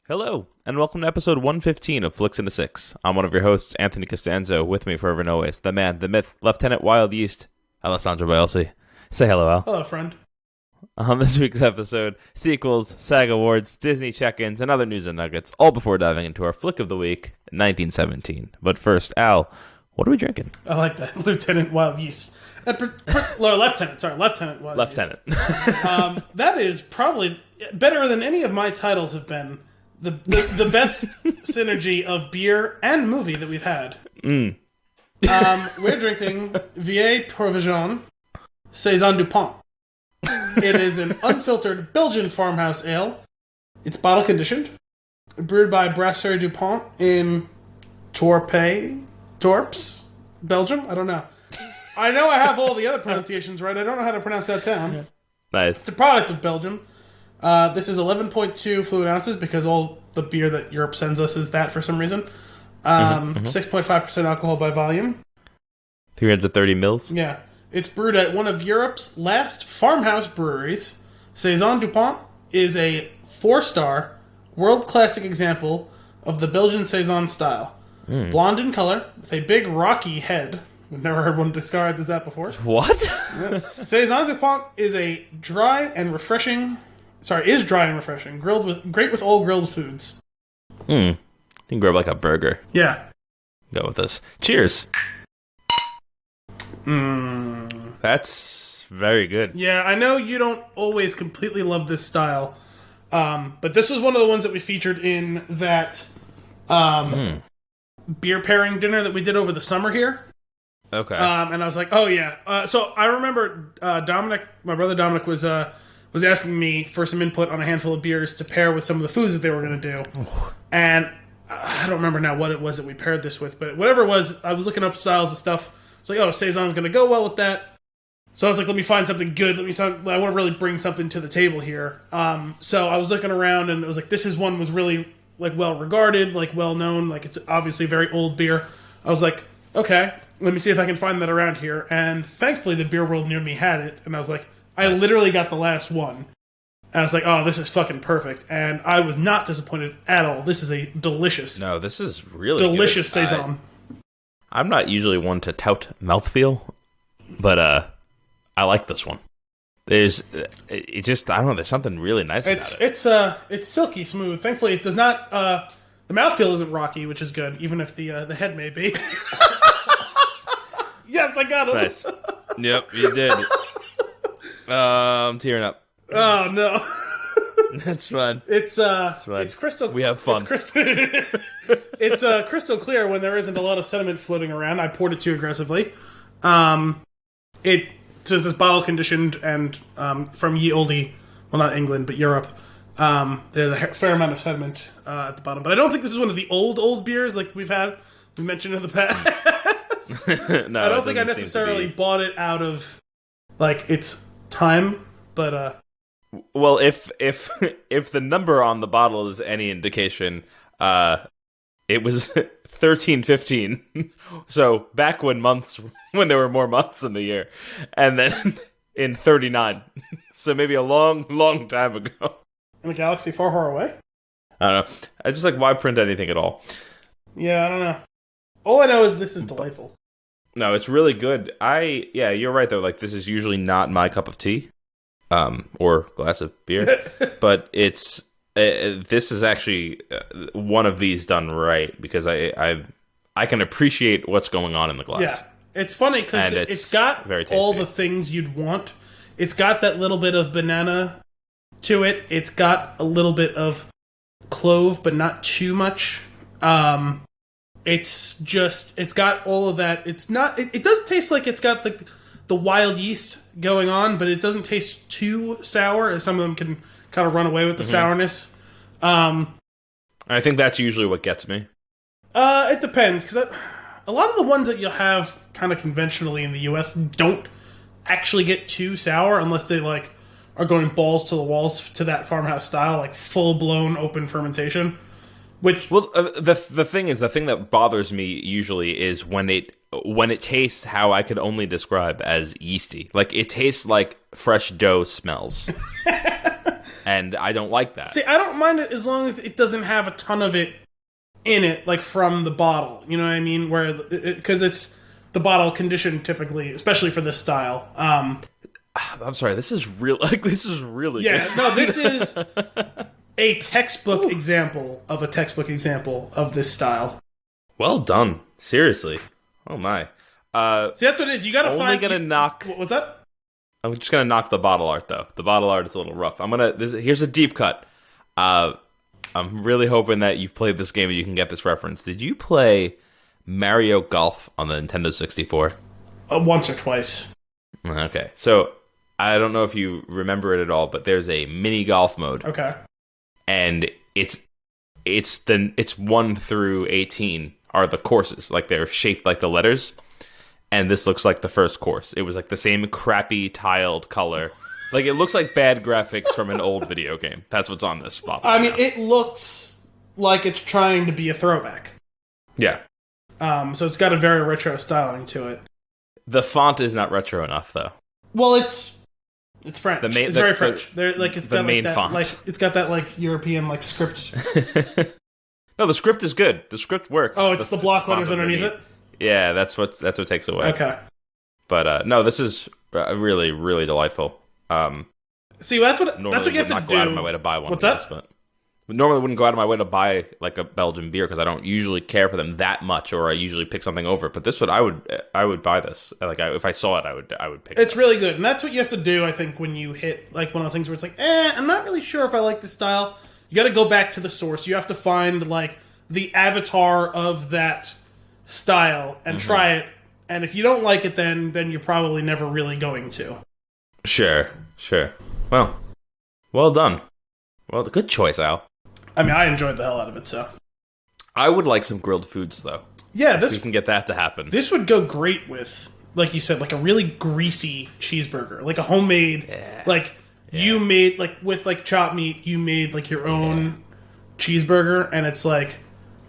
Hello, and welcome to episode 115 of Flix into 6. I'm one of your hosts, Anthony Costanzo. With me forever and always, the man, the myth, Lieutenant Wild Yeast, Alessandro Bielsi. Say hello, Al. Hello, friend. On this week's episode, sequels, SAG Awards, Disney check-ins, and other news and nuggets, all before diving into our Flick of the Week, 1917. But first, Al, what are we drinking? I like that. Lieutenant Wild Yeast. Lieutenant Wild Lieutenant. Yeast. That is probably better than any of my titles have been. The best synergy of beer and movie that we've had. We're drinking Vieille Provision Saison du Pont. It is an unfiltered Belgian farmhouse ale. It's bottle conditioned, brewed by Brasserie du Pont in Torps, Belgium. I don't know. I know I have all the other pronunciations right. I don't know how to pronounce that town. Nice. It's a product of Belgium. This is 11.2 fluid ounces because all the beer that Europe sends us is that for some reason. 6.5% alcohol by volume. 330 mils? Yeah. It's brewed at one of Europe's last farmhouse breweries. Saison du Pont is a 4-star, world classic example of the Belgian Saison style. Blonde in color, with a big rocky head. We've never heard one described as that before. What? Saison du Pont is dry and refreshing, great with all grilled foods. You can grab like a burger. Yeah. Go with this. Cheers. That's very good. Yeah, I know you don't always completely love this style, but this was one of the ones that we featured in that beer pairing dinner that we did over the summer here. Okay. And I was like, oh yeah. So I remember Dominic, my brother Dominic, was asking me for some input on a handful of beers to pair with some of the foods that they were going to do. And I don't remember now what it was that we paired this with, but whatever it was, I was looking up styles and stuff. It's like, oh, Saison's going to go well with that. So I was like, let me find something good. I want to really bring something to the table here. So I was looking around, and it was like, this is one was really like well regarded, like well known, like it's obviously very old beer. I was like, okay, let me see if I can find that around here. And thankfully, the beer world near me had it, and I was like, I literally got the last one. And I was like, oh, this is fucking perfect. And I was not disappointed at all. This is a delicious. No, this is really delicious good. Saison. I'm not usually one to tout mouthfeel, but I like this one. It just, I don't know, there's something really nice about it. It's silky smooth. Thankfully, it does not, the mouthfeel isn't rocky, which is good, even if the head may be. Yes, I got it. Nice. Yep, you did. I'm tearing up. Oh, no. That's fine. It's crystal. We have fun. It's crystal clear when there isn't a lot of sediment floating around. I poured it too aggressively. Since it's bottle conditioned and from ye olde, well, not England but Europe, there's a fair amount of sediment at the bottom. But I don't think this is one of the old beers like we mentioned in the past. No, I don't think I necessarily bought it out of like its time, but well, if the number on the bottle is any indication, it was 13-15. So back when there were more months in the year, and then in 39. So maybe a long time ago. In a galaxy far away. I don't know. I just like, why print anything at all? Yeah, I don't know. All I know is this is delightful. No, it's really good. Yeah, you're right though. Like, this is usually not my cup of tea, or glass of beer, but this is actually one of these done right because I can appreciate what's going on in the glass. Yeah, it's funny because it's got all the things you'd want. It's got that little bit of banana to it. It's got a little bit of clove, but not too much. It's got all of that. It's not. It does taste like it's got the wild yeast going on, but it doesn't taste too sour. As some of them can kind of run away with the sourness. I think that's usually what gets me. It depends because a lot of the ones that you'll have kind of conventionally in the U.S. don't actually get too sour unless they like are going balls to the walls to that farmhouse style, like full blown open fermentation. The thing that bothers me usually is when it tastes how I could only describe as yeasty. Like, it tastes like fresh dough smells. and I don't like that. See, I don't mind it as long as it doesn't have a ton of it in it, like from the bottle. You know what I mean? Where because it's the bottle condition typically, especially for this style. I'm sorry. This is real. Like this is really Yeah. good. No, this is a textbook example of this style. Well done. Seriously. Oh my. See, that's what it is. You got to find. Only gonna knock. What's that? I'm just gonna knock the bottle art though. The bottle art is a little rough. Here's a deep cut. I'm really hoping that you've played this game and you can get this reference. Did you play Mario Golf on the Nintendo 64? Once or twice. Okay, so I don't know if you remember it at all, but there's a mini golf mode. Okay. And it's 1 through 18 are the courses, like they're shaped like the letters. And this looks like the first course. It was like the same crappy tiled color. Like it looks like bad graphics from an old video game. That's what's on this bottle. I mean, it looks like it's trying to be a throwback. Yeah. So it's got a very retro styling to it. The font is not retro enough, though. Well, it's French. It's very French. It's the got main like that, font. like it's got that like European like script. No, the script is good. The script works. Oh, it's the block letters underneath it. Yeah, that's what takes away. Okay. But no, this is really, really delightful. See, that's what you have to do. Not go out of my way to buy one. What's that? But normally, wouldn't go out of my way to buy like a Belgian beer because I don't usually care for them that much, or I usually pick something over. But this one, I would buy this. Like if I saw it, I would pick it. It's really good, and that's what you have to do. I think when you hit like one of those things where it's like, I'm not really sure if I like this style. You got to go back to the source. You have to find like the avatar of that style and try it. And if you don't like it, then you're probably never really going to. Sure. Well done. Well, good choice, Al. I mean, I enjoyed the hell out of it, so. I would like some grilled foods, though. Yeah, we can get that to happen. This would go great with, like you said, like a really greasy cheeseburger. Like a homemade, you made, like, with, like, chopped meat, you made, like, your own cheeseburger, and it's, like,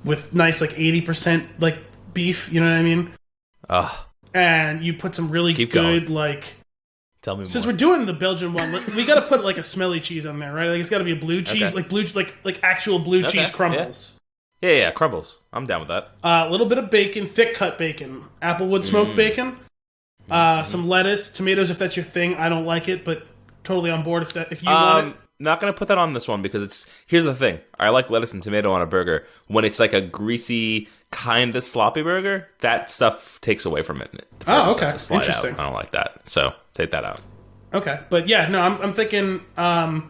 with nice, like, 80%, like, beef, you know what I mean? And you put some really Keep good, going. like... Tell me Since more. we're doing the Belgian one, we got to put like a smelly cheese on there, right? Like it's got to be a blue cheese, like actual blue cheese crumbles. Yeah, crumbles. I'm down with that. A little bit of bacon, thick cut bacon, applewood smoked bacon, some lettuce, tomatoes if that's your thing. I don't like it, but totally on board if you want it. Not gonna put that on this one because here's the thing. I like lettuce and tomato on a burger. When it's like a greasy, kind of sloppy burger, that stuff takes away from it. Oh, okay. Interesting. I don't like that. So take that out. Okay, but yeah, no, I'm thinking, some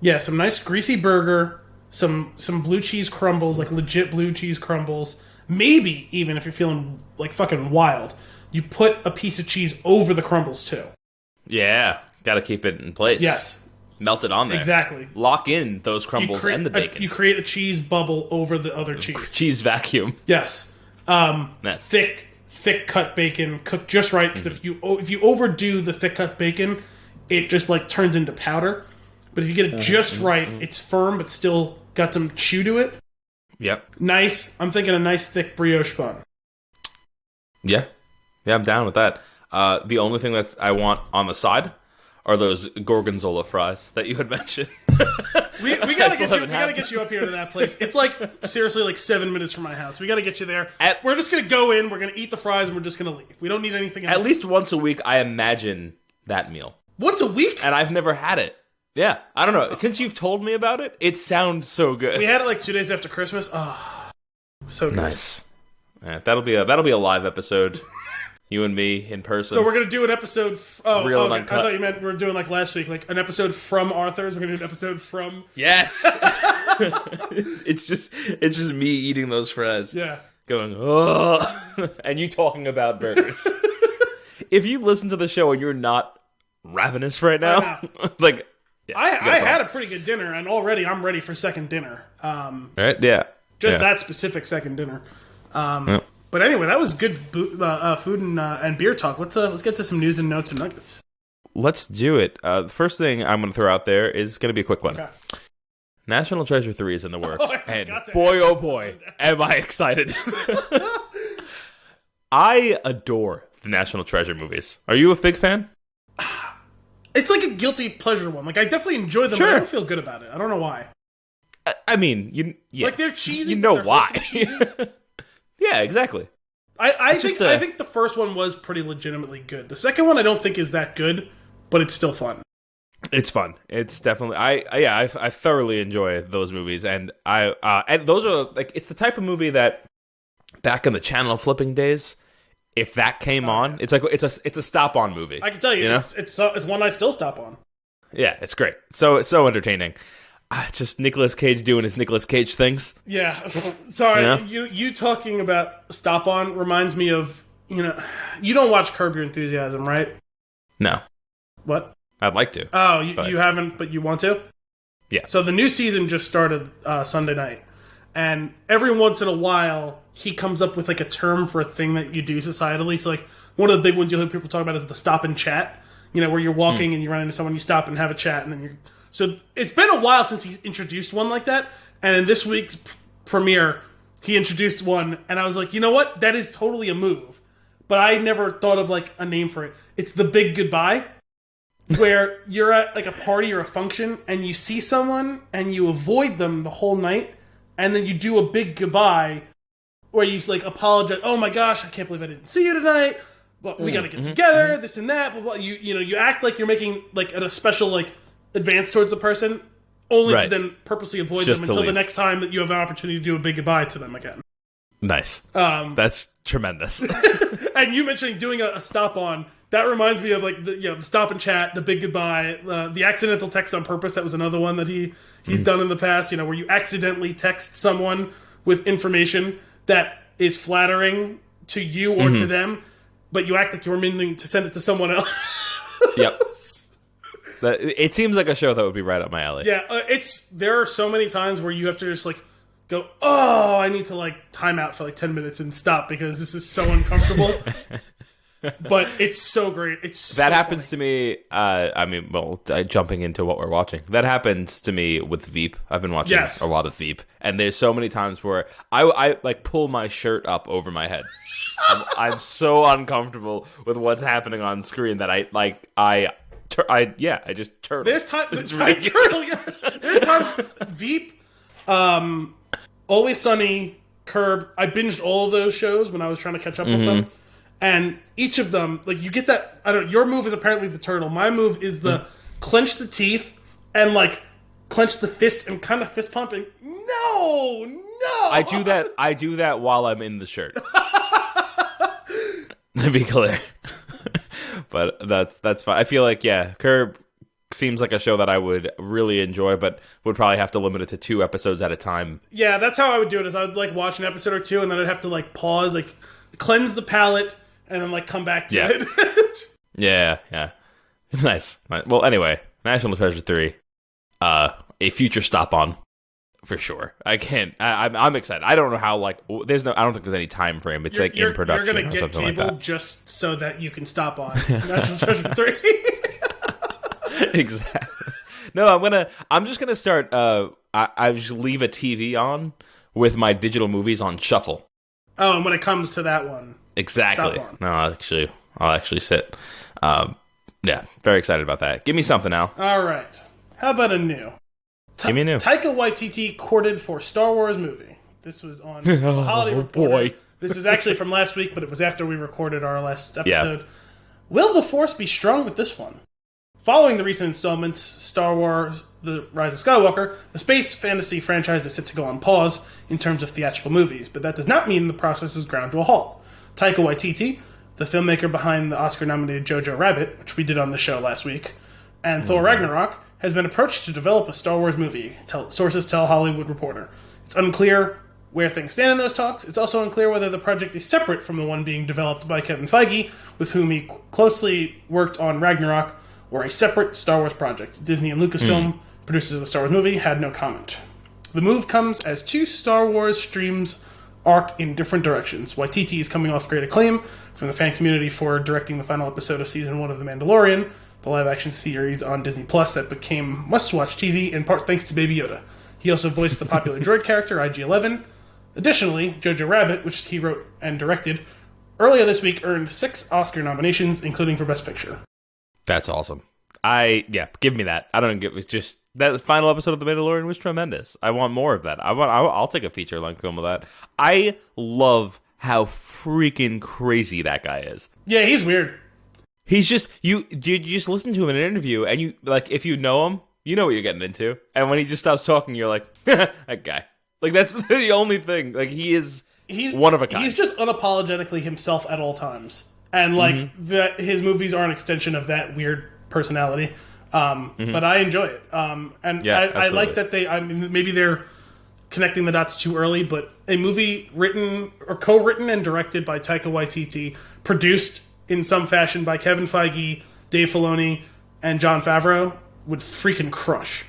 nice greasy burger, some blue cheese crumbles, like legit blue cheese crumbles. Maybe even if you're feeling like fucking wild, you put a piece of cheese over the crumbles too. Yeah, got to keep it in place. Yes. Melt it on there. Exactly. Lock in those crumbles and the bacon. You create a cheese bubble over the other cheese. Cheese vacuum. Yes. Thick cut bacon, cooked just right. Because if you overdo the thick cut bacon, it just like turns into powder. But if you get it just right, it's firm but still got some chew to it. Yep. Nice. I'm thinking a nice thick brioche bun. Yeah, I'm down with that. The only thing that I want on the side are those gorgonzola fries that you had mentioned. We gotta get you up here to that place. It's like seriously like 7 minutes from my house. We gotta get you there. We're just gonna go in. We're gonna eat the fries and we're just gonna leave. We don't need anything else. At least once a week, I imagine that meal. Once a week, and I've never had it. Yeah, I don't know. Since you've told me about it, it sounds so good. We had it like 2 days after Christmas. Oh, so good. Nice. Yeah, that'll be a live episode. You and me in person. So we're gonna do an episode. Real okay. I uncut. thought you meant we were doing like last week, like an episode from Arthur's. We're gonna do an episode from. Yes. It's just me eating those fries. Yeah. Going and you talking about burgers. If you listen to the show and you're not ravenous right now, like yeah, I had a pretty good dinner, and already I'm ready for second dinner. Right? Yeah. That specific second dinner. But anyway, that was good food and beer talk. Let's get to some news and notes and nuggets. Let's do it. The first thing I'm going to throw out there is going to be a quick one. Okay. National Treasure 3 is in the works. And boy, oh boy, am I excited. I adore the National Treasure movies. Are you a big fan? It's like a guilty pleasure one. Like, I definitely enjoy them, but I don't feel good about it. I don't know why. I mean, like, they're cheesy. You know why? Yeah, exactly. I think the first one was pretty legitimately good. The second one I don't think is that good, but it's still fun. It's fun. It's definitely I thoroughly enjoy those movies, and and those are like, it's the type of movie that back in the channel flipping days, if that came on, it's like it's a stop on movie. I can tell you, it's one I still stop on. Yeah, it's great. So entertaining. Just Nicolas Cage doing his Nicolas Cage things. Yeah. Sorry, you talking about stop on reminds me of, you don't watch Curb Your Enthusiasm, right? No. What? I'd like to. Oh, you haven't, but you want to? Yeah. So the new season just started Sunday night, and every once in a while he comes up with like a term for a thing that you do societally. So like one of the big ones you'll hear people talk about is the stop and chat. Where you're walking and you run into someone, you stop and have a chat, and then you're. So it's been a while since he's introduced one like that, and in this week's premiere, he introduced one, and I was like, you know what? That is totally a move. But I never thought of like a name for it. It's the big goodbye, where you're at like a party or a function, and you see someone, and you avoid them the whole night, and then you do a big goodbye, where you like apologize. Oh my gosh, I can't believe I didn't see you tonight. But we got to get together. This and that. Blah, blah. You act like you're making like a special like. Advance towards the person, only to then purposely avoid them until the next time that you have an opportunity to do a big goodbye to them again. Nice. That's tremendous. And you mentioning doing a stop on, that reminds me of like the stop and chat, the big goodbye, the accidental text on purpose. That was another one that he's done in the past. Where you accidentally text someone with information that is flattering to you or to them, but you act like you're meaning to send it to someone else. Yep. It seems like a show that would be right up my alley. Yeah, there are so many times where you have to just like go, oh, I need to like time out for like 10 minutes and stop because this is so uncomfortable. But it's so great. That happens to me. Jumping into what we're watching, that happens to me with Veep. I've been watching a lot of Veep, and there's so many times where I like pull my shirt up over my head. I'm so uncomfortable with what's happening on screen that I just turtle. There's times Veep, Always Sunny, Curb. I binged all of those shows when I was trying to catch up with them, and each of them, like you get that. I don't. Your move is apparently the turtle. My move is the clench the teeth and like clench the fists and kind of fist pumping. No. I do that while I'm in the shirt. To be clear. But that's fine. I feel like, Curb seems like a show that I would really enjoy, but would probably have to limit it to 2 episodes at a time. Yeah, that's how I would do it. Is I would like watch an episode or 2, and then I'd have to like pause, like cleanse the palate, and then like come back to it. Yeah. Nice. Well, anyway, National Treasure 3, a future stop on. For sure, I can't. I'm excited. I don't know how. Like, I don't think there's any time frame. It's like in production you're gonna or something like that. Get cable just so that you can stop on National Treasure 3. Exactly. No, I'm just gonna start. I just leave a TV on with my digital movies on shuffle. Oh, and when it comes to that one, exactly. Stop on. No, I'll actually sit. Yeah, very excited about that. Give me something, Al. All right. How about a new? Give me a new. Taika Waititi courted for Star Wars movie. This was on the Holiday Reporter. Boy. This was actually from last week, but it was after we recorded our last episode. Yeah. Will the Force be strong with this one? Following the recent installments, Star Wars The Rise of Skywalker, the space fantasy franchise is set to go on pause in terms of theatrical movies, but that does not mean the process is ground to a halt. Taika Waititi, the filmmaker behind the Oscar-nominated Jojo Rabbit, which we did on the show last week, and Thor Ragnarok, has been approached to develop a Star Wars movie, sources tell Hollywood Reporter. It's unclear where things stand in those talks. It's also unclear whether the project is separate from the one being developed by Kevin Feige, with whom he closely worked on Ragnarok, or a separate Star Wars project. Disney and Lucasfilm, producers of the Star Wars movie, had no comment. The move comes as 2 Star Wars streams arc in different directions. Waititi is coming off great acclaim from the fan community for directing the final episode of Season 1 of The Mandalorian, the live-action series on Disney Plus that became must-watch TV, in part thanks to Baby Yoda. He also voiced the popular droid character, IG-11. Additionally, Jojo Rabbit, which he wrote and directed, earlier this week earned 6 Oscar nominations, including for Best Picture. That's awesome. Give me that. I don't give it. Just that final episode of The Mandalorian was tremendous. I want more of that. I'll take a feature length film of that. I love how freaking crazy that guy is. Yeah, he's weird. He's just you just listen to him in an interview, and you like if you know him, you know what you're getting into. And when he just stops talking, you're like, that guy. Like that's the only thing. Like he's one of a kind. He's just unapologetically himself at all times, and like that his movies are an extension of that weird personality. But I enjoy it. I like that I mean, maybe they're connecting the dots too early, but a movie written or co-written and directed by Taika Waititi, produced in some fashion by Kevin Feige, Dave Filoni, and Jon Favreau would freaking crush.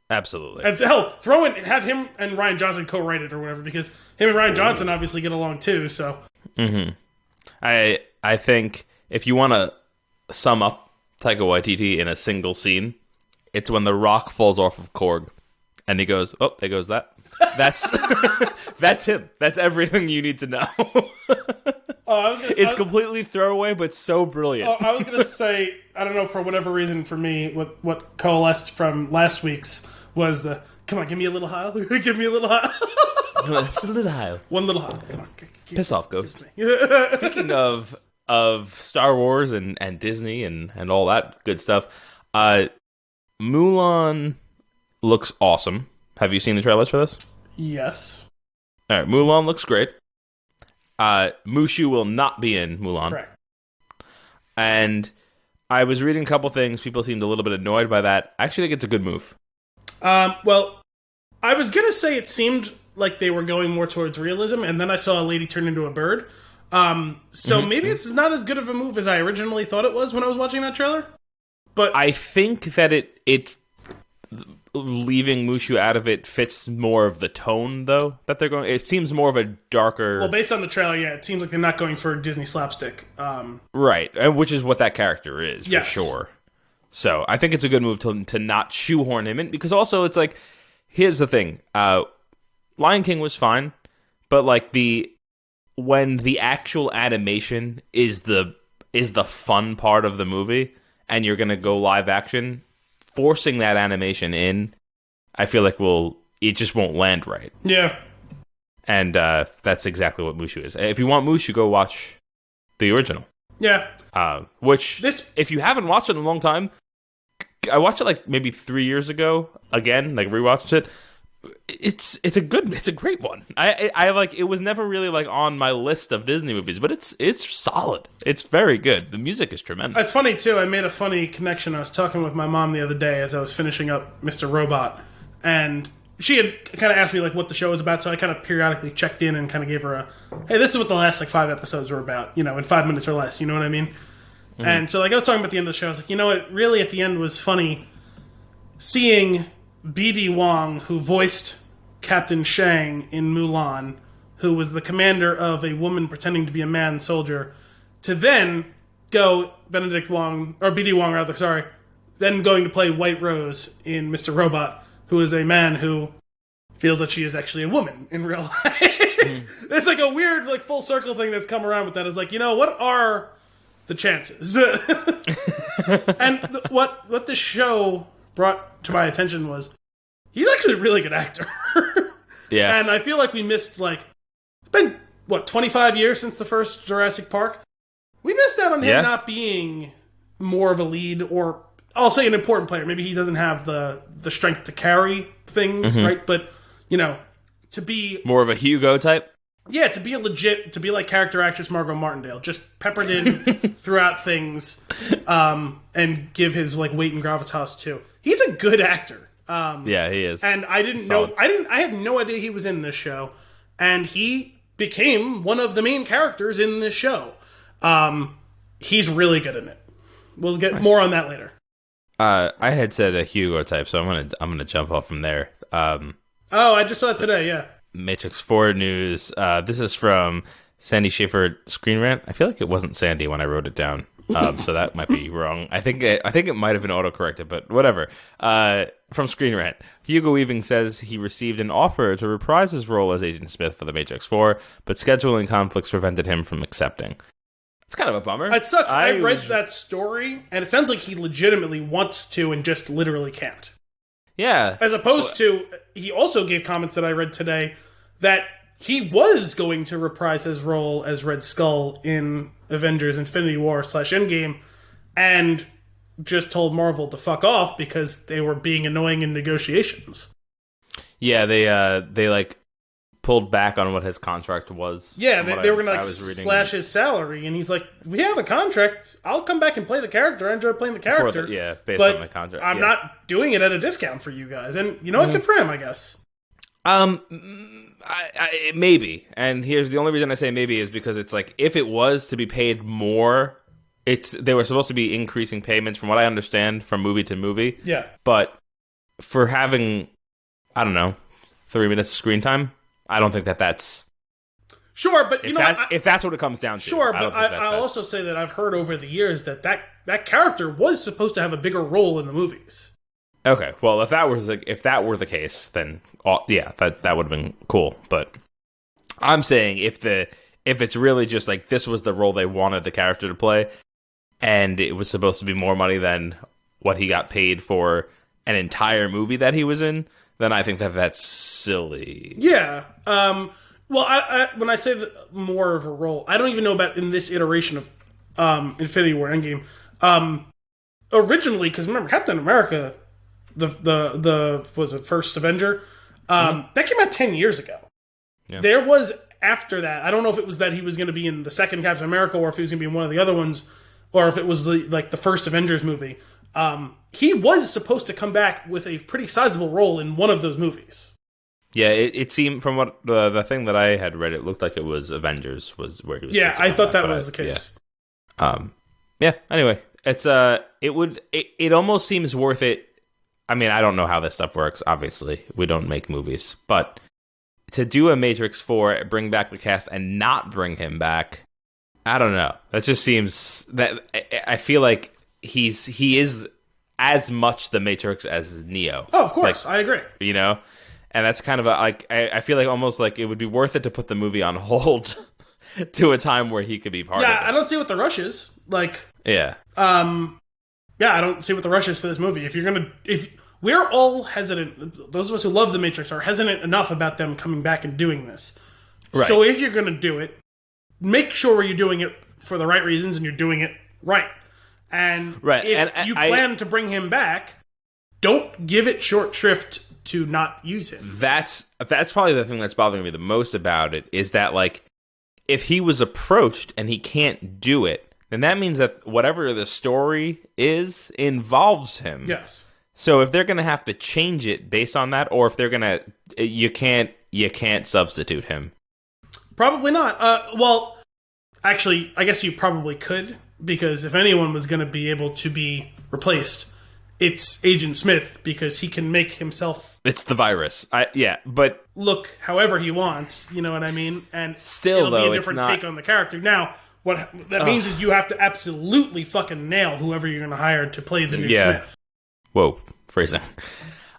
Absolutely. And hell, have him and Ryan Johnson co-write it or whatever, because him and Ryan Johnson obviously get along too. So, I think if you want to sum up Taika Waititi in a single scene, it's when the rock falls off of Korg, and he goes, "Oh, there goes that." That's that's him. That's everything you need to know. It's completely throwaway, but so brilliant. I was gonna say, I don't know, for whatever reason, for me, what coalesced from last week's was, come on, give me a little high. Give me a little high. Just a little high. One little high. Come on. Piss off, Ghost. Speaking of Star Wars and Disney and all that good stuff, Mulan looks awesome. Have you seen the trailers for this? Yes. All right, Mulan looks great. Mushu will not be in Mulan. Correct. And I was reading a couple things. People seemed a little bit annoyed by that. I actually think it's a good move. Well, I was going to say it seemed like they were going more towards realism, and then I saw a lady turn into a bird. So maybe it's not as good of a move as I originally thought it was when I was watching that trailer. But I think that it leaving Mushu out of it fits more of the tone, though, that they're going. It seems more of a darker. Well, based on the trailer, yeah, it seems like they're not going for Disney slapstick. Right, and which is what that character is, for yes. sure. So I think it's a good move to not shoehorn him in, because also it's like, here's the thing: Lion King was fine, but like when the actual animation is the fun part of the movie, and you're gonna go live action. Forcing that animation in, I feel like it just won't land right. Yeah. And that's exactly what Mushu is. If you want Mushu, go watch the original. Yeah. If you haven't watched it in a long time, I watched it like maybe 3 years ago. Again, like rewatched it. It's a great one. I like, it was never really like on my list of Disney movies, but it's solid. It's very good. The music is tremendous. It's funny too. I made a funny connection. I was talking with my mom the other day as I was finishing up Mr. Robot, and she had kind of asked me like what the show was about. So I kind of periodically checked in and kind of gave her a, hey, this is what the last like 5 episodes were about. You know, in 5 minutes or less. You know what I mean? And so like I was talking about the end of the show. I was like, you know, it really at the end was funny seeing B.D. Wong, who voiced Captain Shang in Mulan, who was the commander of a woman pretending to be a man soldier, to then go B.D. Wong rather, then going to play White Rose in Mr. Robot, who is a man who feels that she is actually a woman in real life. It's like a weird, like full circle thing that's come around with that. Is like, you know, what are the chances? And what this show brought to my attention was he's actually a really good actor. Yeah. And I feel like we missed, like, it's been, 25 years since the first Jurassic Park? We missed out on him not being more of a lead, or I'll say an important player. Maybe he doesn't have the strength to carry things, right? But, you know, to be... more of a Hugo type? Yeah, to be like character actress Margot Martindale, just peppered in throughout things, and give his, like, weight and gravitas, too. He's a good actor. Yeah, he is. And I didn't know. I had no idea he was in this show, and he became one of the main characters in this show. He's really good in it. We'll get more on that later. I had said a Hugo type, so I'm gonna jump off from there. I just saw it today. Yeah. Matrix 4 news. This is from Sandy Schaefer Screen Rant. I feel like it wasn't Sandy when I wrote it down. So that might be wrong. I think it might have been autocorrected, but whatever. From Screen Rant, Hugo Weaving says he received an offer to reprise his role as Agent Smith for The Matrix 4, but scheduling conflicts prevented him from accepting. It's kind of a bummer. It sucks. I read that story, and it sounds like he legitimately wants to and just literally can't. Yeah. As opposed to, he also gave comments that I read today that he was going to reprise his role as Red Skull in Avengers Infinity War / Endgame, and just told Marvel to fuck off because they were being annoying in negotiations. Yeah, they like pulled back on what his contract was. Yeah, they were going to slash his salary, and he's like, we have a contract. I'll come back and play the character. I enjoy playing the character. Based on the contract. I'm not doing it at a discount for you guys. And you know what? Good for him, I guess. Maybe. And here's the only reason I say maybe is because it's like, if it was to be paid more, they were supposed to be increasing payments from what I understand from movie to movie. Yeah. But for having, I don't know, 3 minutes of screen time, I don't think that's... Sure, but if that's what it comes down to. Sure, but I'll also say that I've heard over the years that character was supposed to have a bigger role in the movies. Okay, well, if that were the case, then that would have been cool. But I'm saying if it's really just like this was the role they wanted the character to play, and it was supposed to be more money than what he got paid for an entire movie that he was in, then I think that's silly. Yeah. Well, I when I say that more of a role, I don't even know about in this iteration of Infinity War Endgame. Originally, because remember, Captain America, the was it First Avenger, that came out 10 years ago. Yeah. There was after that. I don't know if it was that he was going to be in the second Captain America, or if he was going to be in one of the other ones, or if it was the first Avengers movie. He was supposed to come back with a pretty sizable role in one of those movies. Yeah, it seemed from what the thing that I had read, it looked like it was Avengers was where he was. Yeah, I thought that was the case. Yeah. Anyway, it almost seems worth it. I mean, I don't know how this stuff works. Obviously, we don't make movies, but to do a Matrix 4, bring back the cast, and not bring him back, I don't know. That just seems that I feel like he is as much the Matrix as Neo. Oh, of course, I agree. You know. And that's kind of I feel like almost like it would be worth it to put the movie on hold to a time where he could be part of it. Yeah, I don't see what the rush is. Yeah, I don't see what the rush is for this movie. If we're all hesitant, those of us who love The Matrix are hesitant enough about them coming back and doing this. Right. So if you're going to do it, make sure you're doing it for the right reasons and you're doing it right. And if you plan to bring him back, don't give it short shrift to not use him. That's probably the thing that's bothering me the most about it, is that if he was approached and he can't do it, then that means that whatever the story is involves him. Yes. So if they're going to have to change it based on that, or if they're going to, you can't substitute him. Probably not. Well, actually, I guess you probably could, because if anyone was going to be able to be replaced, it's Agent Smith, because he can make himself... It's the virus. But... look however he wants, you know what I mean? And still, it'll be a different take on the character. Now, what that means is you have to absolutely fucking nail whoever you're going to hire to play the new Smith. Whoa, phrasing.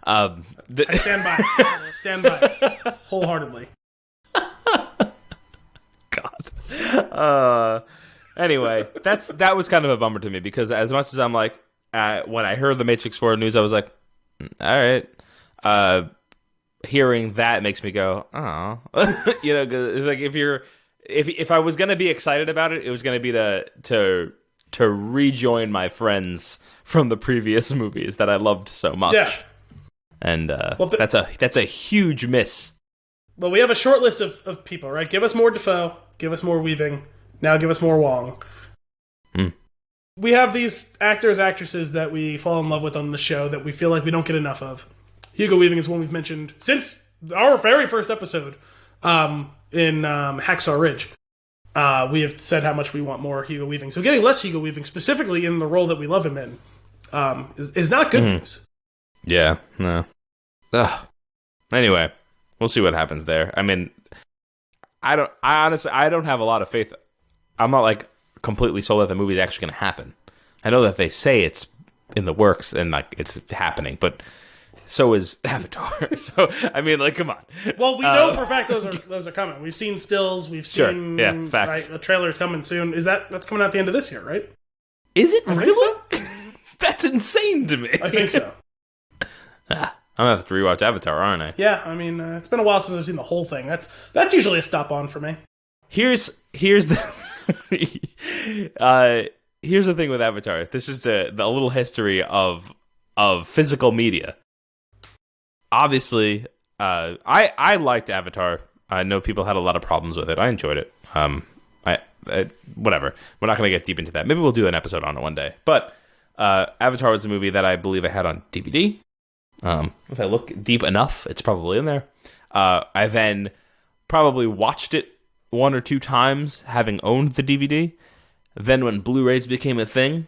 I stand by. Stand by. Wholeheartedly. God. Anyway, that was kind of a bummer to me, because as much as I'm like, when I heard the Matrix 4 news, I was like, all right. Hearing that makes me go, oh. You know, 'cause it's like if I was going to be excited about it, it was going to be to rejoin my friends from the previous movies that I loved so much. Yeah. And that's a huge miss. Well, we have a short list of people, right? Give us more Dafoe. Give us more Weaving. Now give us more Wong. We have these actors, actresses that we fall in love with on the show that we feel like we don't get enough of. Hugo Weaving is one we've mentioned since our very first episode in Hacksaw Ridge. We have said how much we want more Hugo Weaving. So getting less Hugo Weaving, specifically in the role that we love him in, is not good news. Yeah, no. Ugh. Anyway, we'll see what happens there. I mean, I honestly don't have a lot of faith. I'm not completely sold that the movie's actually going to happen. I know that they say it's in the works and it's happening, but so is Avatar. So I mean, like, come on. Well, we know for a fact those are coming. We've seen stills. We've seen facts. Right, a trailer's coming soon. That's coming out the end of this year, right? Is it I really? think so. That's insane to me. I think so. I'm gonna have to rewatch Avatar, aren't I? Yeah, I mean, it's been a while since I've seen the whole thing. That's usually a stop on for me. Here's the here's the thing with Avatar. This is a little history of physical media. Obviously, I liked Avatar. I know people had a lot of problems with it. I enjoyed it. Whatever. We're not going to get deep into that. Maybe we'll do an episode on it one day. But Avatar was a movie that I believe I had on DVD. If I look deep enough, it's probably in there. I then probably watched it 1 or 2 times, having owned the DVD. Then when Blu-rays became a thing,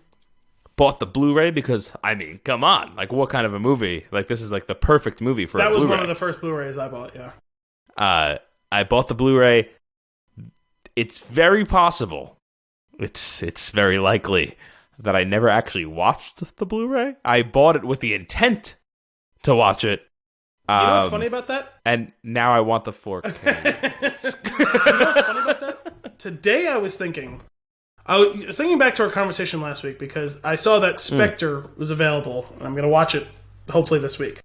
bought the Blu-ray because, I mean, come on. Like, what kind of a movie? Like, this is like the perfect movie for a Blu-ray. That was one of the first Blu-rays I bought, yeah. I bought the Blu-ray. It's very possible. It's very likely that I never actually watched the Blu-ray. I bought it with the intent to watch it. You know what's funny about that? And now I want the 4K. You know what's funny about that? Today I was thinking back to our conversation last week because I saw that Spectre was available. And I'm going to watch it hopefully this week.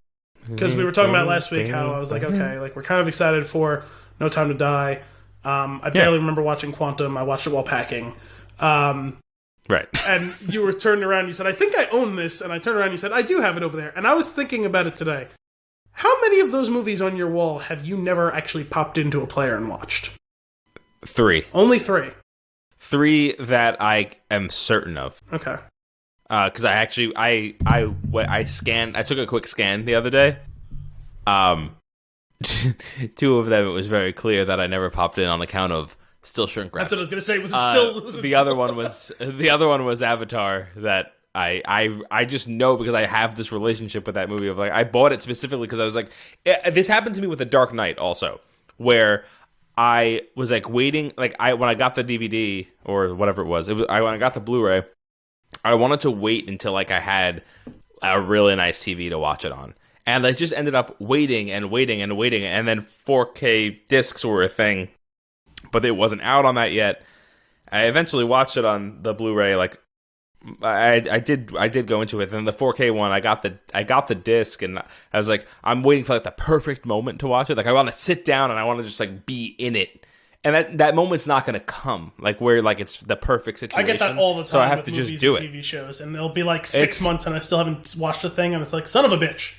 Because we were talking about last week how I was like, okay, like we're kind of excited for No Time to Die. I barely remember watching Quantum. I watched it while packing. Right. And you were turned around and you said, I think I own this. And I turned around and you said, I do have it over there. And I was thinking about it today. How many of those movies on your wall have you never actually popped into a player and watched? 3. Only 3. 3 that I am certain of. Okay. Because I actually I scanned. I took a quick scan the other day. 2 of them, it was very clear that I never popped in on account of still shrink wrap. That's what I was gonna say. Was it still? Was it the still? other one was Avatar. That I just know because I have this relationship with that movie of like I bought it specifically because I was like this happened to me with The Dark Knight also, where I was like waiting when I got the DVD or whatever it was, when I got the Blu-ray, I wanted to wait until like I had a really nice TV to watch it on. And I just ended up waiting and waiting and waiting, and then 4K discs were a thing, but it wasn't out on that yet. I eventually watched it on the Blu-ray. Like I did go into it. Then the 4K one, I got the disc, and I was like, I'm waiting for like the perfect moment to watch it. Like I want to sit down and I want to just like be in it. And that moment's not going to come, like where like it's the perfect situation. I get that all the time. So I have with to movies just do and it. TV shows, and it'll be like 6 months, and I still haven't watched a thing, and it's like son of a bitch.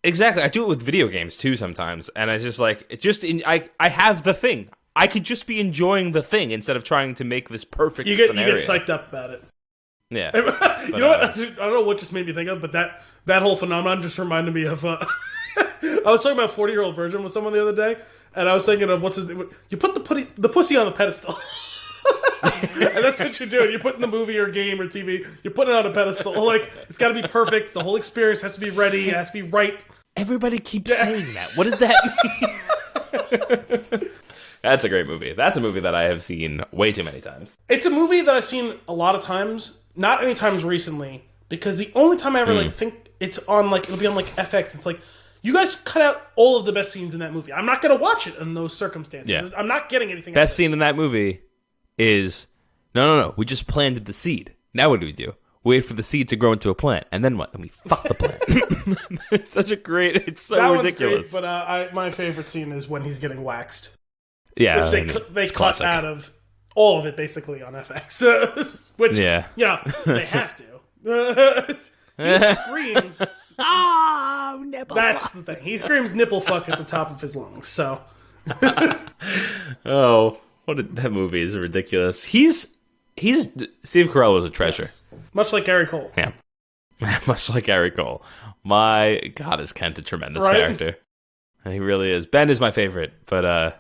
Exactly. I do it with video games too sometimes, and I just like I have the thing. I could just be enjoying the thing instead of trying to make this perfect scenario. You get psyched up about it. Yeah. You know what? I don't know what just made me think of, but that whole phenomenon just reminded me of. I was talking about 40-Year-Old Virgin with someone the other day, and I was thinking of what's his name. You put the pussy on the pedestal. And that's what you're doing. You're putting the movie or game or TV, you're putting it on a pedestal. Like, it's got to be perfect. The whole experience has to be ready. It has to be right. Everybody keeps saying that. What does that mean? That's a great movie. That's a movie that I have seen way too many times. It's a movie that I've seen a lot of times. Not any times recently, because the only time I ever think it's on it'll be on FX. It's like, you guys cut out all of the best scenes in that movie. I'm not going to watch it in those circumstances. Yeah. I'm not getting anything. Best scene in that movie is no. We just planted the seed. Now what do we do? Wait for the seed to grow into a plant, and then what? Then we fuck the plant. It's such a great. It's so that ridiculous. One's great, but my favorite scene is when he's getting waxed. Yeah, which they cut out of all of it basically on FX. Which they have to. He screams. Oh, nipple. That's the thing. He screams nipple fuck at the top of his lungs. So. That movie is ridiculous. He's Steve Carell is a treasure. Yes. Much like Gary Cole. Yeah. Much like Gary Cole. My God, is Kent a tremendous character. He really is. Ben is my favorite, but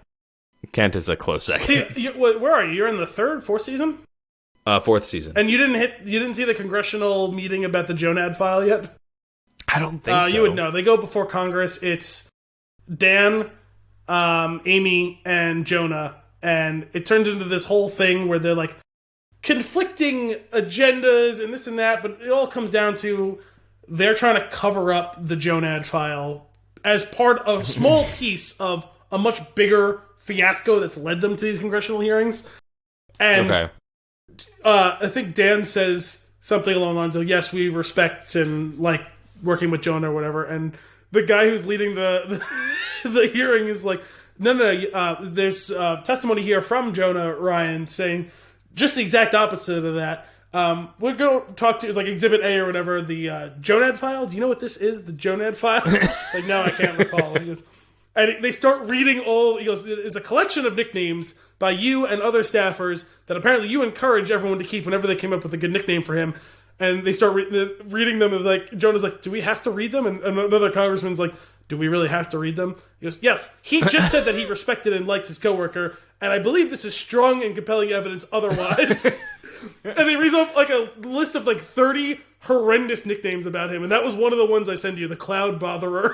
Kent is a close second. See, where are you? You're in the fourth season? 4th season. And you didn't see the congressional meeting about the Jonad file yet? I don't think so. You would know. They go before Congress. It's Dan, Amy, and Jonah. And it turns into this whole thing where they're like conflicting agendas and this and that, but it all comes down to they're trying to cover up the Jonad file as part of a small piece of a much bigger fiasco that's led them to these congressional hearings. And I think Dan says something along the lines of, yes, we respect and like working with Jonah or whatever. And the guy who's leading the hearing is like, no, there's testimony here from Jonah Ryan saying just the exact opposite of that. We're going to talk to, it's like Exhibit A or whatever, the Jonad file. Do you know what this is, the Jonad file? Like, no, I can't recall. He goes, and they start reading he goes, it's a collection of nicknames by you and other staffers that apparently you encourage everyone to keep whenever they came up with a good nickname for him. And they start reading them, and like Jonah's like, do we have to read them? And another congressman's like, do we really have to read them? He goes, yes, he just said that he respected and liked his coworker, and I believe this is strong and compelling evidence otherwise. And they read off like a list of like 30 horrendous nicknames about him, and that was one of the ones I sent you, the Cloud Botherer.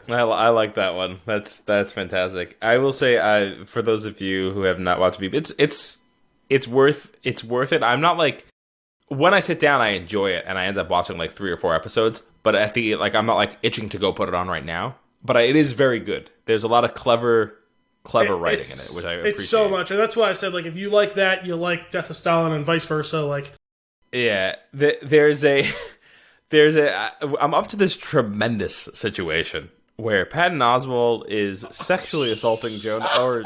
I like that one. That's fantastic. I will say, for those of you who have not watched Veep, it's worth it. I'm not like, when I sit down, I enjoy it, and I end up watching like 3 or 4 episodes. But I think like I'm not like itching to go put it on right now. But it is very good. There's a lot of clever writing in it, which I appreciate. It's so much, and that's why I said like if you like that, you like Death of Stalin, and vice versa. Like, yeah, I'm up to this tremendous situation where Patton Oswalt is sexually assaulting Joan, or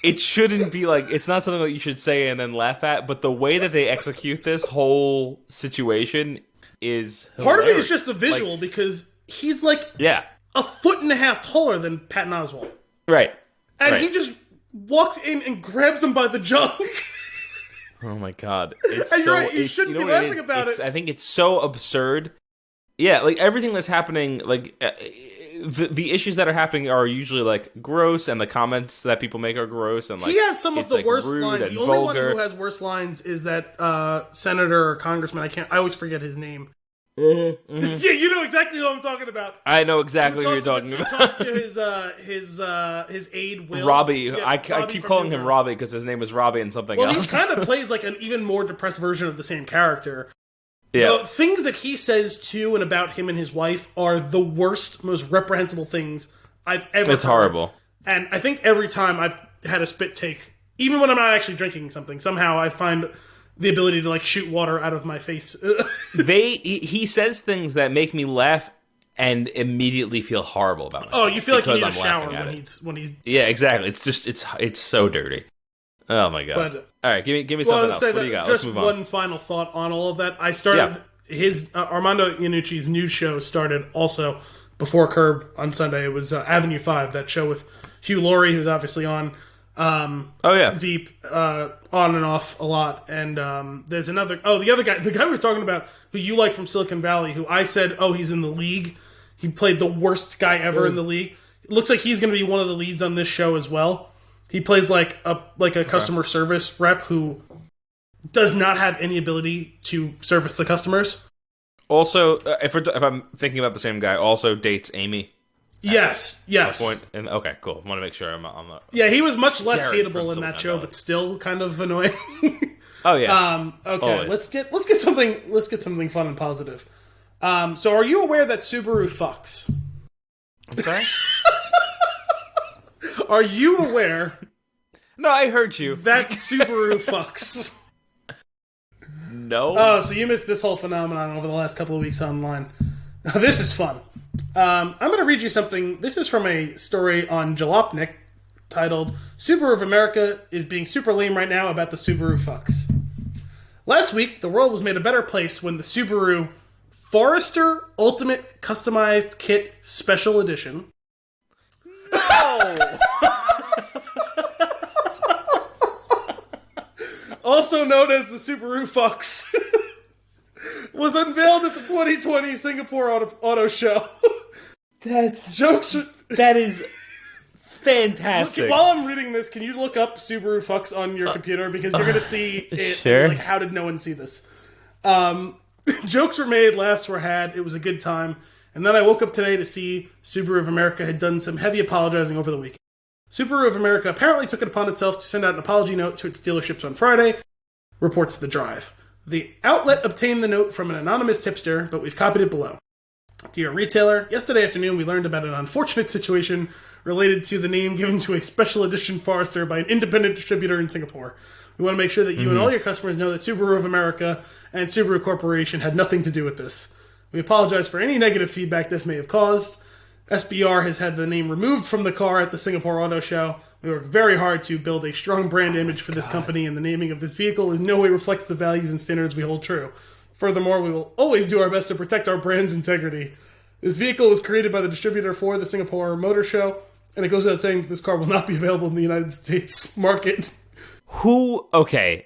it shouldn't be like, it's not something that you should say and then laugh at, but the way that they execute this whole situation is hilarious. Part of it is just the visual, like, because he's like a foot and a half taller than Patton Oswalt. Right. And he just walks in and grabs him by the junk. Oh my god. You shouldn't be laughing about it. I think it's so absurd. Yeah, like everything that's happening, like the issues that are happening are usually like gross, and the comments that people make are gross, and like he has some of the worst lines. The only vulgar. one who has worse lines is that senator or congressman. I always forget his name. Mm-hmm, mm-hmm. Yeah, you know exactly who I'm talking about. I know exactly who you're talking about. He talks to his aide Will. Robbie. Yeah, I keep calling him Robbie because his name was Robbie and something else. Well, he kind of plays like an even more depressed version of the same character. Yeah. The things that he says to and about him and his wife are the worst, most reprehensible things I've ever heard. It's horrible. And I think every time I've had a spit take, even when I'm not actually drinking something, somehow I find the ability to like shoot water out of my face. He says things that make me laugh and immediately feel horrible about myself. Oh, you feel like you need a shower when he's Yeah, exactly. It's just it's so dirty. Oh my god. But, all right, give me something else. What do you got? Let's move on. Just one final thought on all of that. I started his Armando Iannucci's new show started also before Curb on Sunday. It was Avenue 5, that show with Hugh Laurie, who's obviously on Veep on and off a lot. And there's another the other guy, the guy we were talking about who you like from Silicon Valley, who I said, he's in the league. He played the worst guy ever in the league. It looks like he's going to be one of the leads on this show as well. He plays like a customer service rep who does not have any ability to service the customers. Also, if I'm thinking about the same guy, also dates Amy. Yes. And okay, cool. I want to make sure I'm on the. Yeah, he was much less hateable in that show, but still kind of annoying. Oh yeah. Okay, always. let's get something fun and positive. So, are you aware that Subaru fucks? I'm sorry. Are you aware? No, I heard you. That Subaru fucks. No. Oh, so you missed this whole phenomenon over the last couple of weeks online. This is fun. I'm going to read you something. This is from a story on Jalopnik titled "Subaru of America is being super lame right now about the Subaru fucks." Last week, the world was made a better place when the Subaru Forester Ultimate Customized Kit Special Edition. No! Also known as the Subaru Fox, was unveiled at the 2020 Singapore Auto Show. That is fantastic. While I'm reading this, can you look up Subaru Fox on your computer? Because you're going to see it. Sure. Like, how did no one see this? Jokes were made, laughs were had, it was a good time. And then I woke up today to see Subaru of America had done some heavy apologizing over the weekend. Subaru of America apparently took it upon itself to send out an apology note to its dealerships on Friday, reports The Drive. The outlet obtained the note from an anonymous tipster, but we've copied it below. Dear retailer, yesterday afternoon we learned about an unfortunate situation related to the name given to a special edition Forester by an independent distributor in Singapore. We want to make sure that you and all your customers know that Subaru of America and Subaru Corporation had nothing to do with this. We apologize for any negative feedback this may have caused. SBR has had the name removed from the car at the Singapore Auto Show. We worked very hard to build a strong brand image for this company, and the naming of this vehicle in no way reflects the values and standards we hold true. Furthermore, we will always do our best to protect our brand's integrity. This vehicle was created by the distributor for the Singapore Motor Show, and it goes without saying that this car will not be available in the United States market. Okay.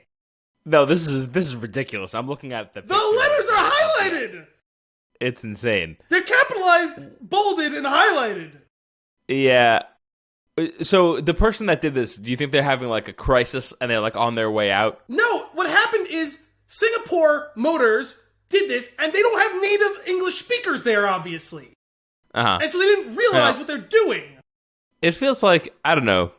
No, this is ridiculous. I'm looking at the letters are highlighted! It's insane. They're capitalized, bolded, and highlighted. Yeah. So the person that did this, do you think they're having like a crisis and they're like on their way out? No, what happened is Singapore Motors did this, and they don't have native English speakers there, obviously. And so they didn't realize what they're doing. It feels like, I don't know,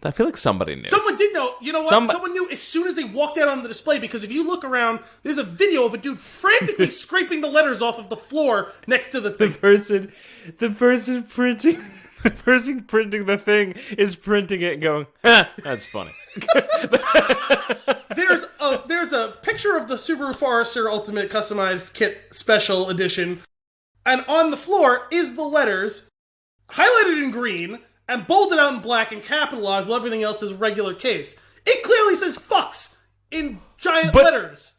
I feel like somebody knew. Someone did know. You know what? Someone knew as soon as they walked out on the display, because if you look around, there's a video of a dude frantically scraping the letters off of the floor next to the thing. The person printing the thing is printing it and going, that's funny. There's a picture of the Subaru Forester Ultimate Customized Kit Special Edition, and on the floor is the letters highlighted in green and bolded out in black and capitalized while everything else is regular case. It clearly says fucks in giant letters.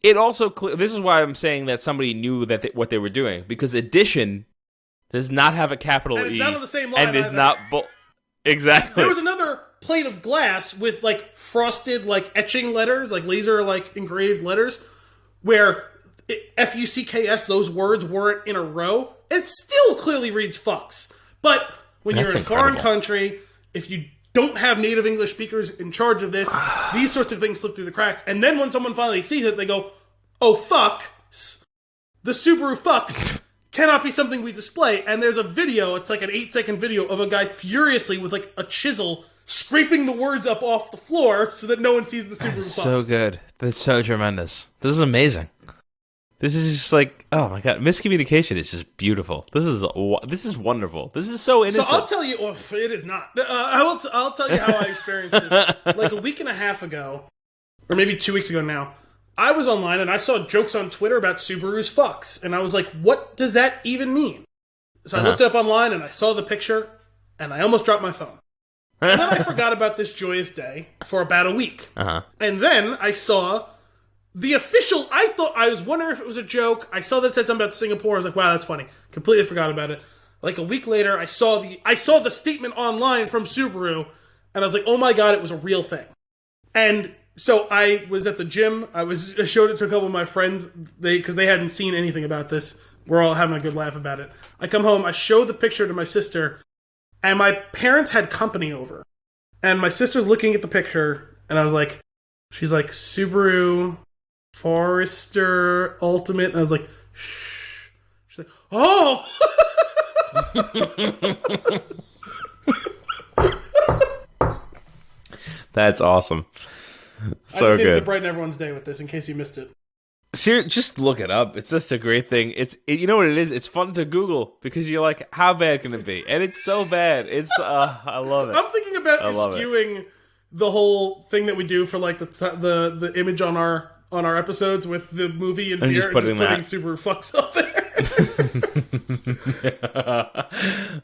It also, this is why I'm saying that somebody knew that what they were doing, because Edition does not have a capital E. And it's not on the same line and is not exactly. There was another plate of glass with like frosted like etching letters, like laser like engraved letters, where F-U-C-K-S, those words weren't in a row. It still clearly reads fucks. But when you're in a foreign country, if you don't have native English speakers in charge of this, these sorts of things slip through the cracks. And then when someone finally sees it, they go, oh, fuck. The Subaru fucks cannot be something we display. And there's a video, it's like an 8-second video of a guy furiously with like a chisel scraping the words up off the floor so that no one sees the Subaru fucks. So good. That's so tremendous. This is amazing. This is just like, oh my god, miscommunication is just beautiful. This is wonderful. This is so innocent. So I'll tell you, it is not. I'll tell you how I experienced this. Like a week and a half ago, or maybe 2 weeks ago now, I was online and I saw jokes on Twitter about Subaru's fucks, and I was like, what does that even mean? So I looked it up online and I saw the picture, and I almost dropped my phone. And then I forgot about this joyous day for about a week. And then I saw the official, I was wondering if it was a joke. I saw that it said something about Singapore. I was like, wow, that's funny. Completely forgot about it. Like a week later, I saw the statement online from Subaru, and I was like, oh my god, it was a real thing. And so I was at the gym. I showed it to a couple of my friends, because they hadn't seen anything about this. We're all having a good laugh about it. I come home, I show the picture to my sister, and my parents had company over. And my sister's looking at the picture, and I was like, she's like, Subaru Forester Ultimate, and I was like, shh. She's like, oh! That's awesome. So I just good. needed to brighten everyone's day with this, in case you missed it. Just look it up. It's just a great thing. You know what it is? It's fun to Google, because you're like, how bad can it be? And it's so bad. It's I love it. I'm thinking about skewing the whole thing that we do for like the image on our episodes with the movie and beer, just putting Subaru fucks up there.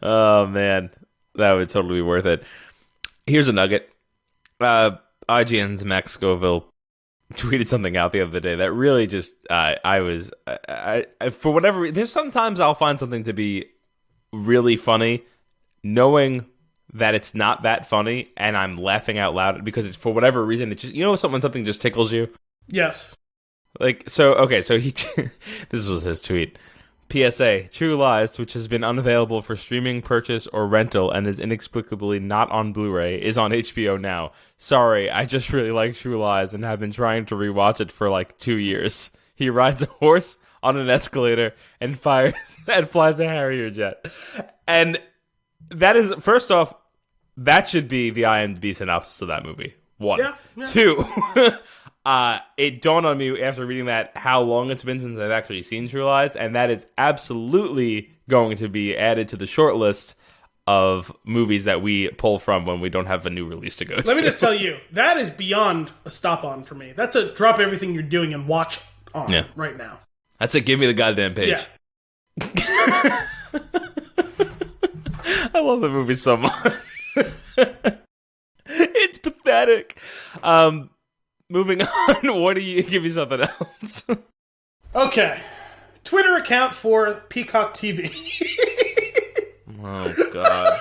Oh man, that would totally be worth it. Here's a nugget. IGN's Max Scoville tweeted something out the other day that really just I for whatever reason, there's sometimes I'll find something to be really funny, knowing that it's not that funny, and I'm laughing out loud because it's for whatever reason. It just, you know, when something just tickles you. Yes. Like, so he this was his tweet. PSA, True Lies, which has been unavailable for streaming, purchase, or rental and is inexplicably not on Blu-ray, is on HBO now. Sorry, I just really like True Lies and have been trying to rewatch it for like 2 years. He rides a horse on an escalator and flies a Harrier jet. And that is, first off, that should be the IMDb synopsis of that movie. One. Yeah. Two, it dawned on me after reading that how long it's been since I've actually seen True Lies, and that is absolutely going to be added to the short list of movies that we pull from when we don't have a new release to go to. Let me just tell you, that is beyond a stop on for me. That's a drop everything you're doing and watch on right now. That's a give me the goddamn page. Yeah. I love the movie so much. It's pathetic. Moving on, what do you give me something else? Okay. Twitter account for Peacock TV. Oh god.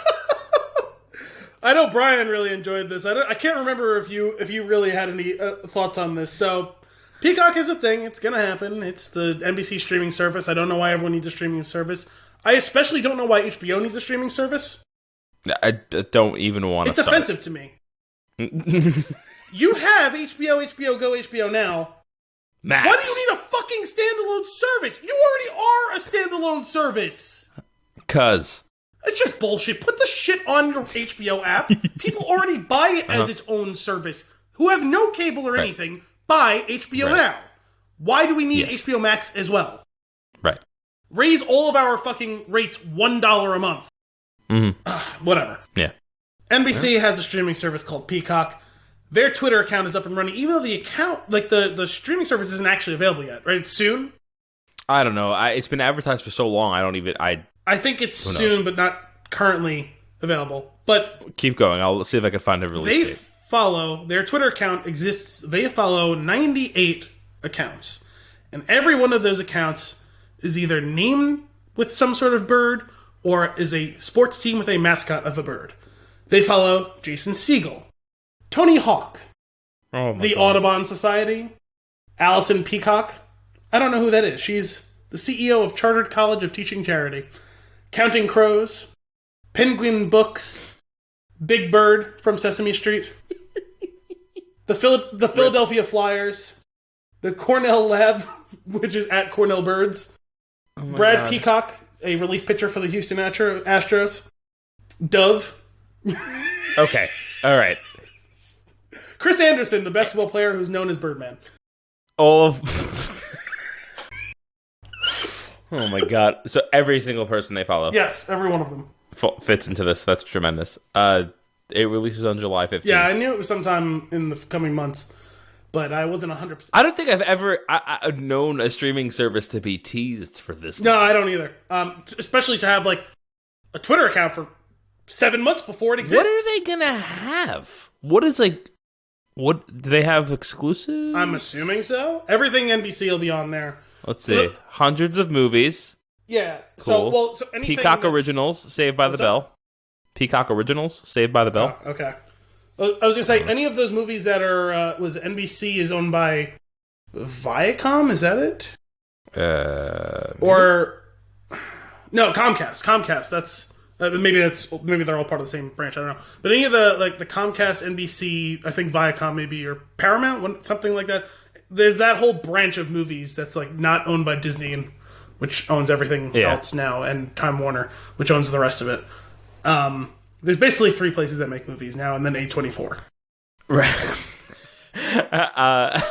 I know Brian really enjoyed this. I can't remember if you really had any thoughts on this. So, Peacock is a thing. It's going to happen. It's the NBC streaming service. I don't know why everyone needs a streaming service. I especially don't know why HBO needs a streaming service. I don't even want to It's offensive to me. You have HBO Go, HBO Now. Max. Why do you need a fucking standalone service? You already are a standalone service. 'Cause It's just bullshit. Put the shit on your HBO app. People already buy it as its own service. Who have no cable or anything, buy HBO Now. Why do we need HBO Max as well? Right. Raise all of our fucking rates $1 a month. Whatever. Yeah. NBC has a streaming service called Peacock. Their Twitter account is up and running, even though the account, like the streaming service isn't actually available yet, right? It's soon. I don't know. It's been advertised for so long. I think it's soon, but not currently available. But keep going. I'll see if I can find a release date. Their Twitter account exists. They follow 98 accounts, and every one of those accounts is either named with some sort of bird or is a sports team with a mascot of a bird. They follow Jason Segel, Tony Hawk, the Audubon Society, Allison Peacock. I don't know who that is. She's the CEO of Chartered College of Teaching Charity. Counting Crows, Penguin Books, Big Bird from Sesame Street, the Philadelphia Flyers, the Cornell Lab, which is at Cornell Birds, Brad Peacock, a relief pitcher for the Houston Astros, Dove. Okay, all right. Chris Anderson, the basketball player who's known as Birdman. All of... Oh my god. So every single person they follow. Yes, every one of them. Fits into this. That's tremendous. It releases on July 15th. Yeah, I knew it was sometime in the coming months, but I wasn't 100%. I don't think I've ever known a streaming service to be teased for this. No, I don't either. Especially to have, like, a Twitter account for 7 months before it exists. What are they gonna have? What do they have exclusive? I'm assuming so. Everything NBC will be on there. Let's see. Hundreds of movies. Yeah. Cool. So anything Peacock Originals, Saved by the Bell. Peacock Originals, Saved by the Bell. Oh, okay. I was going to say, any of those movies that are, was NBC is owned by Viacom, is that it? Or, no, Comcast. Comcast, that's, maybe they're all part of the same branch, I don't know. But any of the Comcast, NBC, I think Viacom maybe, or Paramount, something like that. There's that whole branch of movies that's like not owned by Disney, which owns everything else now, and Time Warner, which owns the rest of it. There's basically 3 places that make movies now, and then A24. Right.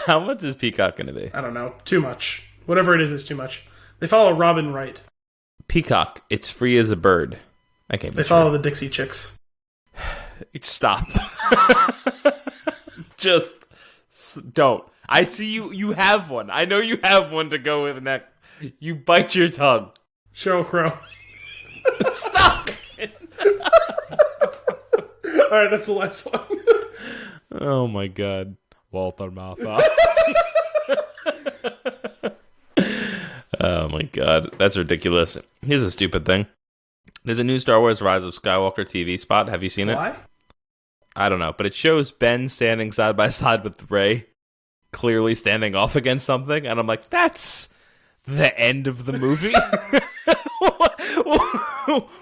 How much is Peacock going to be? I don't know. Too much. Whatever it is too much. They follow Robin Wright. Peacock. It's free as a bird. I can't. They follow the Dixie Chicks. Stop. Just don't. I see you. You have one. I know you have one to go with next. You bite your tongue. Sheryl Crow. Stop it. All right, that's the last one. Oh my god. Walter Matthau. Oh my god. That's ridiculous. Here's a stupid thing. There's a new Star Wars Rise of Skywalker TV spot. Have you seen it? Why? I don't know, but it shows Ben standing side by side with Rey, clearly standing off against something, and I'm like, that's the end of the movie?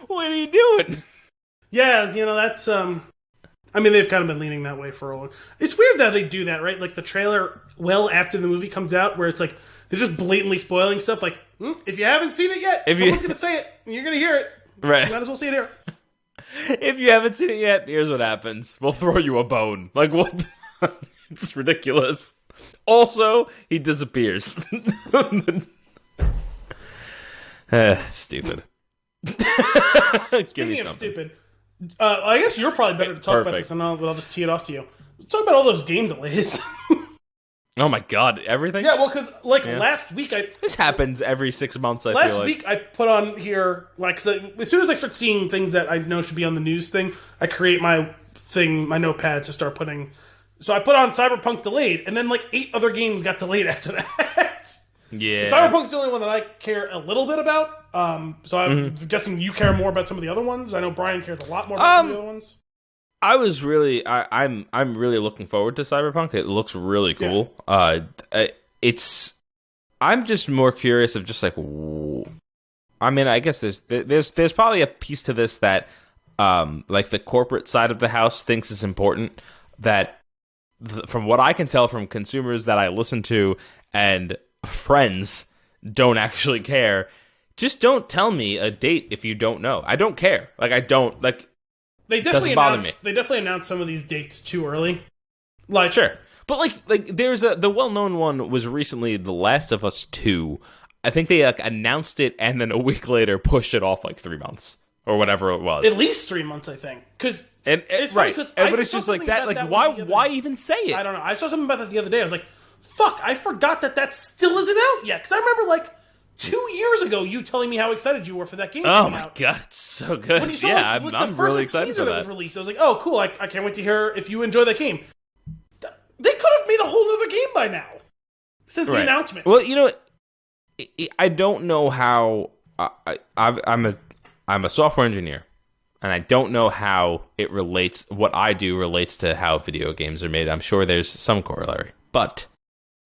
What are you doing? Yeah, that's, I mean, they've kind of been leaning that way for a while. It's weird that they do that, right? Like, the trailer well after the movie comes out, where it's like, they're just blatantly spoiling stuff, like, if you haven't seen it yet, someone's going to say it, and you're going to hear it. Right. You might as well see it here. If you haven't seen it yet, here's what happens. We'll throw you a bone. Like, what? It's ridiculous. Also, he disappears. Stupid. Give me Speaking of something. stupid, I guess you're probably better to talk about Perfect. this, and I'll just tee it off to you. Let's talk about all those game delays. Oh my god, everything? Yeah, well, because last week This happens every 6 months, I feel last like. week I put on here as soon as I start seeing things that I know should be on the news thing, I create my notepad to start putting. So I put on Cyberpunk delayed, and then 8 other games got delayed after that. Yeah. And Cyberpunk's the only one that I care a little bit about. So I'm guessing you care more about some of the other ones. I know Brian cares a lot more about some of the other ones. I was really, I'm really looking forward to Cyberpunk. It looks really cool. Yeah. I'm just more curious of just I mean, I guess there's probably a piece to this that, the corporate side of the house thinks is important. That, from what I can tell from consumers that I listen to and friends, don't actually care. Just don't tell me a date if you don't know. I don't care. I don't They definitely announced some of these dates too early. Sure, but there's the well-known one was recently The Last of Us 2. I think they announced it and then a week later pushed it off 3 months or whatever it was. At least 3 months, I think. Because it's right, because but it's just that. Why even say it? I don't know. I saw something about that the other day. I was like, fuck! I forgot that still isn't out yet. Because I remember 2 years ago, you telling me how excited you were for that game. Oh my god, it's so good! When you saw, I'm really excited for that. Was released, I was like, oh cool! I can't wait to hear if you enjoy that game. They could have made a whole other game by now since the announcement. Well, I don't know how. I'm a software engineer, and I don't know how it relates. What I do relates to how video games are made. I'm sure there's some corollary, but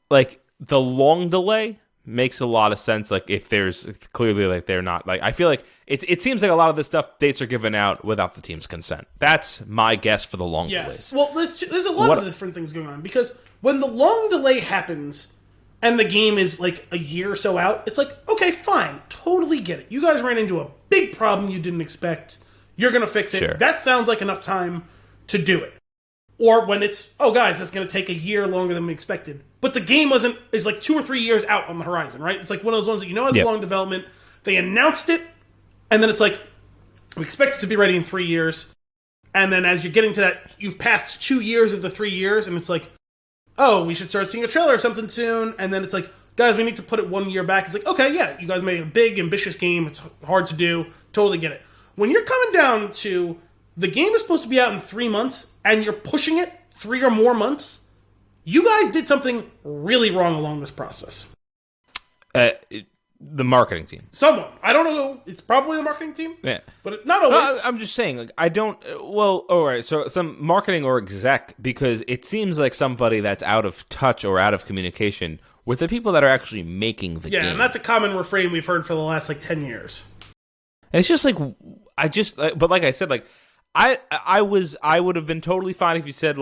the long delay makes a lot of sense. If there's clearly they're not I feel like it seems like a lot of this stuff dates are given out without the team's consent. That's my guess for the long delays. Well, there's a lot of different things going on because when the long delay happens and the game is a year or so out, it's okay, fine, totally get it. You guys ran into a big problem you didn't expect. You're gonna fix it. Sure. That sounds like enough time to do it. Or when it's, oh guys, it's going to take a year longer than we expected. But the game is 2 or 3 years out on the horizon, right? It's one of those ones that has long development. They announced it, and then it's we expect it to be ready in 3 years. And then as you're getting to that, you've passed 2 years of the 3 years, and it's oh, we should start seeing a trailer or something soon. And then it's guys, we need to put it 1 year back. It's okay, yeah, you guys made a big, ambitious game. It's hard to do. Totally get it. When you're coming down to the game is supposed to be out in 3 months, and you're pushing it 3 or more months, you guys did something really wrong along this process. The marketing team. Someone. I don't know who. It's probably the marketing team. Yeah. But not always. I'm just saying, I don't... Well, all right, so some marketing or exec, because it seems like somebody that's out of touch or out of communication with the people that are actually making the game. Yeah, and that's a common refrain we've heard for the last, 10 years. And it's just but like I said, I would have been totally fine if you said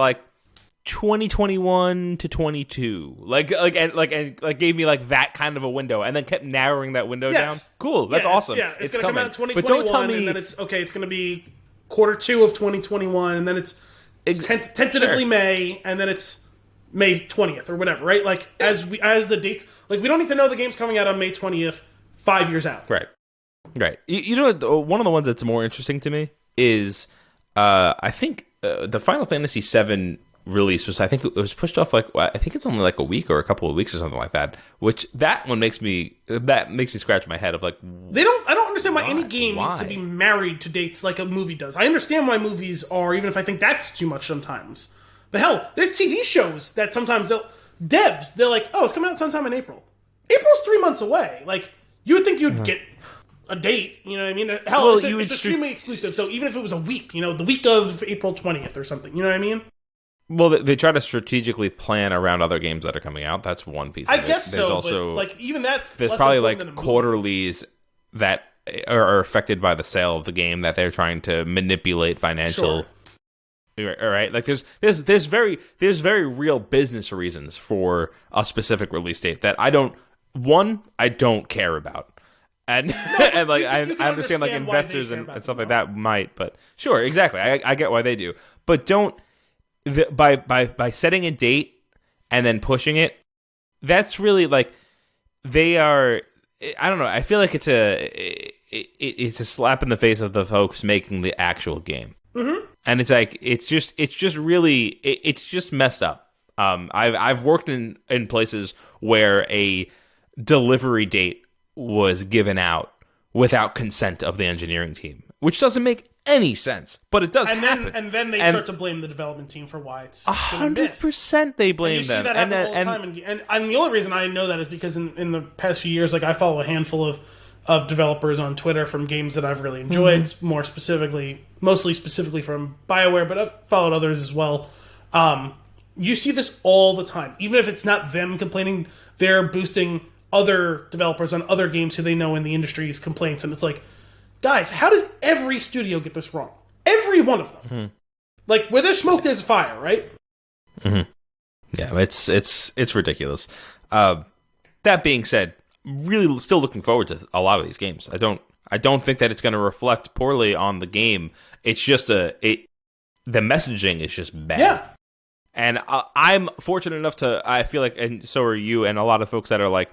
2021 to 22, and gave me that kind of a window, and then kept narrowing that window down. Cool, that's awesome. Yeah, it's going to come out in 2021, but don't tell me, and then it's going to be Q2 of 2021, and then it's tentatively May, and then it's May 20th or whatever, right? As the dates, we don't need to know the game's coming out on May 20th 5 years out. Right. You know what? One of the ones that's more interesting to me is, I think the Final Fantasy VII release was, I think it was pushed off I think it's only a week or a couple of weeks or something like that. Which that one makes me scratch my head of I don't understand why any game needs to be married to dates like a movie does. I understand why movies are, even if I think that's too much sometimes. But hell, there's TV shows that sometimes they're oh, it's coming out sometime in April. April's 3 months away. You would think you'd get a date, you know what I mean? Hell, it's extremely exclusive, so even if it was a week, the week of April 20th or something, you know what I mean? Well, they try to strategically plan around other games that are coming out. That's one piece of it. I guess there's so, also, but even that's there's less probably than a quarterlies that are affected by the sale of the game that they're trying to manipulate financial. Sure. All right, there's very real business reasons for a specific release date that I don't care about. And and I understand investors and stuff like that might, but sure, exactly. I get why they do, but don't. by setting a date and then pushing it, that's really like they are. I don't know. I feel like it's a slap in the face of the folks making the actual game, and it's like it's just messed up. I've worked in places where a delivery date was given out without consent of the engineering team, which doesn't make any sense, but it does happen. And then they start to blame the development team for why it's 100% they blame them. You see that happen all the time. And the only reason I know that is because in the past few years, like I follow a handful of developers on Twitter from games that I've really enjoyed, mostly specifically from BioWare, but I've followed others as well. You see this all the time. Even if it's not them complaining, they're boosting other developers on other games who they know in the industry's complaints, and it's like, guys, how does every studio get this wrong? Every one of them. Mm-hmm. Like, where there's smoke, there's fire, right? Mm-hmm. Yeah, it's ridiculous. That being said, really still looking forward to a lot of these games. I don't think that it's going to reflect poorly on the game. It's just the messaging is just bad. Yeah. And I'm fortunate enough I feel like, and so are you, and a lot of folks that are like,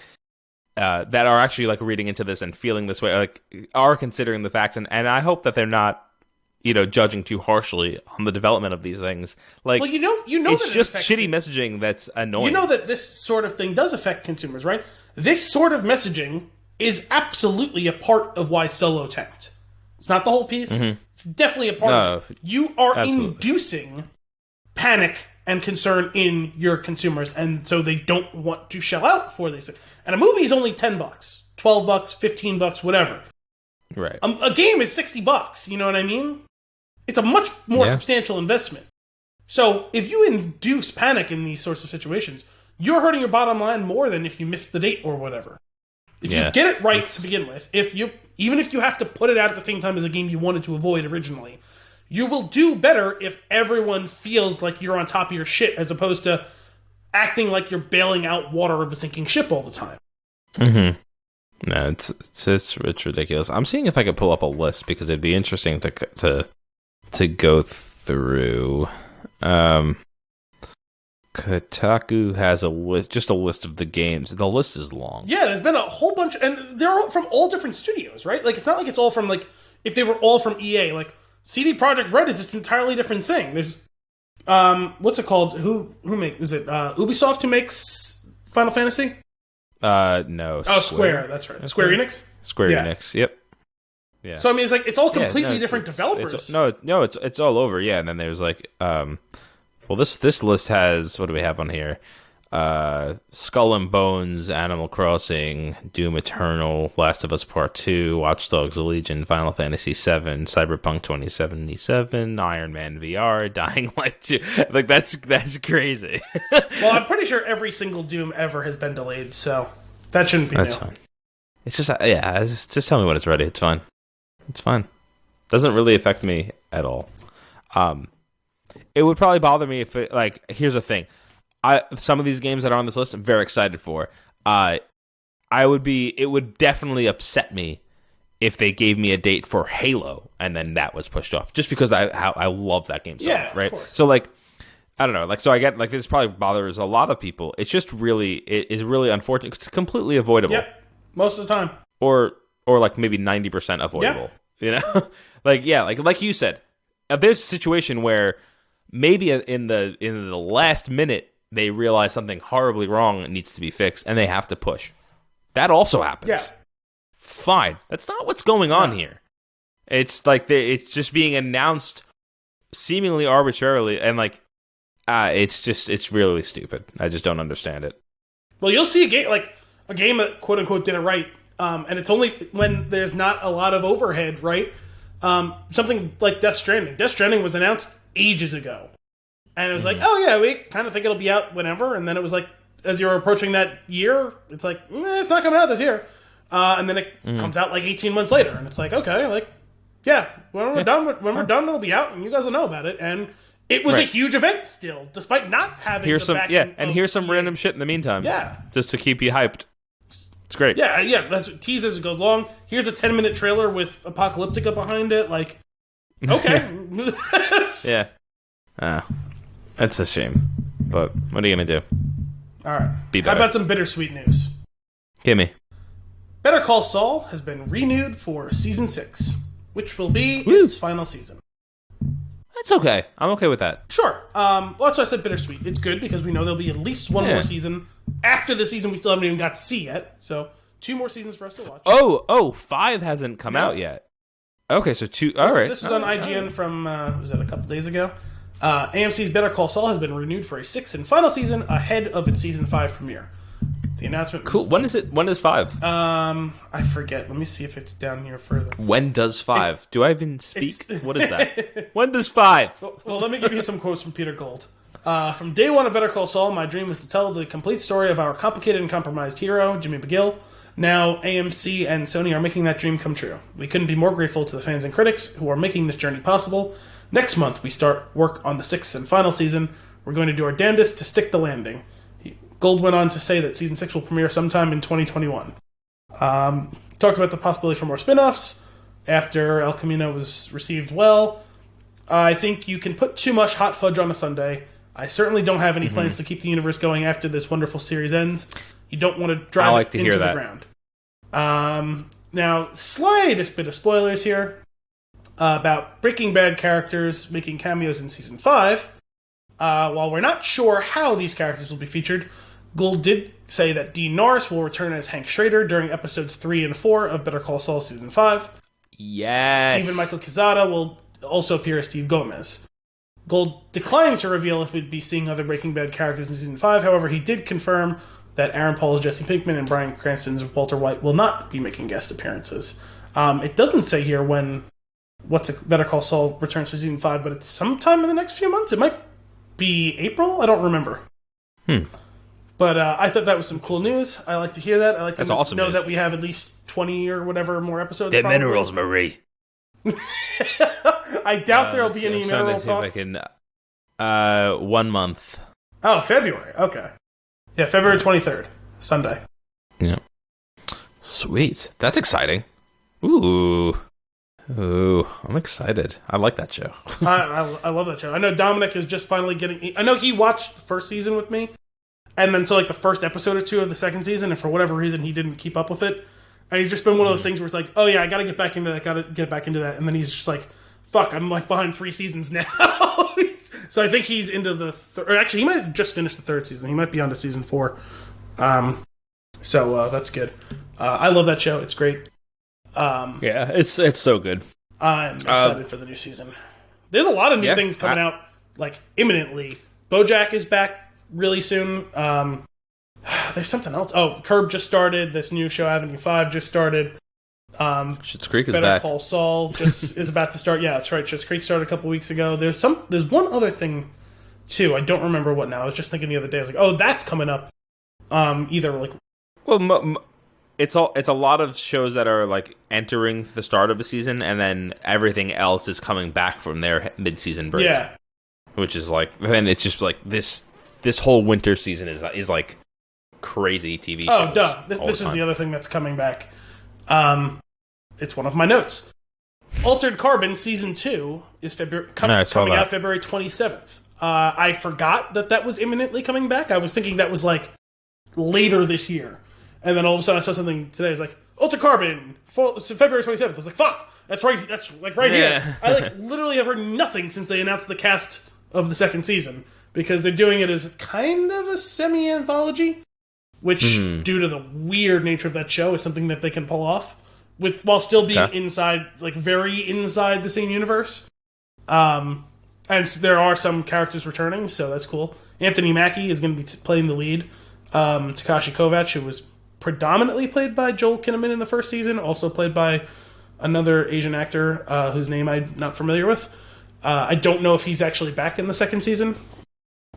that are actually like reading into this and feeling this way, like are considering the facts, and I hope that they're not, judging too harshly on the development of these things. Like, well, you know, it's that just shitty messaging that's annoying. You know that this sort of thing does affect consumers, right? This sort of messaging is absolutely a part of why Solo tanked. It's not the whole piece. Mm-hmm. It's definitely a part of it. You are inducing panic and concern in your consumers, and so they don't want to shell out for these things. And a movie is only $10, $12, $15, whatever. Right. A game is $60. You know what I mean? It's a much more substantial investment. So if you induce panic in these sorts of situations, you're hurting your bottom line more than if you miss the date or whatever. If you get it right to begin with, even if you have to put it out at the same time as a game you wanted to avoid originally, you will do better if everyone feels like you're on top of your shit, as opposed to acting like you're bailing out water of a sinking ship all the time. Mm-hmm. No, it's ridiculous. I'm seeing if I could pull up a list, because it'd be interesting to go through. Kotaku has a list of the games. The list is long. Yeah, there's been a whole bunch, and they're all from all different studios, right? Like, it's not like it's all from, like, if they were all from EA, like, CD Projekt Red is its entirely different thing. There's, what's it called? Is it Ubisoft who makes Final Fantasy? No. Oh, Square, that's right. Square Enix? Square Enix, yep. Yeah. So, I mean, it's all completely different developers. It's all over, yeah. And then there's, like, well, this list has, what do we have on here? Skull and Bones, Animal Crossing, Doom Eternal, Last of Us Part 2, Watch Dogs Legion, Final Fantasy VII, Cyberpunk 2077, Iron Man VR, Dying Light 2. Like, that's crazy. Well, I'm pretty sure every single Doom ever has been delayed, so that shouldn't be That's fine. It's just tell me when it's ready. It's fine. It's fine. Doesn't really affect me at all. It would probably bother me if here's the thing. Some of these games that are on this list, I'm very excited for. It would definitely upset me if they gave me a date for Halo and then that was pushed off, just because I love that game so much, right? So, like, I don't know, so I get, like, this probably bothers a lot of people. It's just it is really unfortunate. It's completely avoidable. Yep, most of the time. Or like maybe 90% avoidable. Yeah. Like you said, if there's a situation where maybe in the last minute they realize something horribly wrong needs to be fixed, and they have to push. That also happens. Yeah. Fine. That's not what's going on here. It's like it's just being announced seemingly arbitrarily, and like, it's really stupid. I just don't understand it. Well, you'll see a game that quote unquote did it right, and it's only when there's not a lot of overhead, right? Something like Death Stranding. Death Stranding was announced ages ago. And it was like, oh yeah, we kind of think it'll be out whenever. And then it was like, as you're approaching that year, it's like, it's not coming out this year. And then it comes out like 18 months later. And it's like, okay, like, yeah, when we're done, it'll be out and you guys will know about it. And it was a huge event still, despite not having here's some random shit in the meantime. Yeah. Just to keep you hyped. It's great. Yeah, that's what teases it goes long. Here's a 10-minute trailer with Apocalyptica behind it. Like, okay. Yeah. It's a shame, but what are you gonna do? All right. Be How better. about some bittersweet news? Give me. Better Call Saul has been renewed for season 6, which will be Woo. its final season. That's okay. I'm okay with that. Sure. Well, that's why I said bittersweet. It's good because we know there'll be at least one more season after the season we still haven't even got to see yet. So 2 more seasons for us to watch. Oh, 5 hasn't come out yet. Okay, so 2. All right. This is on IGN from was it a couple days ago? AMC's Better Call Saul has been renewed for a 6th and final season ahead of its season 5 premiere. The announcement was, Cool. When is it? When is 5? I forget. Let me see if it's down here further. When does 5? Do I even speak? What is that? When does 5? Well, let me give you some quotes from Peter Gold. From day one of Better Call Saul, my dream was to tell the complete story of our complicated and compromised hero, Jimmy McGill. Now, AMC and Sony are making that dream come true. We couldn't be more grateful to the fans and critics who are making this journey possible. Next month, we start work on the 6th and final season. We're going to do our damnedest to stick the landing. Gold went on to say that season 6 will premiere sometime in 2021. Talked about the possibility for more spin-offs after El Camino was received well. I think you can put too much hot fudge on a sundae. I certainly don't have any plans to keep the universe going after this wonderful series ends. You don't want to drive it into the ground. Now, slightest bit of spoilers here about Breaking Bad characters making cameos in Season 5. While we're not sure how these characters will be featured, Gould did say that Dean Norris will return as Hank Schrader during episodes 3 and 4 of Better Call Saul Season 5. Yes. Stephen Michael Quezada will also appear as Steve Gomez. Gould declined to reveal if we'd be seeing other Breaking Bad characters in Season 5. However, he did confirm that Aaron Paul's Jesse Pinkman and Bryan Cranston's Walter White will not be making guest appearances. It doesn't say here when Better Call Saul returns for Season 5, but it's sometime in the next few months. It might be April? I don't remember. But I thought that was some cool news. I like to hear that. I like to awesome know news. that we have at least 20 or whatever more episodes. The probably. minerals, Marie. I doubt there'll be any mineral talk. If I can, 1 month. Oh, February. Okay. Yeah, February 23rd. Sunday. Yeah. Sweet. That's exciting. Ooh, I'm excited. I like that show. I love that show. I know Dominic is just finally getting... I know he watched the first season with me, and then so like the first episode or 2 of the second season, and for whatever reason he didn't keep up with it. And he's just been one of those things where it's like, oh yeah, I gotta get back into that, and then he's just like, fuck, I'm like behind 3 seasons now. So I think he's into the or actually he might have just finished the 3rd season. He might be on to season 4. So that's good. I love that show. It's great. Yeah, it's so good. I'm excited for the new season. There's a lot of new things coming out like imminently. BoJack is back really soon. There's something else. Oh, Curb just started. This new show Avenue 5 just started. Schitt's Creek is Better back. Call Saul just is about to start. Yeah, that's right. Schitt's Creek started a couple weeks ago. There's one other thing too. I don't remember what now. I was just thinking the other day. I was like, oh, that's coming up. Either like, Well, it's a lot of shows that are like entering the start of a season, and then everything else is coming back from their mid-season break. Yeah, which is like, then it's just like this whole winter season is like crazy TV shows. Oh, duh. This is the other thing that's coming back. It's one of my notes. Altered Carbon Season 2 is coming out February 27th. I forgot that was imminently coming back. I was thinking that was like later this year. And then all of a sudden I saw something today. It's like, Altered Carbon, February 27th. I was like, fuck, that's right. That's like right here. I like literally have heard nothing since they announced the cast of the 2nd season. Because they're doing it as kind of a semi-anthology. Which, due to the weird nature of that show, is something that they can pull off while still being inside, like very inside the same universe. And there are some characters returning, so that's cool. Anthony Mackie is going to be playing the lead. Takashi Kovacs, who was predominantly played by Joel Kinnaman in the 1st season, also played by another Asian actor whose name I'm not familiar with. I don't know if he's actually back in the 2nd season.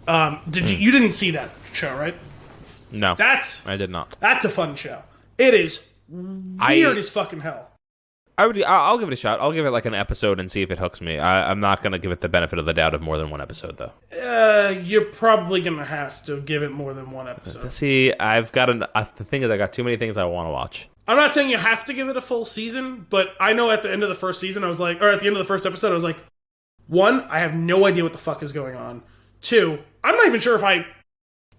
You didn't see that show, right? No, I did not. That's a fun show. It is weird as fucking hell. I'll give it a shot. I'll give it like an episode and see if it hooks me. I'm not going to give it the benefit of the doubt of more than 1 episode, though. You're probably going to have to give it more than 1 episode. See, the thing is, I got too many things I want to watch. I'm not saying you have to give it a full season, but I know at the end of the 1st season, I was like, or at the end of the 1st episode, I was like, 1, I have no idea what the fuck is going on. 2, I'm not even sure if I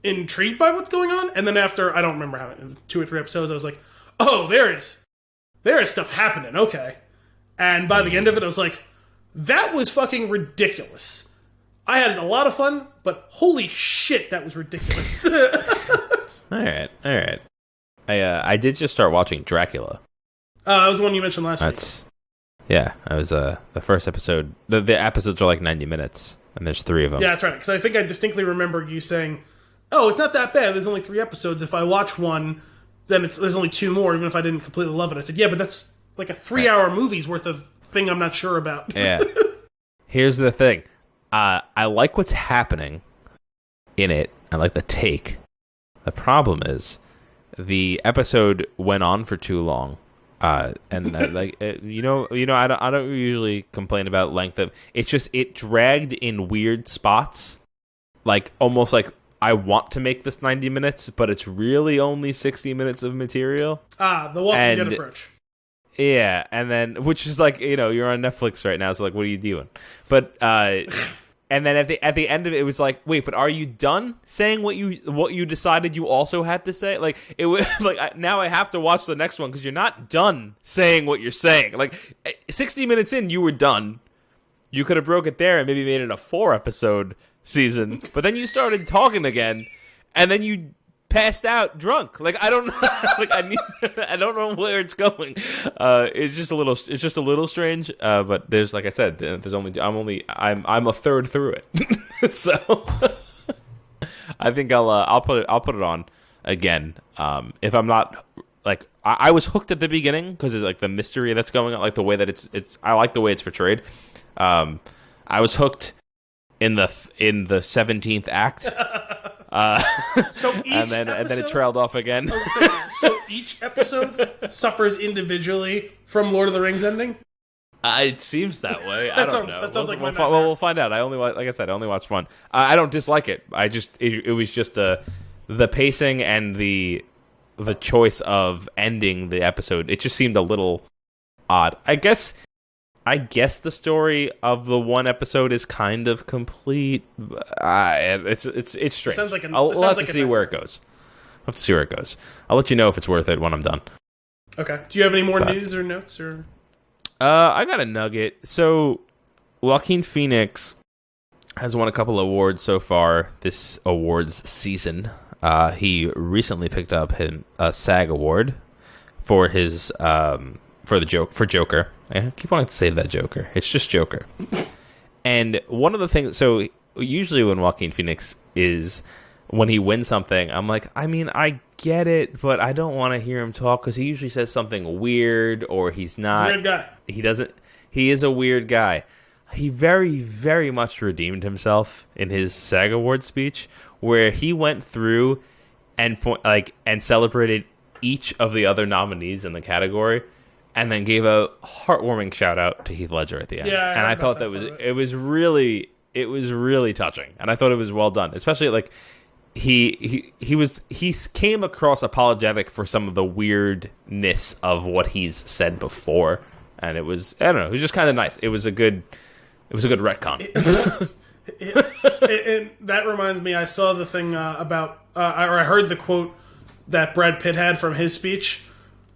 intrigued by what's going on. And then after, I don't remember how 2 or 3 episodes, I was like, oh, there is stuff happening. Okay. And by the end of it, I was like, that was fucking ridiculous. I had a lot of fun, but holy shit, that was ridiculous. All right. I did just start watching Dracula. That was the one you mentioned last week. Yeah, I was the first episode. The episodes are like 90 minutes, and there's 3 of them. Yeah, that's right. Because I think I distinctly remember you saying, "Oh, it's not that bad. There's only 3 episodes. If I watch one, then there's only 2 more, even if I didn't completely love it." I said, "Yeah, but that's like a 3-hour movie's worth of thing I'm not sure about." Yeah. Here's the thing. I like what's happening in it. I like the take. The problem is the episode went on for too long. I don't usually complain about length of it's just it dragged in weird spots, like almost like I want to make this 90 minutes, but it's really only 60 minutes of material. The Walking Dead approach. Yeah, and then which is like you're on Netflix right now, so like what are you doing? But and then at the end of it, it was like, wait, but are you done saying what you decided you also had to say? Like it was like now I have to watch the next one because you're not done saying what you're saying. Like 60 minutes in, you were done. You could have broke it there and maybe made it a 4-episode season, but then you started talking again, and then you passed out drunk. Like I don't know. Like I don't know where it's going. It's just a little strange. But there's, like I said, I'm a third through it. So I think I'll put it on again. If I'm not like I was hooked at the beginning because it's like the mystery that's going on, like the way that it's I like the way it's portrayed. I was hooked in the 17th act. And then it trailed off again. So each episode suffers individually from Lord of the Rings ending? It seems that way. I don't know. That sounds like we'll find out. I only watched one. I don't dislike it. It was just the pacing and the choice of ending the episode. It just seemed a little odd. I guess the story of the one episode is kind of complete. It's strange. We'll have to see where it goes. I'll let you know if it's worth it when I'm done. Okay. Do you have any more news or notes or? I got a nugget. So, Joaquin Phoenix has won a couple awards so far this awards season. He recently picked up a SAG award for his for Joker. I keep wanting to say that Joker. It's just Joker. And one of the things, so usually when Joaquin Phoenix when he wins something, I'm like, I mean, I get it, but I don't want to hear him talk because he usually says something weird or he's not. He's a weird guy. He is a weird guy. He very, very much redeemed himself in his SAG Award speech where he went through and celebrated each of the other nominees in the category. And then gave a heartwarming shout out to Heath Ledger at the end. Yeah, and I thought it was really touching, and I thought it was well done. Especially like he came across apologetic for some of the weirdness of what he's said before, and it was it was just kind of nice. It was a good retcon. And that reminds me, I saw the thing about I heard the quote that Brad Pitt had from his speech.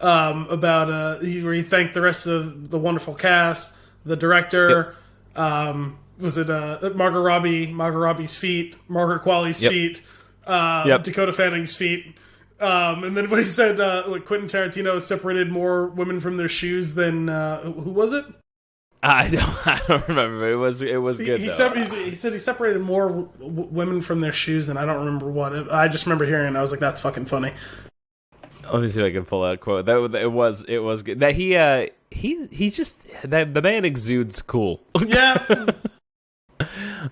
About where he thanked the rest of the wonderful cast, the director, was it Margot Robbie's feet, Margaret Qualley's feet, Dakota Fanning's feet, and then when he said Quentin Tarantino separated more women from their shoes than who was it? I don't remember. It was good. He said he separated more women from their shoes than I don't remember what. I just remember hearing it. I was like, that's fucking funny. Let me see if I can pull that quote. It was good. That he just the man exudes cool. Yeah.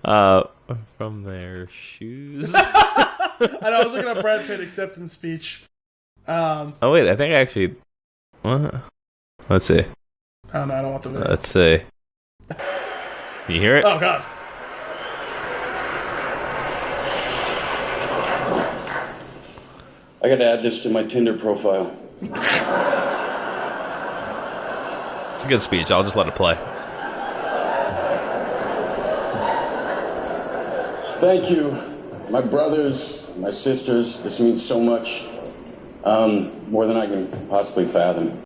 From their shoes. I know. I was looking at Brad Pitt acceptance speech. Oh wait, I think I actually. What? Let's see. Oh no, I don't want the video. Let's see. Can you hear it? Oh god. I gotta add this to my Tinder profile. It's a good speech. I'll just let it play. Thank you, my brothers, my sisters. This means so much, more than I can possibly fathom.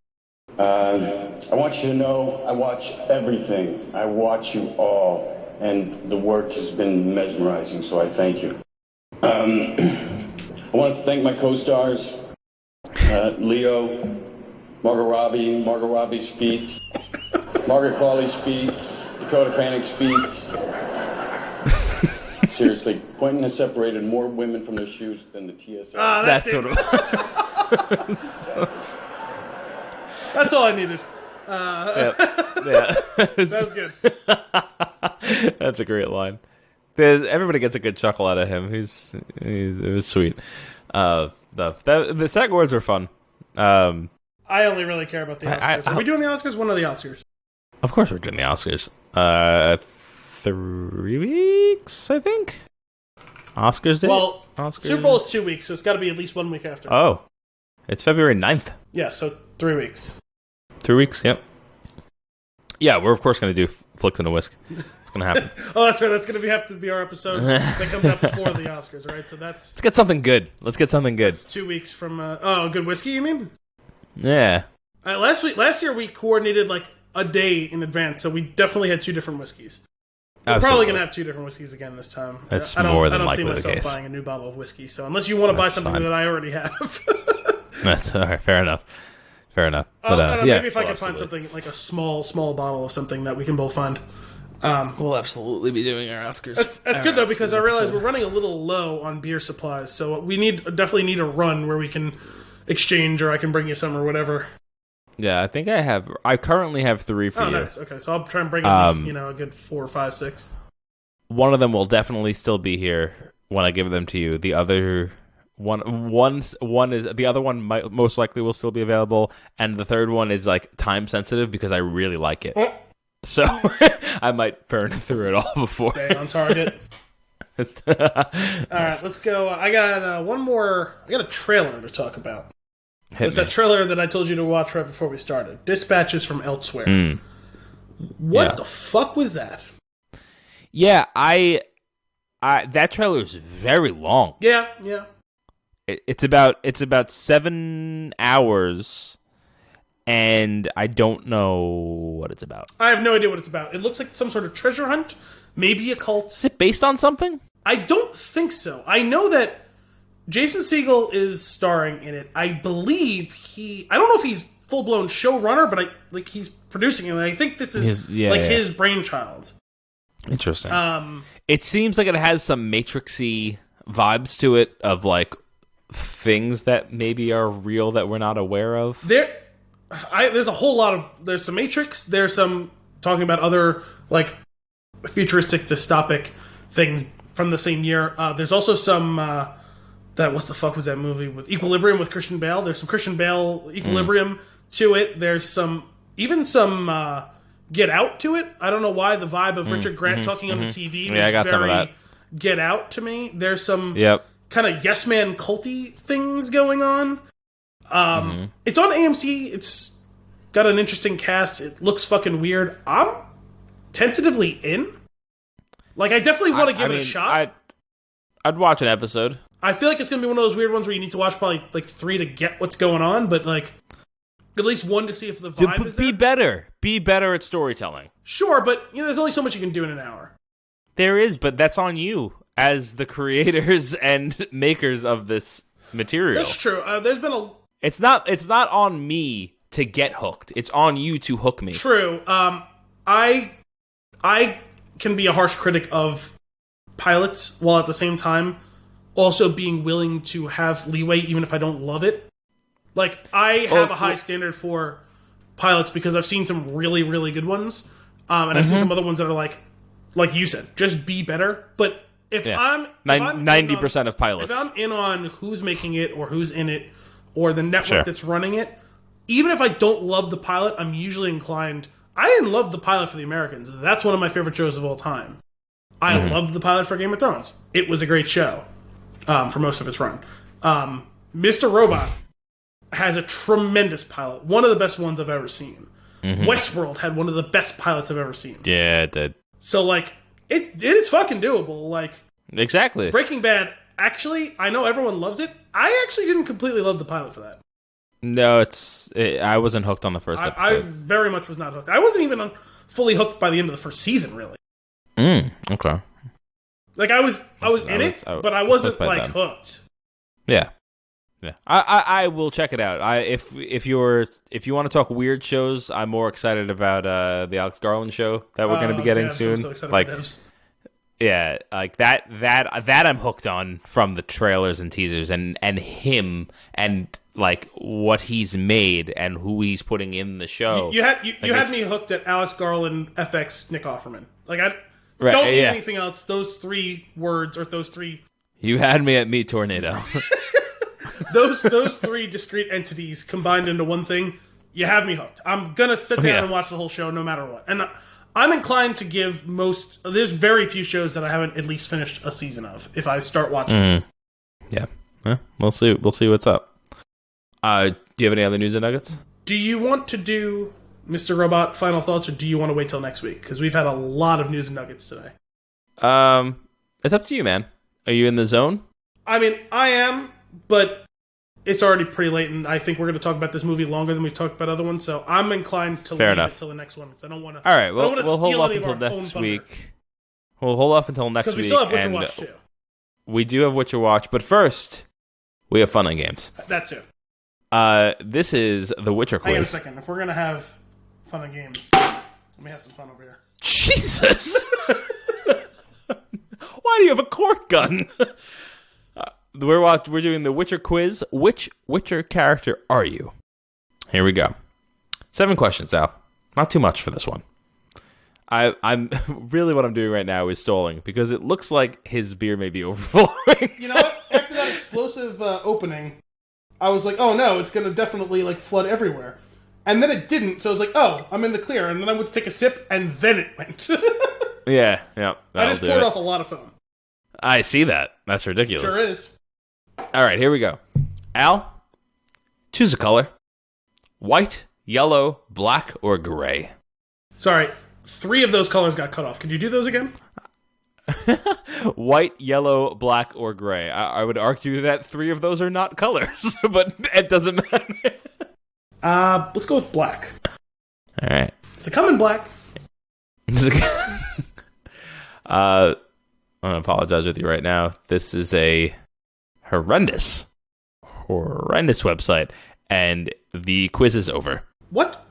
I want you to know I watch everything. I watch you all, and the work has been mesmerizing, so I thank you. I want to thank my co-stars, Leo, Margot Robbie's feet, Margaret Qualley's feet, Dakota Fanning's feet. Seriously, Quentin has separated more women from their shoes than the TSA. That's sort of. That's all I needed. Yeah. That was good. That's a great line. Everybody gets a good chuckle out of him. It was sweet. The SAG Awards were fun. I only really care about the Oscars. Are we doing the Oscars? When are the Oscars? Of course we're doing the Oscars. 3 weeks, I think. Oscars day? Well, Oscars? Super Bowl is 2 weeks, so it's got to be at least 1 week after. Oh. It's February 9th. Yeah, so 3 weeks. 3 weeks, yep. Yeah, we're of course going to do Flix and a Whisk. It's going to happen. Oh, that's right. That's going to have to be our episode that comes out before the Oscars, right? So that's... Let's get something good. It's 2 weeks from... good whiskey, you mean? Yeah. Last year we coordinated like a day in advance, so we definitely had 2 different whiskeys. We're Absolutely. probably going to have 2 different whiskeys again this time. That's I don't see likely the myself case. buying a new bottle of whiskey, so unless you want to buy something fine. that I already have. That's all right. Fair enough. But, I don't know, yeah, maybe if I can find absolutely. something like a small bottle of something that we can both find. We'll absolutely be doing our Oscars. That's good though, because I realize we're running a little low on beer supplies, so we definitely need a run where we can exchange, or I can bring you some or whatever. Yeah, I currently have 3 for you. Nice. Okay, so I'll try and bring at least, a good 4, 5, 6. One of them will definitely still be here when I give them to you. The other one is the other one most likely will still be available, and the third one is like time sensitive because I really like it. So I might burn through it all before. Stay on target. All right, let's go. I got one more. I got a trailer to talk about. It's that trailer that I told you to watch right before we started. Dispatches from Elsewhere. What the fuck was that? Yeah, I that trailer is very long. Yeah. It's about 7 hours, and I don't know what it's about. I have no idea what it's about. It looks like some sort of treasure hunt, maybe a cult. Is it based on something? I don't think so. I know that Jason Segel is starring in it. I believe I don't know if he's full-blown showrunner, but he's producing it. And I think this is his brainchild. Interesting. It seems like it has some Matrix-y vibes to it, of like things that maybe are real that we're not aware of. There's a whole lot of... There's some Matrix. There's some talking about other like futuristic dystopic things from the same year. There's also some... what the fuck was that movie with Equilibrium with Christian Bale? There's some Christian Bale Equilibrium to it. There's some Get Out to it. I don't know why the vibe of Richard Grant talking on the TV. Yeah, I got some of that. Get Out to me. There's some Yep. kind of Yes Man culty things going on. It's on AMC. It's got an interesting cast. It looks fucking weird. I'm tentatively in. Like, I definitely want to give it a shot. I'd watch an episode. I feel like it's going to be one of those weird ones where you need to watch probably like 3 to get what's going on, but like at least 1 to see if the vibe is there. Be better at storytelling. Sure, but there's only so much you can do in an hour. There is, but that's on you as the creators and makers of this material. That's true. There's been a... It's not on me to get hooked. It's on you to hook me. True. I can be a harsh critic of pilots while at the same time also being willing to have leeway even if I don't love it. Like, I have a high standard for pilots because I've seen some really, really good ones. And I've seen some other ones that are like you said, just be better. But if I'm 90% of pilots. If I'm in on who's making it or who's in it or the network that's running it, even if I don't love the pilot, I'm usually inclined... I didn't love the pilot for The Americans. That's one of my favorite shows of all time. I loved the pilot for Game of Thrones. It was a great show for most of its run. Mr. Robot has a tremendous pilot. One of the best ones I've ever seen. Westworld had one of the best pilots I've ever seen. Yeah, it did. So, like, it is fucking doable. Like, Exactly. Breaking Bad, actually, I know everyone loves it. I actually didn't completely love the pilot for that. No, I wasn't hooked on the first episode. I very much was not hooked. I wasn't even fully hooked by the end of the first season, really. Okay. Like, I was in it, but I wasn't, like, hooked. Yeah. Yeah. I will check it out. If you want to talk weird shows, I'm more excited about the Alex Garland show that we're going to be getting soon. I'm so excited for Devs. Yeah, like that I'm hooked on from the trailers and teasers and him and like what he's made and who he's putting in the show. You had me hooked at Alex Garland, FX, Nick Offerman. Like I don't need anything else. Those 3 words or those 3. You had me at Meat Tornado. those 3 discrete entities combined into one thing. You have me hooked. I'm gonna sit down and watch the whole show no matter what. And I'm inclined to give there's very few shows that I haven't at least finished a season of if I start watching. Yeah. We'll see what's up. Do you have any other news and nuggets? Do you want to do Mr. Robot final thoughts, or do you want to wait till next week? Because we've had a lot of news and nuggets today. It's up to you, man. Are you in the zone? I mean, I am, but it's already pretty late, and I think we're going to talk about this movie longer than we've talked about other ones, so I'm inclined to leave it till the next one, because I don't want to. All right, we'll hold off until next week. We'll hold off until next week. Because we still have Witcher Watch, too. We do have Witcher Watch, but first, we have fun and games. That too. This is the Witcher quiz. Hang on a second. If we're going to have fun and games, let me have some fun over here. Jesus! Why do you have a cork gun? We're doing the Witcher quiz. Which Witcher character are you? Here we go. 7 questions, Al. Not too much for this one. I'm really what I'm doing right now is stalling because it looks like his beer may be overflowing. You know what? After that explosive opening, I was like, oh no, it's going to definitely like flood everywhere. And then it didn't, so I was like, oh, I'm in the clear. And then I went to take a sip, and then it went. Yeah. I just poured off a lot of foam. I see that. That's ridiculous. Sure is. All right, here we go. Al, choose a color. White, yellow, black, or gray. Sorry, 3 of those colors got cut off. Could you do those again? White, yellow, black, or gray. I would argue that 3 of those are not colors, but it doesn't matter. Let's go with black. All right. Does it come in black? I'm going to apologize with you right now. This is a horrendous website, and the quiz is over. What?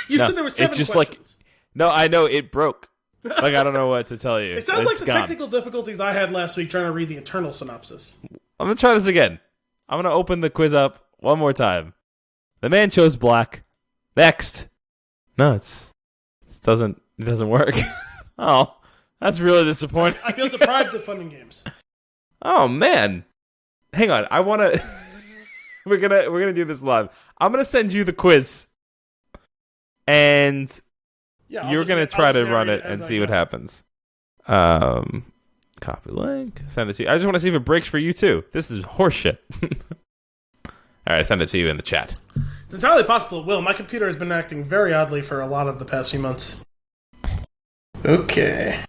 You said there were 7 questions. No, I know, it broke. Like, I don't know what to tell you. It sounds like the technical difficulties I had last week trying to read the Eternal synopsis. I'm going to try this again. I'm going to open the quiz up one more time. The man chose black. Next. No, it doesn't work. Oh, that's really disappointing. I feel deprived of fun and games. Oh, man. Hang on. I want to... We're gonna do this live. I'm going to send you the quiz. And you're going to try to run it and see what happens. Copy link. Send it to you. I just want to see if it breaks for you, too. This is horseshit. All right, send it to you in the chat. It's entirely possible it will. My computer has been acting very oddly for a lot of the past few months. Okay.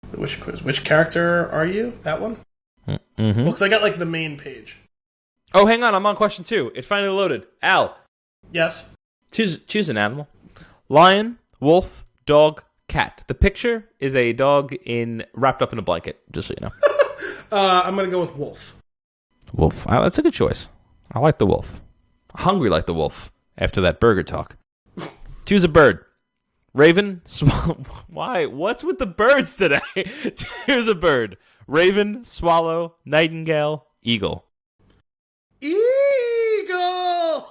The Witcher quiz. Which character are you? That one? Mm-hmm. Looks like I got like the main page. Oh, hang on. I'm on question 2. It finally loaded. Al. Yes? Choose an animal. Lion, wolf, dog, cat. The picture is a dog wrapped up in a blanket, just so you know. I'm going to go with wolf. Wolf. That's a good choice. I like the wolf. Hungry like the wolf after that burger talk. Choose a bird. Raven, why? What's with the birds today? Choose a bird. Raven, swallow, nightingale, eagle. Eagle!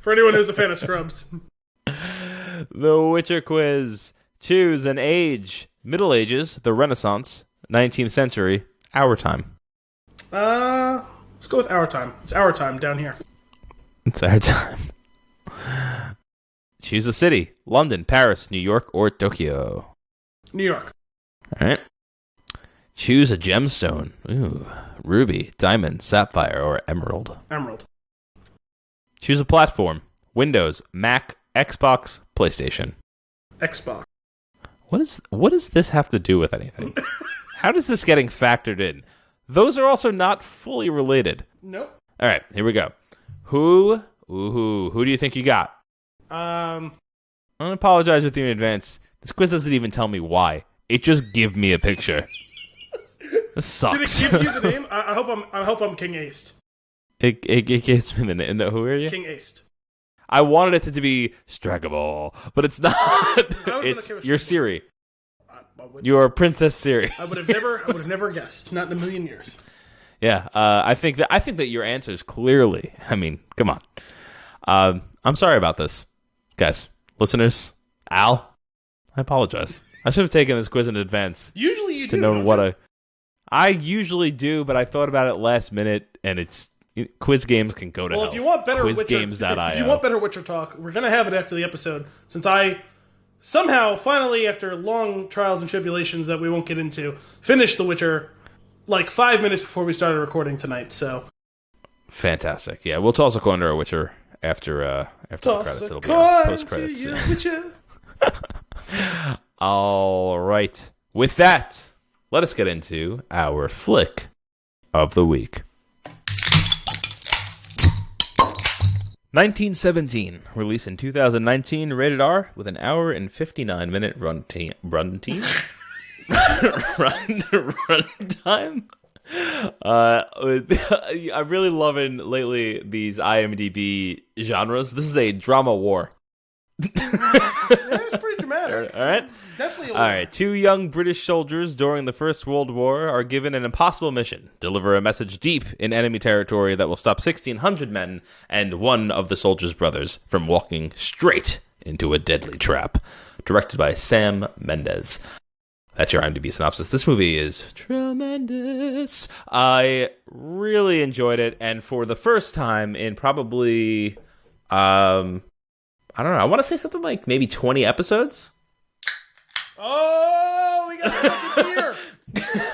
For anyone who's a fan of Scrubs. The Witcher quiz. Choose an age. Middle Ages, the Renaissance, 19th century, our time. Let's go with our time. It's our time down here. It's our time. Choose a city. London, Paris, New York, or Tokyo. New York. All right. Choose a gemstone. Ooh, ruby, diamond, sapphire, or emerald. Emerald. Choose a platform. Windows, Mac, Xbox, PlayStation. Xbox. What does this have to do with anything? How does this getting factored in? Those are also not fully related. Nope. All right, here we go. Who do you think you got? Um, I'm gonna apologize with you in advance. This quiz doesn't even tell me why. It just give me a picture. This sucks. Did it give you the name? I hope I'm King Aced. It gives me the name. No, who are you? King Aced. I wanted it to be Stragable, but it's not. It's your Siri. Your Princess Siri. I would have never guessed. Not in a million years. Yeah, I think that your answer is clearly. I mean, come on. I'm sorry about this, guys, listeners. Al, I apologize. I should have taken this quiz in advance. Usually you to do. know what I usually do, but I thought about it last minute, and quiz games can go to hell. Well, if you want better quizgames.io. If you want better Witcher talk, we're gonna have it after the episode. Since I somehow, finally, after long trials and tribulations that we won't get into, finished The Witcher like 5 minutes before we started recording tonight. So fantastic. Yeah, we'll toss a coin to our Witcher after the credits. It'll be post credits. All right. With that, let us get into our flick of the week. 1917, released in 2019, rated R, with an hour and 59-minute runtime. I'm really loving lately these IMDb genres. This is a drama war. Yeah, it's pretty dramatic. All right. Definitely. All right. 2 young British soldiers during the First World War are given an impossible mission: deliver a message deep in enemy territory that will stop 1,600 men and one of the soldiers' brothers from walking straight into a deadly trap. Directed by Sam Mendes. That's your IMDb synopsis. This movie is tremendous. I really enjoyed it, and for the first time in probably, I don't know, I want to say something like maybe 20 episodes. Oh, we got a second beer.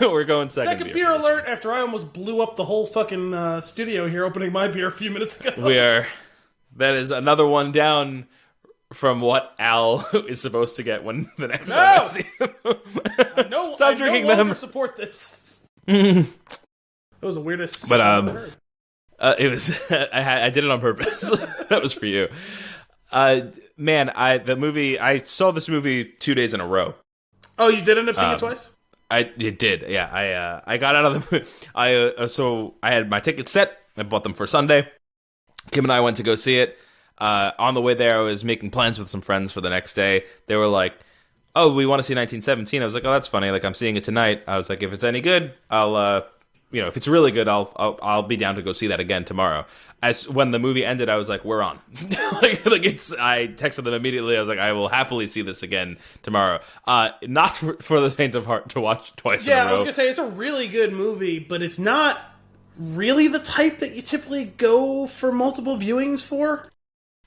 We're going second beer alert after I almost blew up the whole fucking studio here opening my beer a few minutes ago. That is another one down from what Al is supposed to get when the next one I see him. Stop drinking them. Support this. That was the weirdest. But I've ever heard. it was I did it on purpose. That was for you. Man, I saw this movie 2 days in a row. Oh, you did end up seeing it twice? It did, yeah. I got out of the so I had my tickets set. I bought them for Sunday. Kim and I went to go see it. On the way there, I was making plans with some friends for the next day. They were like, "Oh, we want to see 1917." I was like, "Oh, that's funny. Like, I'm seeing it tonight." I was like, "If it's any good, I'll if it's really good, I'll be down to go see that again tomorrow." As when the movie ended, I was like, "We're on." I texted them immediately. I was like, "I will happily see this again tomorrow." Not for the faint of heart to watch twice in a row. Yeah, I was gonna say it's a really good movie, but it's not really the type that you typically go for multiple viewings for.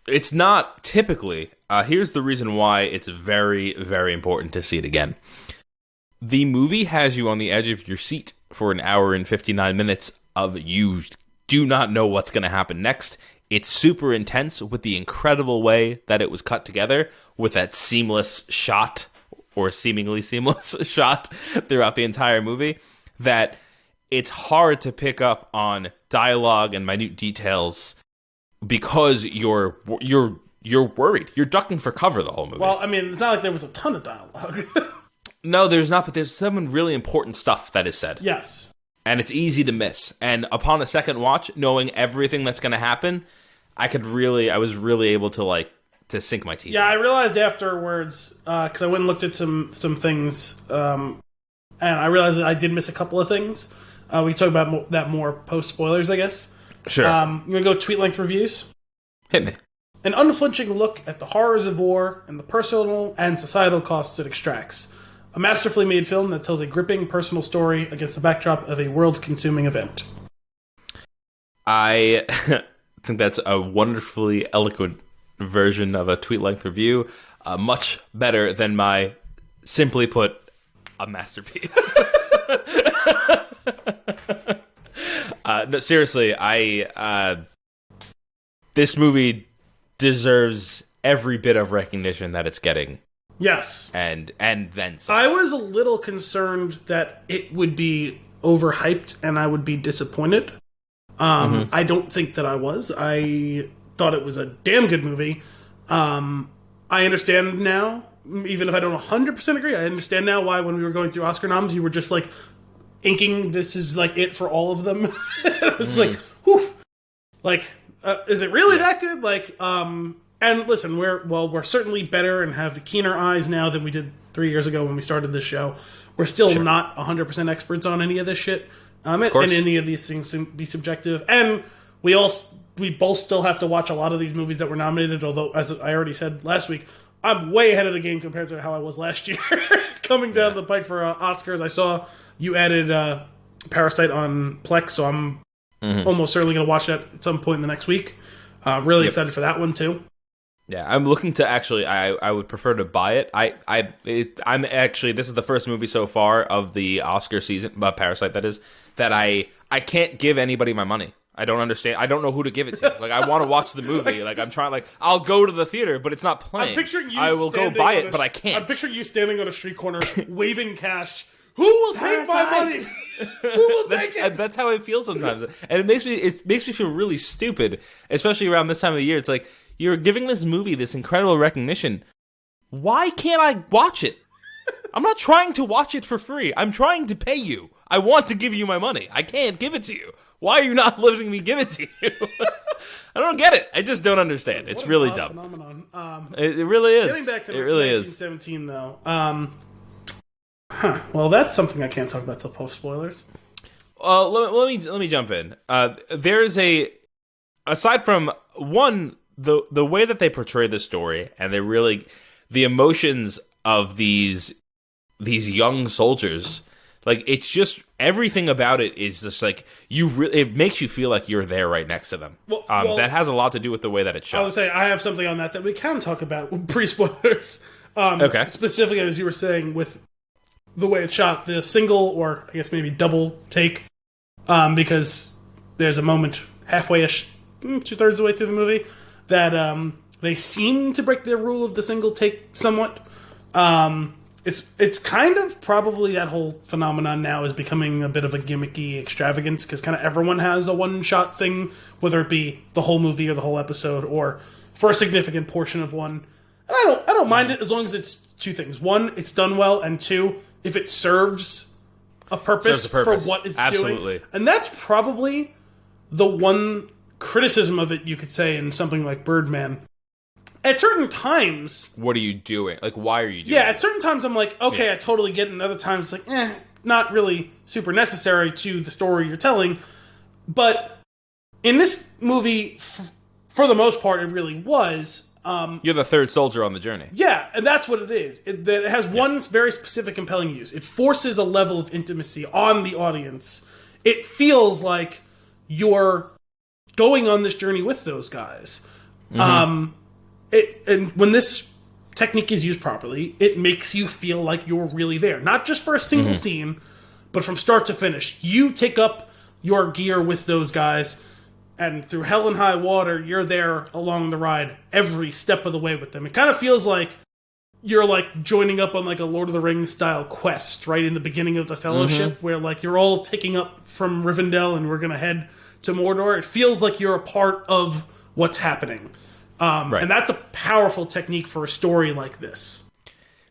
It's not typically. Here's the reason why it's very, very important to see it again. The movie has you on the edge of your seat for an hour and 59 minutes of you do not know what's going to happen next. It's super intense with the incredible way that it was cut together with that seamless shot, or seemingly seamless shot throughout the entire movie, that it's hard to pick up on dialogue and minute details because you're worried. You're ducking for cover the whole movie. Well, I mean, it's not like there was a ton of dialogue. No, there's not, but there's some really important stuff that is said. Yes. And it's easy to miss. And upon the second watch, knowing everything that's going to happen, I was really able to sink my teeth. Yeah, I realized afterwards, because I went and looked at some things, and I realized that I did miss a couple of things. We can talk about that more post-spoilers, I guess. Sure. You want to go tweet-length reviews? Hit me. An unflinching look at the horrors of war and the personal and societal costs it extracts. A masterfully made film that tells a gripping personal story against the backdrop of a world-consuming event. I think that's a wonderfully eloquent version of a tweet-length review. Much better than my, simply put, a masterpiece. No, seriously, this movie deserves every bit of recognition that it's getting Yes. and then some. I was a little concerned that it would be overhyped and I would be disappointed. I don't think that I was. I thought it was a damn good movie. I understand now, even if I don't 100% agree, I understand now why when we were going through Oscar noms, you were just like inking this is like it for all of them. It was like, whew. Like, is it really that good? Like, and listen, we're certainly better and have keener eyes now than we did 3 years ago when we started this show. We're still not 100% experts on any of this shit. And any of these things can be subjective. And we both still have to watch a lot of these movies that were nominated, although, as I already said last week, I'm way ahead of the game compared to how I was last year. Coming down the pike for Oscars, I saw you added Parasite on Plex, so I'm almost certainly going to watch that at some point in the next week. Really excited for that one, too. Yeah, I'm looking to actually. I would prefer to buy it. I'm actually. This is the first movie so far of the Oscar season, Parasite. That is that I can't give anybody my money. I don't understand. I don't know who to give it to. Like, I want to watch the movie. Like, I'm trying. Like, I'll go to the theater, but it's not playing. I'm picturing you. I will go buy it, but I can't. I'm picturing you standing on a street corner, waving cash. Who will take my money? Who will take it? That's how I feel sometimes, and it makes me feel really stupid, especially around this time of the year. It's like, you're giving this movie this incredible recognition. Why can't I watch it? I'm not trying to watch it for free. I'm trying to pay you. I want to give you my money. I can't give it to you. Why are you not letting me give it to you? I don't get it. I just don't understand. It's really dumb. Phenomenon. It really is. Getting back to it really 1917, though. Well, that's something I can't talk about till post spoilers. Let me jump in. There's aside from one. The way that they portray the story, and the emotions of these young soldiers, like, it's just, everything about it is just like, it makes you feel like you're there right next to them. Well, that has a lot to do with the way that it's shot. I would say I have something on that we can talk about pre-spoilers. Okay. Specifically, as you were saying, with the way it's shot, the single, or I guess maybe double take, because there's a moment halfway-ish, 2/3 of the way through the movie, that they seem to break the rule of the single take somewhat. It's kind of probably that whole phenomenon now is becoming a bit of a gimmicky extravagance, because kind of everyone has a one-shot thing, whether it be the whole movie or the whole episode, or for a significant portion of one. And I don't mind it as long as it's two things. One, it's done well, and two, if it serves a purpose, for what it's doing. And that's probably the one criticism of it, you could say, in something like Birdman. At certain times, what are you doing? Like, why are you doing it? At certain times I'm like, okay, I totally get it, and other times it's like, not really super necessary to the story you're telling. But in this movie, for the most part, it really was. You're the third soldier on the journey. Yeah, and that's what it is. It has one very specific compelling use. It forces a level of intimacy on the audience. It feels like you're going on this journey with those guys. And when this technique is used properly, it makes you feel like you're really there. Not just for a single scene, but from start to finish. You take up your gear with those guys, and through hell and high water, you're there along the ride every step of the way with them. It kind of feels like you're like joining up on like a Lord of the Rings style quest right in the beginning of the Fellowship, where like you're all taking up from Rivendell and we're going to head to Mordor. It feels like you're a part of what's happening. And that's a powerful technique for a story like this.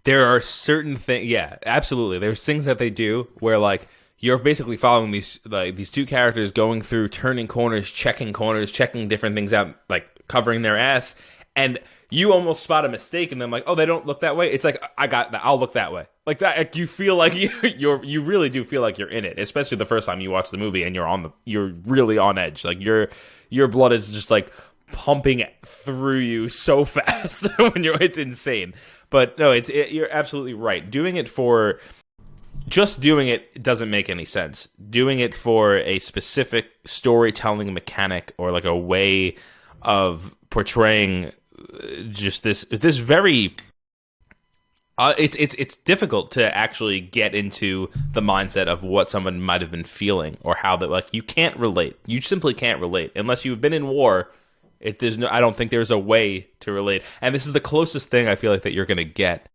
There are certain things, absolutely. There's things that they do where, like, you're basically following these two characters going through, turning corners, checking different things out, like covering their ass, and you almost spot a mistake in them, like, oh, they don't look that way. It's like, I got that. I'll look that way. Like that. Like, you feel like you really do feel like you're in it, especially the first time you watch the movie and you're really on edge. Like your blood is just like pumping through you so fast it's insane. But no, you're absolutely right. Doing it doesn't make any sense. Doing it for a specific storytelling mechanic or like a way of portraying just this very it's difficult to actually get into the mindset of what someone might have been feeling, or how that, like, you can't relate. You simply can't relate unless you've been in war. I don't think there's a way to relate. And this is the closest thing I feel like that you're going to get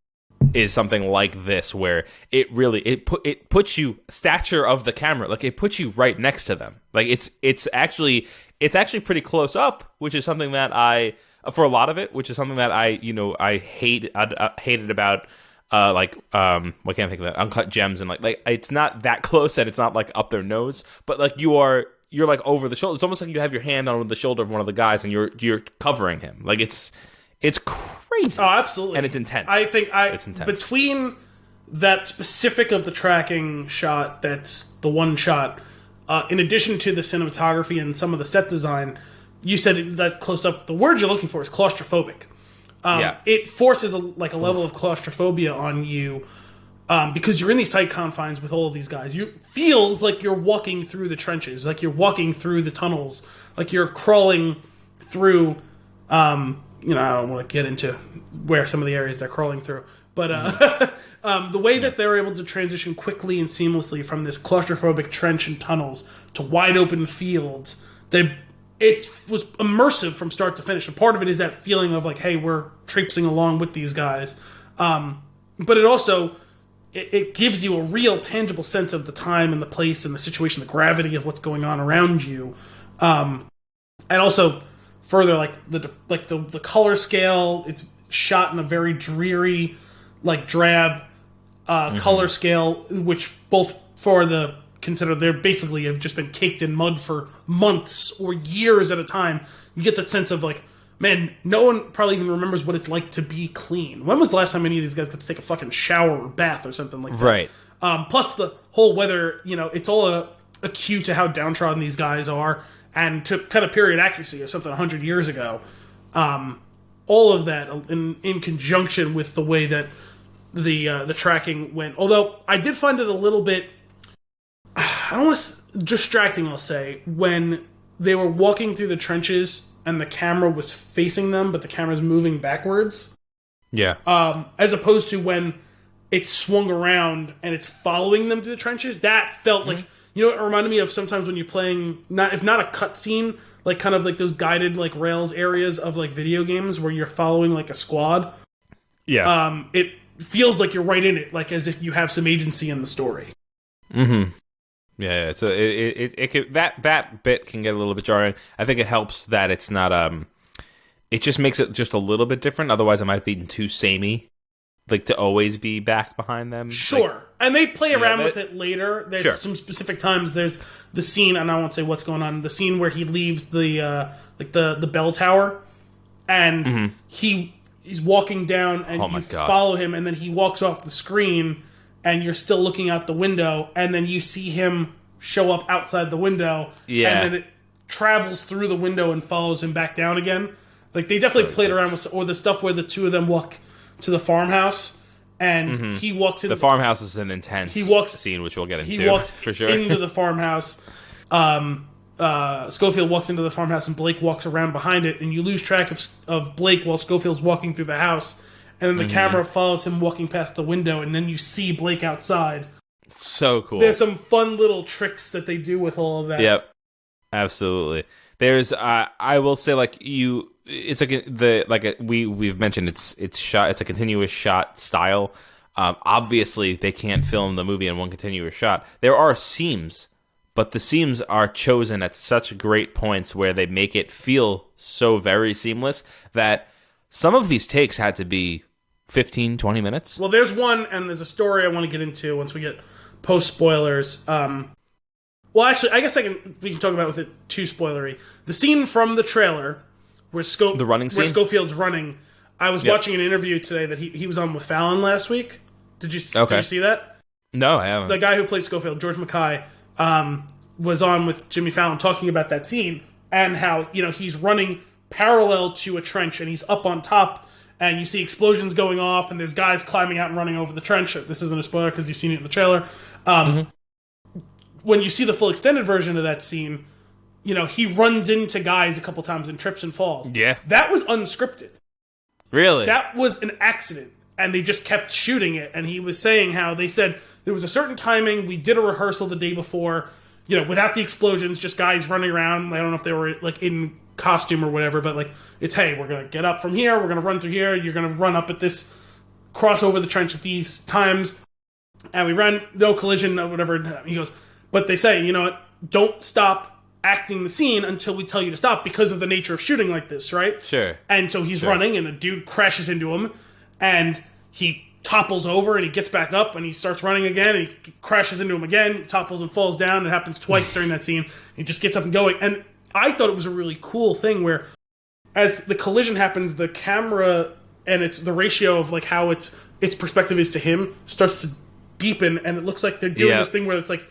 is something like this, where it puts you stature of the camera, like it puts you right next to them. Like it's actually pretty close up, which is something that I for a lot of it, which is something that I hated about. What can't I think of that? Uncut Gems, and like it's not that close, and it's not like up their nose, but like you're like over the shoulder. It's almost like you have your hand on the shoulder of one of the guys, and you're covering him. Like it's crazy. Oh, absolutely, and it's intense. I think it's intense. Between that specific of the tracking shot, that's the one shot. In addition to the cinematography and some of the set design, you said that close up. The word you're looking for is claustrophobic. It forces a level of claustrophobia on you because you're in these tight confines with all of these guys. You feels like you're walking through the trenches, like you're walking through the tunnels, like you're crawling through. I don't want to get into where some of the areas they're crawling through, but the way that they're able to transition quickly and seamlessly from this claustrophobic trench and tunnels to wide open fields, it was immersive from start to finish. And part of it is that feeling of like, hey, we're traipsing along with these guys. But it also, it gives you a real tangible sense of the time and the place and the situation, the gravity of what's going on around you. And also further, the color scale, it's shot in a very dreary, like drab color scale, which both for the consider they basically have just been caked in mud for months or years at a time. You get that sense of like, man, no one probably even remembers what it's like to be clean. When was the last time any of these guys got to take a fucking shower or bath or something like that? Right. Plus the whole weather, it's all a cue to how downtrodden these guys are and to kind of period accuracy of something 100 years ago. All of that in conjunction with the way that the tracking went. Although I did find it a little bit, I don't want to distracting, I'll say, when they were walking through the trenches and the camera was facing them, but the camera's moving backwards. Yeah. As opposed to when it swung around and it's following them through the trenches. That felt like, it reminded me of sometimes when you're playing, if not a cutscene, like kind of like those guided like rails areas of like video games where you're following like a squad. Yeah. It feels like you're right in it, like as if you have some agency in the story. Mm-hmm. Yeah, so it could, that bit can get a little bit jarring. I think it helps that it's not it just makes it just a little bit different. Otherwise, it might be too samey, like to always be back behind them. Sure, like, and they play around with it later. There's some specific times. There's the scene, and I won't say what's going on. The scene where he leaves the bell tower, and he's walking down, and you follow him, and then he walks off the screen. And you're still looking out the window, and then you see him show up outside the window, and then it travels through the window and follows him back down again. Like, they definitely played around with, or the stuff where the two of them walk to the farmhouse, and he walks in. The farmhouse is an intense scene, which we'll get into. He walks for sure into the farmhouse. Schofield walks into the farmhouse, and Blake walks around behind it, and you lose track of Blake while Schofield's walking through the house. And then the camera follows him walking past the window, and then you see Blake outside. It's so cool. There's some fun little tricks that they do with all of that. Yep, absolutely. There's, I will say, it's like we've mentioned, it's shot. It's a continuous shot style. Obviously, they can't film the movie in one continuous shot. There are seams, but the seams are chosen at such great points where they make it feel so very seamless that some of these takes had to be 15, 20 minutes. Well, there's one, and there's a story I want to get into once we get post-spoilers. Well, actually, I guess we can talk about it with it too spoilery. The scene from the trailer where the running scene? Where Schofield's running. I was watching an interview today that he was on with Fallon last week. Did you see that? No, I haven't. The guy who played Schofield, George Mackay, was on with Jimmy Fallon talking about that scene and how, he's running parallel to a trench, and he's up on top, and you see explosions going off, and there's guys climbing out and running over the trench. This isn't a spoiler because you've seen it in the trailer. When you see the full extended version of that scene, he runs into guys a couple times and trips and falls. Yeah. That was unscripted. Really? That was an accident, and they just kept shooting it, and he was saying how they said there was a certain timing, we did a rehearsal the day before, without the explosions, just guys running around. I don't know if they were, in costume or whatever, but it's, hey, we're gonna get up from here, we're gonna run through here, you're gonna run up at this cross over the trench at these times, and we run, no collision, no whatever. He goes, but they say, you know what, don't stop acting the scene until we tell you to stop because of the nature of shooting like this, right? Sure. And so he's running, and a dude crashes into him, and he topples over, and he gets back up, and he starts running again, and he crashes into him again, he topples and falls down. It happens twice during that scene. He just gets up and going. And I thought it was a really cool thing where, as the collision happens, the camera and it's the ratio of like how its perspective is to him starts to deepen, and it looks like they're doing this thing where it's like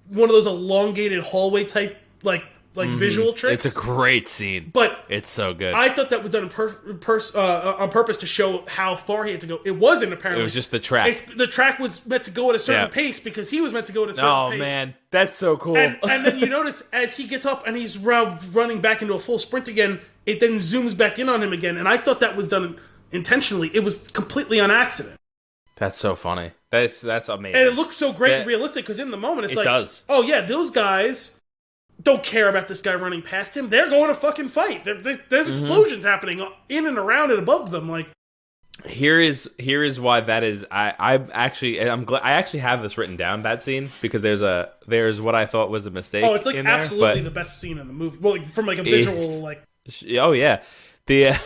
one of those elongated hallway type like visual tricks. It's a great scene, but it's so good. I thought that was done on purpose to show how far he had to go. It wasn't, apparently. It was just the track. The track was meant to go at a certain pace because he was meant to go at a certain pace. Oh man, that's so cool. And then you notice as he gets up and he's running back into a full sprint again, it then zooms back in on him again. And I thought that was done intentionally. It was completely on accident. That's so funny. That's amazing. And it looks so great and realistic because in the moment it's like, does. Oh yeah, those guys don't care about this guy running past him. They're going to fucking fight. There's explosions happening in and around and above them. Like, here is why that is. I'm glad I actually have this written down, that scene, because there's what I thought was a mistake. Oh, it's like absolutely there, the best scene in the movie. Well, like, from like a visual like. Oh yeah, the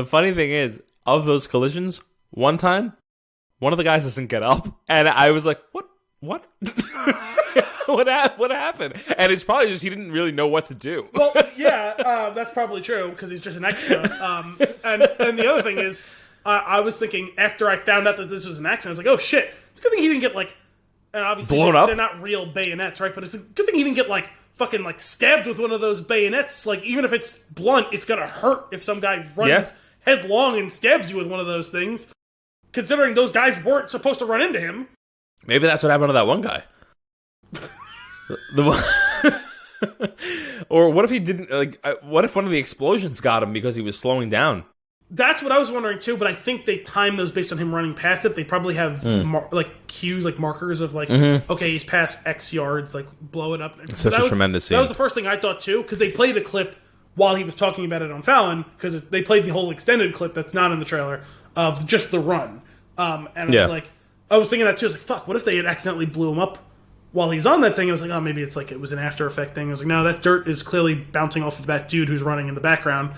funny thing is, of those collisions, one time, one of the guys doesn't get up, and I was like, what? What happened? And it's probably just he didn't really know what to do. Well, yeah, that's probably true because he's just an extra. And the other thing is, I was thinking after I found out that this was an accident, I was like, oh shit, it's a good thing he didn't get like, and obviously blown up. They're not real bayonets, right? But it's a good thing he didn't get like fucking like stabbed with one of those bayonets. Like even if it's blunt, it's gonna hurt if some guy runs headlong and stabs you with one of those things. Considering those guys weren't supposed to run into him. Maybe that's what happened to that one guy. Or what if he didn't what if one of the explosions got him because he was slowing down? That's what I was wondering too, but I think they time those based on him running past it. They probably have cues, like markers of like, okay, he's past X yards, like blow it up. Such a tremendous scene. That was the first thing I thought too, because they played the clip while he was talking about it on Fallon, because they played the whole extended clip that's not in the trailer of just the run. I was thinking that too. I was like, fuck, what if they had accidentally blew him up while he's on that thing? I was like, oh, maybe it's like it was an After Effect thing. I was like, no, that dirt is clearly bouncing off of that dude who's running in the background.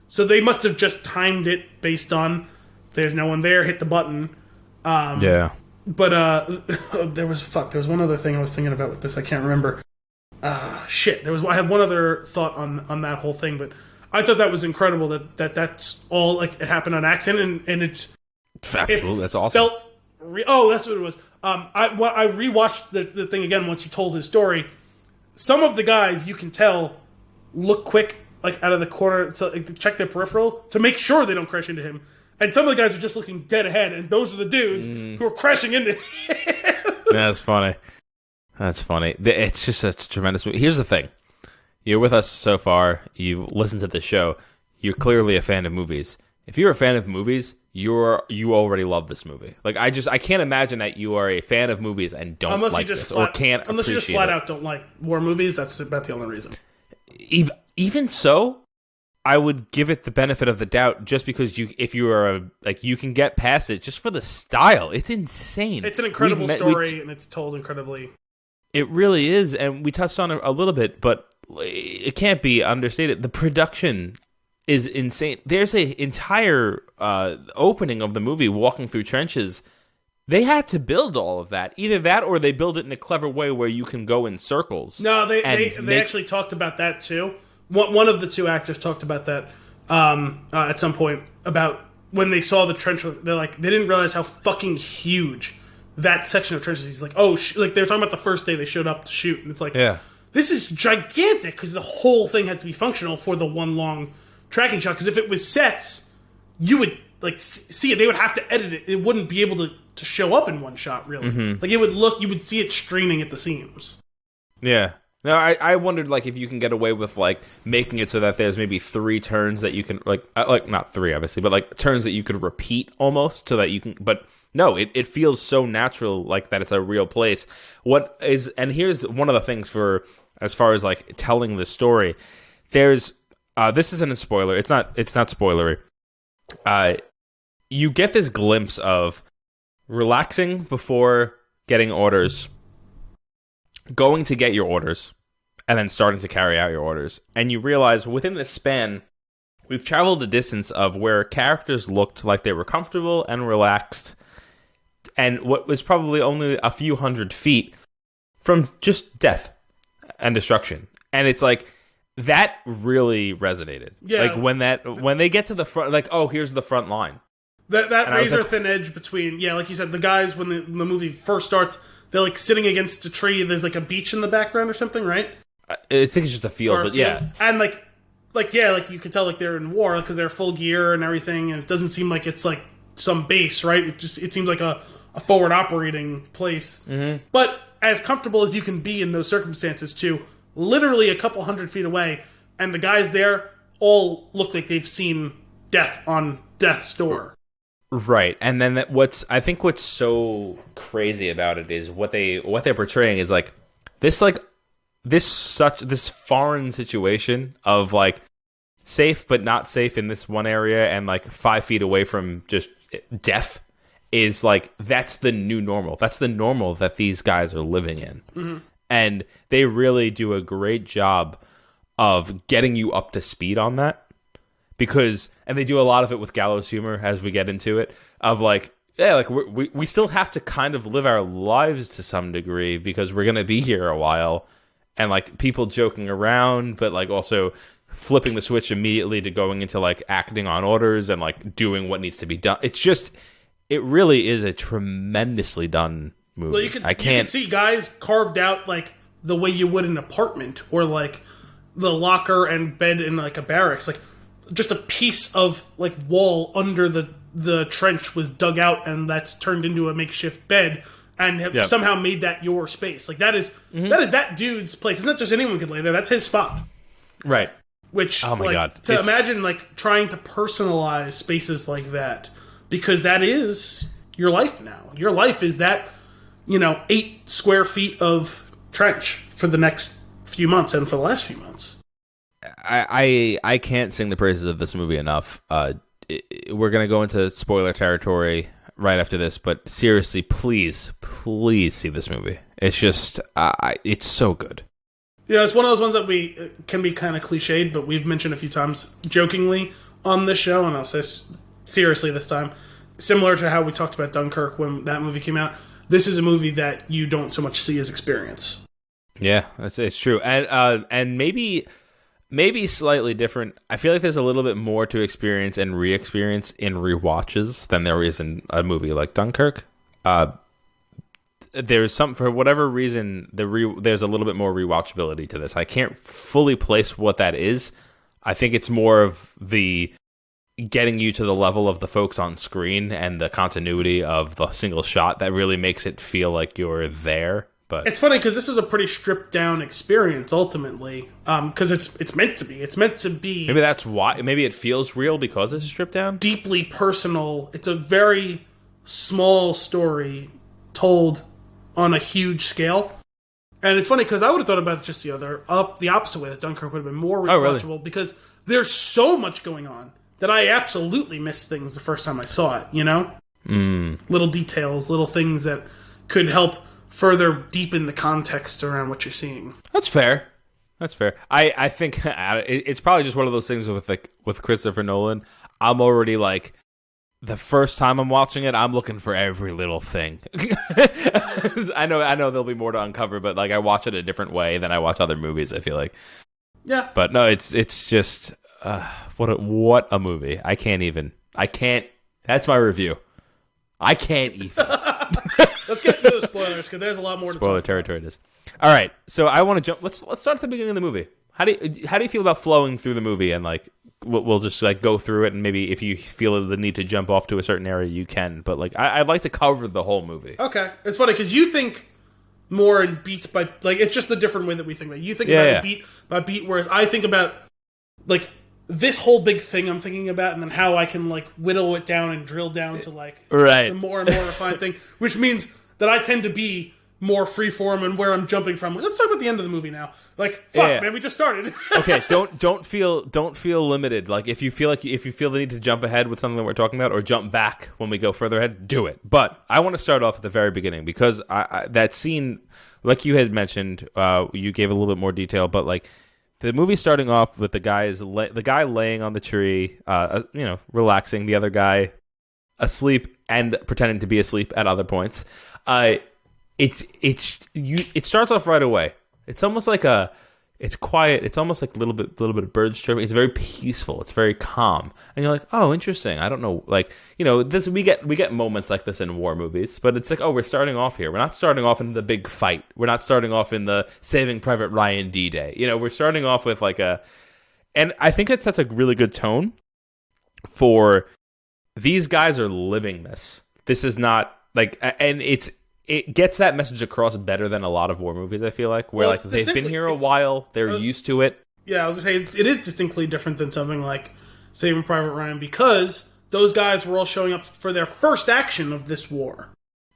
So they must have just timed it based on there's no one there, hit the button. But there was one other thing I was thinking about with this. I can't remember. I had one other thought on that whole thing, but I thought that was incredible that's all like it happened on accident and it's absolutely, that's awesome. That's what it was. I rewatched the thing again once he told his story. Some of the guys you can tell look quick, like out of the corner to check their peripheral to make sure they don't crash into him. And some of the guys are just looking dead ahead, and those are the dudes who are crashing into him. That's funny. That's funny. It's just such a tremendous movie. Here's the thing. You're with us so far. You listen to the show. You're clearly a fan of movies. If you're a fan of movies, you already love this movie. Like I can't imagine that you are a fan of movies and don't like this or can't unless you just appreciate flat it. out don't like war movies. That's about the only reason. Even so, I would give it the benefit of the doubt just because you can get past it just for the style. It's insane. It's an incredible story and it's told incredibly. It really is, and we touched on it a little bit, but it can't be understated. The production is insane. There's an entire opening of the movie walking through trenches. They had to build all of that. Either that or they build it in a clever way where you can go in circles. No, they actually talked about that too. One of the two actors talked about that at some point about when they saw the trench. They're like, they didn't realize how fucking huge that section of trenches. He's like, oh, like they were talking about the first day they showed up to shoot, and it's like, this is gigantic because the whole thing had to be functional for the one long tracking shot. Because if it was sets, you would like see it. They would have to edit it. It wouldn't be able to show up in one shot. Really, like it would look. You would see it streaming at the seams. Yeah. No, I wondered like if you can get away with like making it so that there's maybe 3 turns that you can like not 3 obviously, but like turns that you could repeat almost so that you can. But no, it feels so natural like that it's a real place. And here's one of the things for as far as like telling the story. There's this isn't a spoiler. It's not spoilery. you get this glimpse of relaxing before getting orders, going to get your orders, and then starting to carry out your orders. And you realize within this span, we've traveled a distance of where characters looked like they were comfortable and relaxed, and what was probably only a few hundred feet from just death and destruction. And it's like, that really resonated. Yeah. Like when they get to the front, like, oh, here's the front line. That razor thin edge between, like you said, the guys, when the movie first starts, they're like sitting against a tree. There's like a beach in the background or something, right? I think it's just a field, but yeah. And like you could tell like they're in war because they're full gear and everything, and it doesn't seem like it's like some base, right? It seems like a forward operating place. Mm-hmm. But as comfortable as you can be in those circumstances too, literally a couple hundred feet away, and the guys there all look like they've seen death on death's door. Right, and then what's so crazy about it is what they're portraying is like this foreign situation of like safe but not safe in this one area, and like 5 feet away from just death is like, that's the new normal. That's the normal that these guys are living in. Mm-hmm. And they really do a great job of getting you up to speed on that. And they do a lot of it with gallows humor as we get into it, of like, yeah, like we still have to kind of live our lives to some degree because we're going to be here a while. And like people joking around, but like also flipping the switch immediately to going into like acting on orders and like doing what needs to be done. It really is a tremendously done movie. Well, you can see guys carved out like the way you would an apartment, or like the locker and bed in like a barracks. Like just a piece of like wall under the trench was dug out, and that's turned into a makeshift bed, and have somehow made that your space. Like that is that dude's place. It's not just anyone could lay there. That's his spot. Right. Which, oh my God. Imagine like trying to personalize spaces like that, because that is your life now. Your life is that, 8 square feet of trench for the next few months and for the last few months. I can't sing the praises of this movie enough. We're going to go into spoiler territory right after this, but seriously, please see this movie. It's just, it's so good. Yeah, it's one of those ones that we can be kind of cliched, but we've mentioned a few times jokingly on this show, and I'll say seriously this time. Similar to how we talked about Dunkirk when that movie came out, this is a movie that you don't so much see as experience. Yeah, it's true, and maybe slightly different. I feel like there's a little bit more to experience and re-experience in rewatches than there is in a movie like Dunkirk. There's some, for whatever reason, there's a little bit more rewatchability to this. I can't fully place what that is. I think it's more of the getting you to the level of the folks on screen and the continuity of the single shot that really makes it feel like you're there. But it's funny because this is a pretty stripped down experience ultimately, because it's meant to be. It's meant to be. Maybe that's why. Maybe it feels real because it's stripped down. Deeply personal. It's a very small story told on a huge scale. And it's funny because I would have thought about it just the opposite way, that Dunkirk would have been more rewatchable, because there's so much going on that I absolutely missed things the first time I saw it, Little details, little things that could help further deepen the context around what you're seeing. That's fair. I think it's probably just one of those things with Christopher Nolan. I'm already like, the first time I'm watching it, I'm looking for every little thing. I know there'll be more to uncover, but like I watch it a different way than I watch other movies, I feel like. Yeah. But no, it's just what a movie. I can't. That's my review. I can't even. Let's get into the spoilers, because there's a lot more to talk about. Spoiler territory it is. All right, so I want to jump. Let's start at the beginning of the movie. How do you feel about flowing through the movie, and like we'll just like go through it, and maybe if you feel the need to jump off to a certain area, you can. But like I'd like to cover the whole movie. Okay, it's funny because you think more in beats by, like, it's just a different way that we think about it. You think about it beat by beat, whereas I think about like this whole big thing I'm thinking about, and then how I can like whittle it down and drill down to like the more and more refined thing, which means that I tend to be more freeform and where I'm jumping from. Let's talk about the end of the movie now. Like, fuck, man, we just started. Okay, don't feel limited. Like, if you feel the need to jump ahead with something that we're talking about, or jump back when we go further ahead, do it. But I want to start off at the very beginning, because that scene, like you had mentioned, you gave a little bit more detail, but like the movie starting off with the guy laying on the tree, relaxing, the other guy asleep and pretending to be asleep at other points. It starts off right away. It's almost like it's quiet. It's almost like a little bit of birds chirping. It's very peaceful. It's very calm. And you're like, oh, interesting. I don't know. Like, this, we get moments like this in war movies, but it's like, oh, we're starting off here. We're not starting off in the big fight. We're not starting off in the Saving Private Ryan D-Day. We're starting off with and I think it sets a really good tone for these guys are living this. This is not like, and it gets that message across better than a lot of war movies, I feel like, where they've been here a while, they're used to it. Yeah, I was going to say, it is distinctly different than something like Saving Private Ryan, because those guys were all showing up for their first action of this war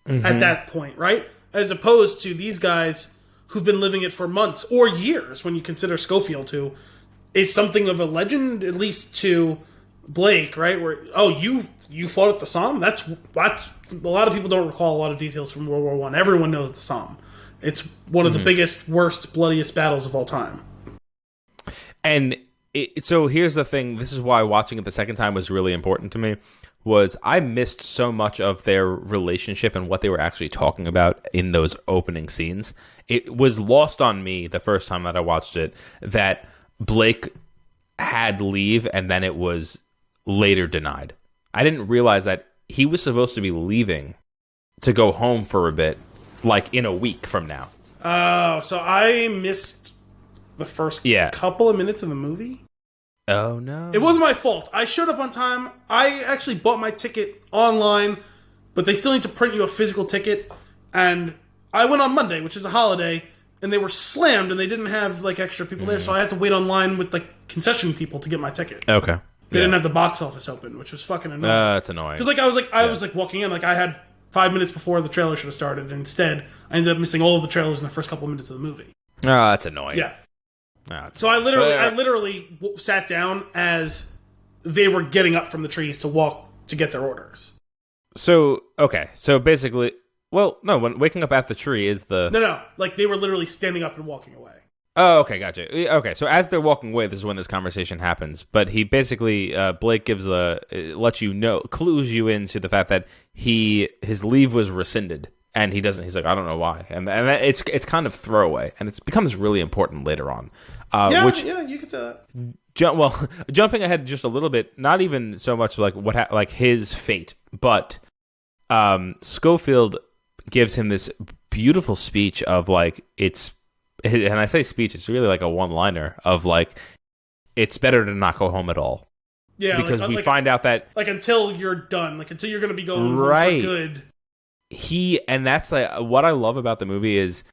at that point, right? As opposed to these guys who've been living it for months or years, when you consider Schofield, who is something of a legend, at least to Blake, right? Where, oh, you fought at the Somme? That's a lot of people don't recall a lot of details from World War I. Everyone knows the Somme. It's one of the biggest, worst, bloodiest battles of all time. And so here's the thing. This is why watching it the second time was really important to me. Was I missed so much of their relationship and what they were actually talking about in those opening scenes. It was lost on me the first time that I watched it that Blake had leave and then it was later denied. I didn't realize that he was supposed to be leaving to go home for a bit, like in a week from now. Oh, so I missed the first couple of minutes of the movie? Oh, no. It wasn't my fault. I showed up on time. I actually bought my ticket online, but they still need to print you a physical ticket. And I went on Monday, which is a holiday, and they were slammed, and they didn't have extra people there, so I had to wait online with concession people to get my ticket. Okay. They didn't have the box office open, which was fucking annoying. That's annoying. Because I was walking in, I had 5 minutes before the trailer should have started, and instead I ended up missing all of the trailers in the first couple minutes of the movie. Oh, that's annoying. Yeah. So I literally sat down as they were getting up from the trees to walk to get their orders. So basically, well, no, when waking up at the tree is the... No, they were literally standing up and walking away. Oh, okay, gotcha. Okay, so as they're walking away, this is when this conversation happens. But he basically, Blake gives clues you into the fact that his leave was rescinded, and he's like, I don't know why, and it's kind of throwaway, and it becomes really important later on. You could say that. Jumping ahead just a little bit, not even so much like his fate, but Schofield gives him this beautiful speech of and I say speech, it's really like a one-liner of it's better to not go home at all. Yeah, because we find out that until you're done, until you're going to be going right. home for good. And that's what I love about the movie is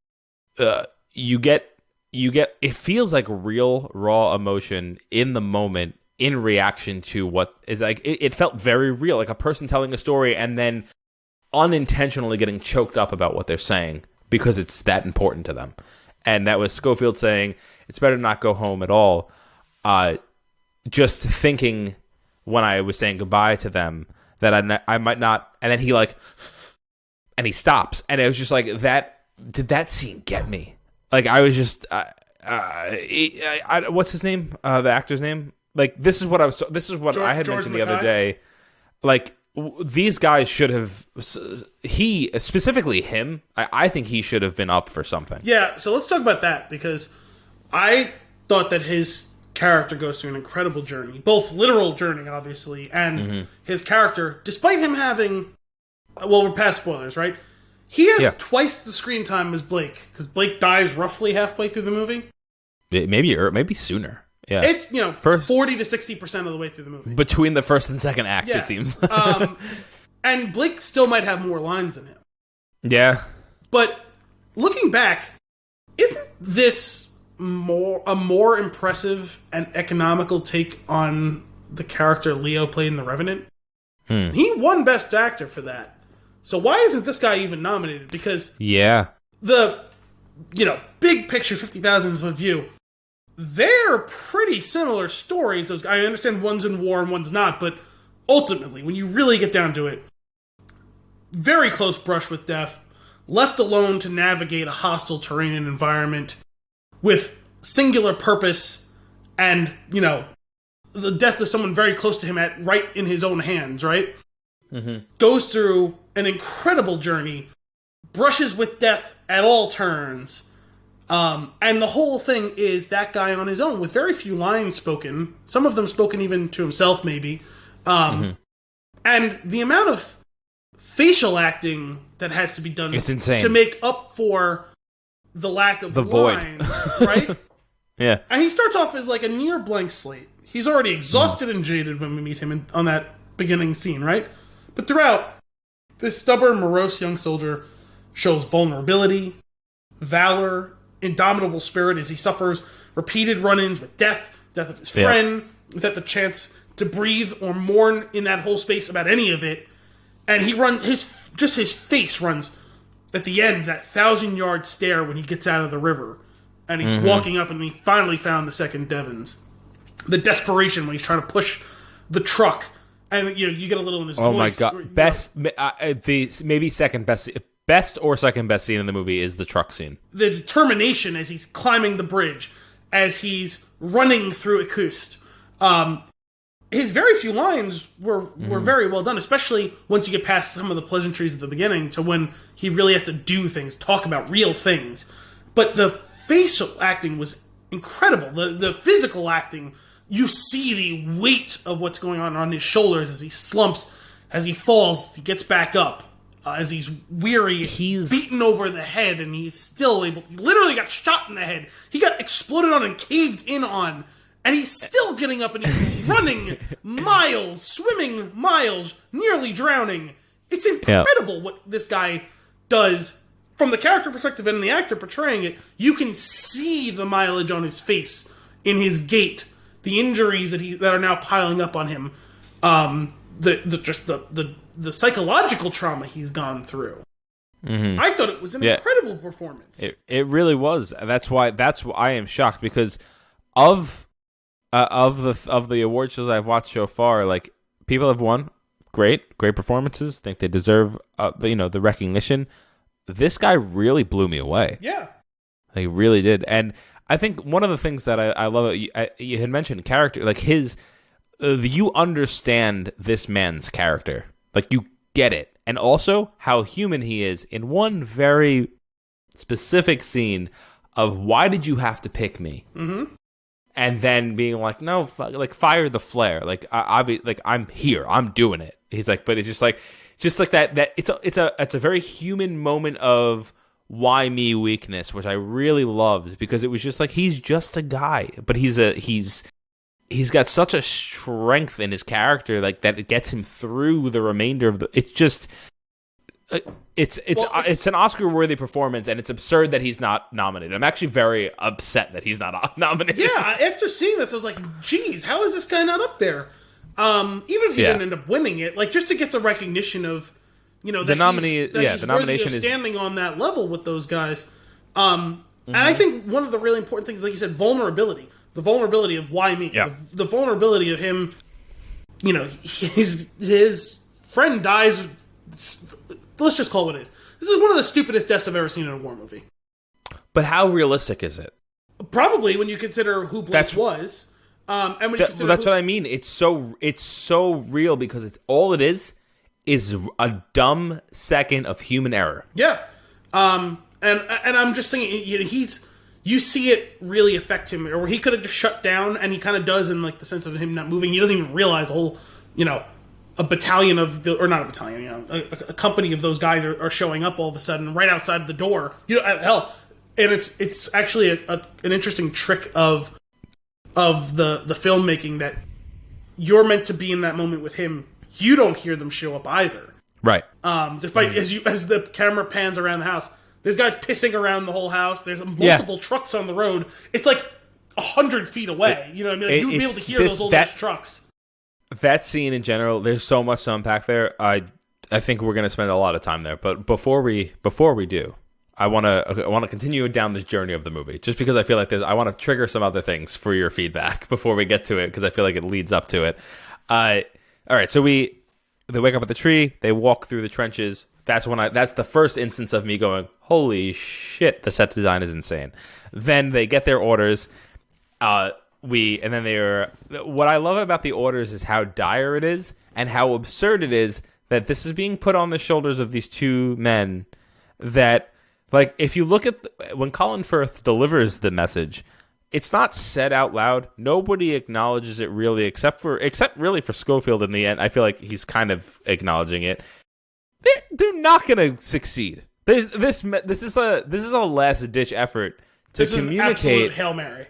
you get it feels like real raw emotion in the moment in reaction to what is it felt very real, like a person telling a story and then unintentionally getting choked up about what they're saying because it's that important to them. And that was Schofield saying, it's better to not go home at all. Just thinking when I was saying goodbye to them that I might not... And then he and he stops. And it was just that... Did that scene get me? I was just... what's his name? The actor's name? This is what I had mentioned the other day. These guys should have... specifically him, I think he should have been up for something. Yeah, so let's talk about that, because I thought that his character goes through an incredible journey. Both literal journey, obviously, and his character, despite him having... Well, we're past spoilers, right? He has twice the screen time as Blake, because Blake dies roughly halfway through the movie. Maybe sooner. Yeah, it's first 40 to 60% of the way through the movie between the first and second act. It seems, and Blake still might have more lines than him. Yeah, but looking back, isn't this a more impressive and economical take on the character Leo played in The Revenant? He won Best Actor for that. So why isn't this guy even nominated? Because the, big picture, 50,000 foot view, they're pretty similar stories. I understand one's in war and one's not, but ultimately, when you really get down to it, very close brush with death, left alone to navigate a hostile terrain and environment with singular purpose and, the death of someone very close to him right in his own hands, right? Mm-hmm. Goes through an incredible journey, brushes with death at all turns, and the whole thing is that guy on his own with very few lines spoken, some of them spoken even to himself maybe, and the amount of facial acting that has to be done it's insane. To make up for the lack of the lines, right? Yeah. And he starts off as like a near blank slate. He's already exhausted and jaded when we meet him on that beginning scene, right? But throughout, this stubborn, morose young soldier shows vulnerability, valor, indomitable spirit as he suffers repeated run-ins with death of his friend, without the chance to breathe or mourn in that whole space about any of it. And he runs, his face runs at the end, that 1,000-yard stare when he gets out of the river. And he's walking up and he finally found the second Devons. The desperation when he's trying to push the truck. And, you get a little in his voice. Oh, my God. Maybe second best or second best scene in the movie is the truck scene. The determination as he's climbing the bridge, as he's running through Ikust. His very few lines were very well done, especially once you get past some of the pleasantries at the beginning to when he really has to do things, talk about real things. But the facial acting was incredible. The physical acting, you see the weight of what's going on his shoulders as he slumps, as he falls, he gets back up, as he's weary, he's beaten over the head, and he's still able to... He literally got shot in the head. He got exploded on and caved in on, and he's still getting up and he's running miles, swimming miles, nearly drowning. It's incredible what this guy does from the character perspective and the actor portraying it. You can see the mileage on his face, in his gait, the injuries that are now piling up on him, the psychological trauma he's gone through. Mm-hmm. I thought it was an incredible performance. It really was. That's why I am shocked, because of the award shows I've watched so far, like, people have won great performances. Think they deserve the recognition. This guy really blew me away. Yeah, he really did. And I think one of the things that I love, you had mentioned character, like his, you understand this man's character, like you get it, and also how human he is in one very specific scene of why did you have to pick me? Mm-hmm. And then being like, no, like fire the flare. Like I'm here, I'm doing it. He's like, but it's just like that. It's a very human moment of why me weakness, which I really loved, because it was just like he's just a guy, but he's got such a strength in his character, like that it gets him through the remainder of the. It's just. It's an Oscar-worthy performance, and it's absurd that he's not nominated. I'm actually very upset that he's not nominated. Yeah, after seeing this, I was like, geez, how is this guy not up there? Even if he didn't end up winning it, like, just to get the recognition of, the nominee, the nomination is standing on that level with those guys. And I think one of the really important things, like you said, vulnerability. The vulnerability of why me. Yeah. The vulnerability of him, his friend dies. Let's just call it what it is. This is one of the stupidest deaths I've ever seen in a war movie. But how realistic is it? Probably, when you consider who Blake was. And when you consider that's what I mean. It's so real, because it's all it is a dumb second of human error. Yeah. And I'm just saying, you see it really affect him, or he could have just shut down, and he kind of does in like the sense of him not moving. He doesn't even realize a whole, a battalion or not a battalion, a company of those guys are showing up all of a sudden right outside the door. Hell, and it's actually an interesting trick of the filmmaking, that you're meant to be in that moment with him. You don't hear them show up either, right? Despite as the camera pans around the house, there's guys pissing around the whole house. There's multiple trucks on the road. It's like 100 feet away. You know what I mean? Like, you'd be able to hear those old trucks. That scene in general, there's so much to unpack there. I think we're going to spend a lot of time there. But before we do, to continue down this journey of the movie, just because I feel like I want to trigger some other things for your feedback before we get to it, because I feel like it leads up to it. All right, so they wake up at the tree, they walk through the trenches. That's the first instance of me going, holy shit, the set design is insane. Then they get their orders. What I love about the orders is how dire it is and how absurd it is that this is being put on the shoulders of these two men that, like, if you look at when Colin Firth delivers the message, it's not said out loud. Nobody acknowledges it really, except really for Schofield in the end. I feel like he's kind of acknowledging it. They're not going to succeed. This is a last ditch effort to communicate. This is absolute Hail Mary.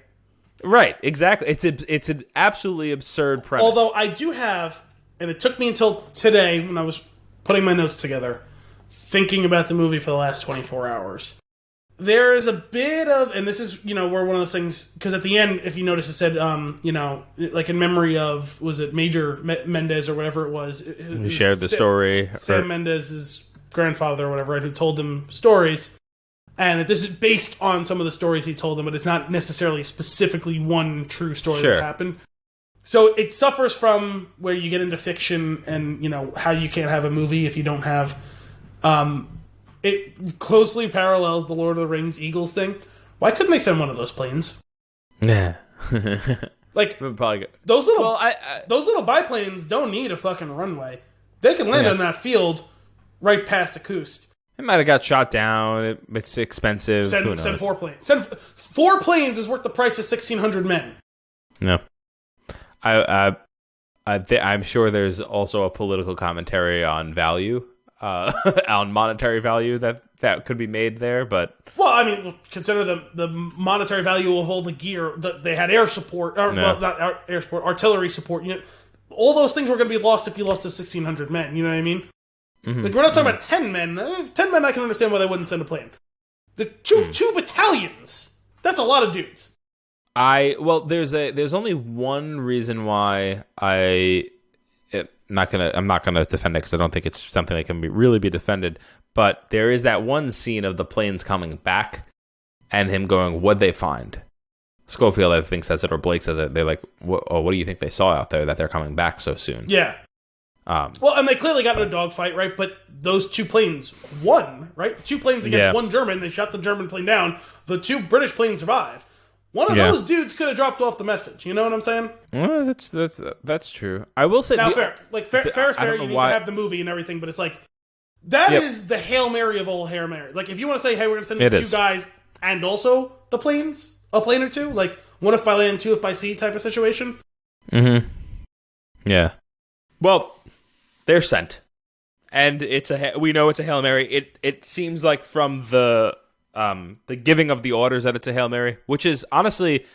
Right, exactly. It's an absolutely absurd premise. Although I do have, and it took me until today when I was putting my notes together, thinking about the movie for the last 24 hours. There is a bit of, and this is, where one of those things, because at the end, if you notice, it said, like in memory of, was it Major Mendez or whatever it was? Who shared the story. Sam Mendez's grandfather or whatever, right, who told them stories. And that this is based on some of the stories he told them, but it's not necessarily specifically one true story that happened. So it suffers from where you get into fiction and, how you can't have a movie if you don't have... it closely parallels the Lord of the Rings Eagles thing. Why couldn't they send one of those planes? Yeah. Like, those little biplanes don't need a fucking runway. They can land on that field right past Acoust. It might have got shot down. It's expensive. Send 4 planes. Send 4 planes is worth the price of 1,600 men. No. I'm sure there's also a political commentary on value. On monetary value that could be made there, but consider the monetary value of all the gear that they had, air support, not air support, artillery support. All those things were going to be lost if you lost to 1,600 men. You know what I mean? Mm-hmm. Like, we're not talking about 10 men. 10 men, I can understand why they wouldn't send a plane. The two battalions. That's a lot of dudes. There's only one reason why I'm not gonna defend it because I don't think it's something that can really be defended. But there is that one scene of the planes coming back and him going, "What'd they find?" Schofield, I think, says it, or Blake says it. They're like, what do you think they saw out there that they're coming back so soon? Yeah. And they clearly got in a dogfight, right? But those 2 planes won, right? 2 planes against 1 German. They shot the German plane down. The 2 British planes survived. One of those dudes could have dropped off the message. You know what I'm saying? Well, that's true. I will say now, fair is fair. You need to have the movie and everything, but it's like that is the Hail Mary of all Hail Mary. Like, if you want to say, hey, we're going to send 2 guys and also the planes, a plane or 2, like 1 if by land, 2 if by sea type of situation. Mm-hmm. Yeah. Well, they're sent, and we know it's a Hail Mary. It seems like from the giving of the orders that it's a Hail Mary, which is honestly,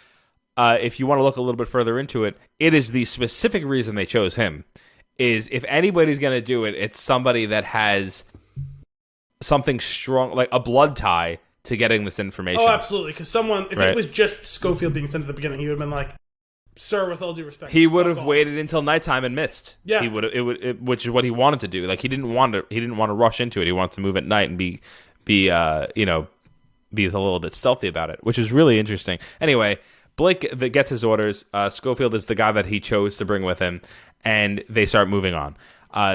if you want to look a little bit further into it, it is the specific reason they chose him. Is if anybody's going to do it, it's somebody that has something strong, like a blood tie to getting this information. Oh, absolutely. Because if it was just Schofield being sent at the beginning, he would have been like, "Sir, with all due respect," he would have waited until nighttime and missed. Yeah, he would, which is what he wanted to do. Like, he didn't want to rush into it. He wanted to move at night and be a little bit stealthy about it, which is really interesting. Anyway, Blake gets his orders. Schofield is the guy that he chose to bring with him, and they start moving on.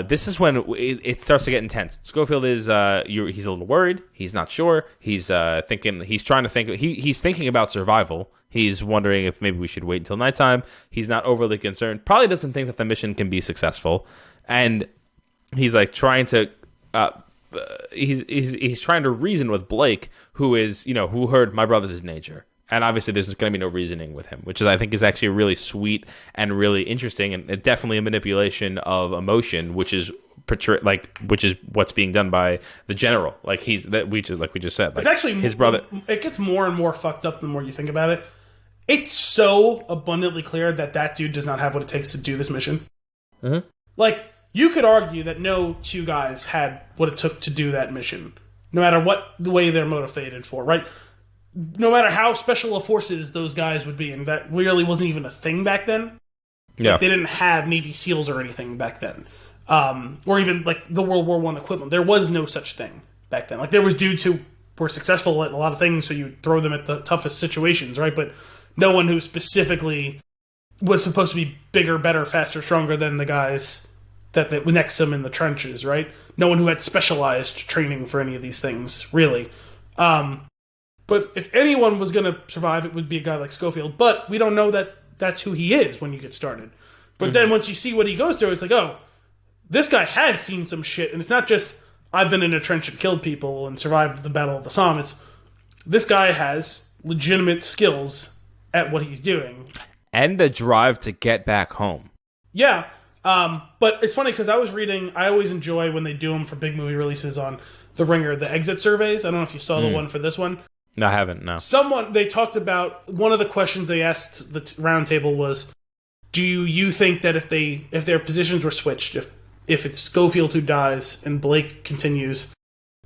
This is when it starts to get intense. Schofield is he's a little worried. He's not sure. He's thinking. He's trying to think. He's thinking about survival. He's wondering if maybe we should wait until nighttime. He's not overly concerned. Probably doesn't think that the mission can be successful, and he's like trying to. He's trying to reason with Blake, who heard my brother's in danger, and obviously there's going to be no reasoning with him, which I think is actually really sweet and really interesting, and definitely a manipulation of emotion, which is what's being done by the general. Like we just said. Like, it's actually his brother. It gets more and more fucked up the more you think about it. It's so abundantly clear that dude does not have what it takes to do this mission. Mm-hmm. Like, you could argue that no 2 guys had what it took to do that mission, no matter what the way they're motivated for, right? No matter how special a forces those guys would be, and that really wasn't even a thing back then. Yeah, like, they didn't have Navy SEALs or anything back then, or even like the World War I equivalent. There was no such thing back then. Like, there was dudes who were successful at a lot of things, so you throw them at the toughest situations, right? But no one who specifically was supposed to be bigger, better, faster, stronger than the guys that were next to him in the trenches, right? No one who had specialized training for any of these things, really. But if anyone was going to survive, it would be a guy like Schofield. But we don't know that that's who he is when you get started. But then once you see what he goes through, it's like, oh, this guy has seen some shit. And it's not just, I've been in a trench and killed people and survived the Battle of the Somme. It's, this guy has legitimate skills at what he's doing. And the drive to get back home. Yeah. But it's funny because I was reading, I always enjoy when they do them for big movie releases on The Ringer, the exit surveys. I don't know if you saw the one for this one. No, I haven't, no. They talked about, one of the questions they asked the round table was, do you think that if their positions were switched, if it's Schofield who dies and Blake continues,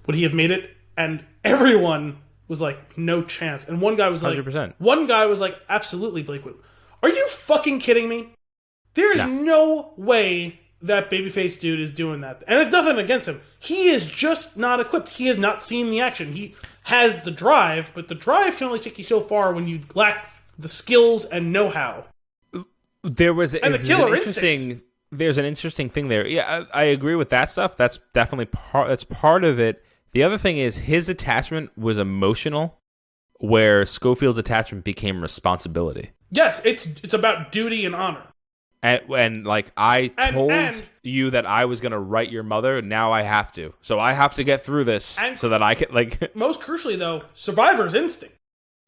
would he have made it? And everyone was like, no chance. And one guy was 100%. Like, absolutely, Blake would. Are you fucking kidding me? There is no way that babyface dude is doing that. And it's nothing against him. He is just not equipped. He has not seen the action. He has the drive, but the drive can only take you so far when you lack the skills and know-how. There's an interesting thing there. Yeah, I agree with that stuff. That's definitely part of it. The other thing is his attachment was emotional, where Schofield's attachment became responsibility. Yes, it's about duty and honor. And like, I told you that I was going to write your mother, now I have to. So I have to get through this so that I can, like... Most crucially, though, survivor's instinct.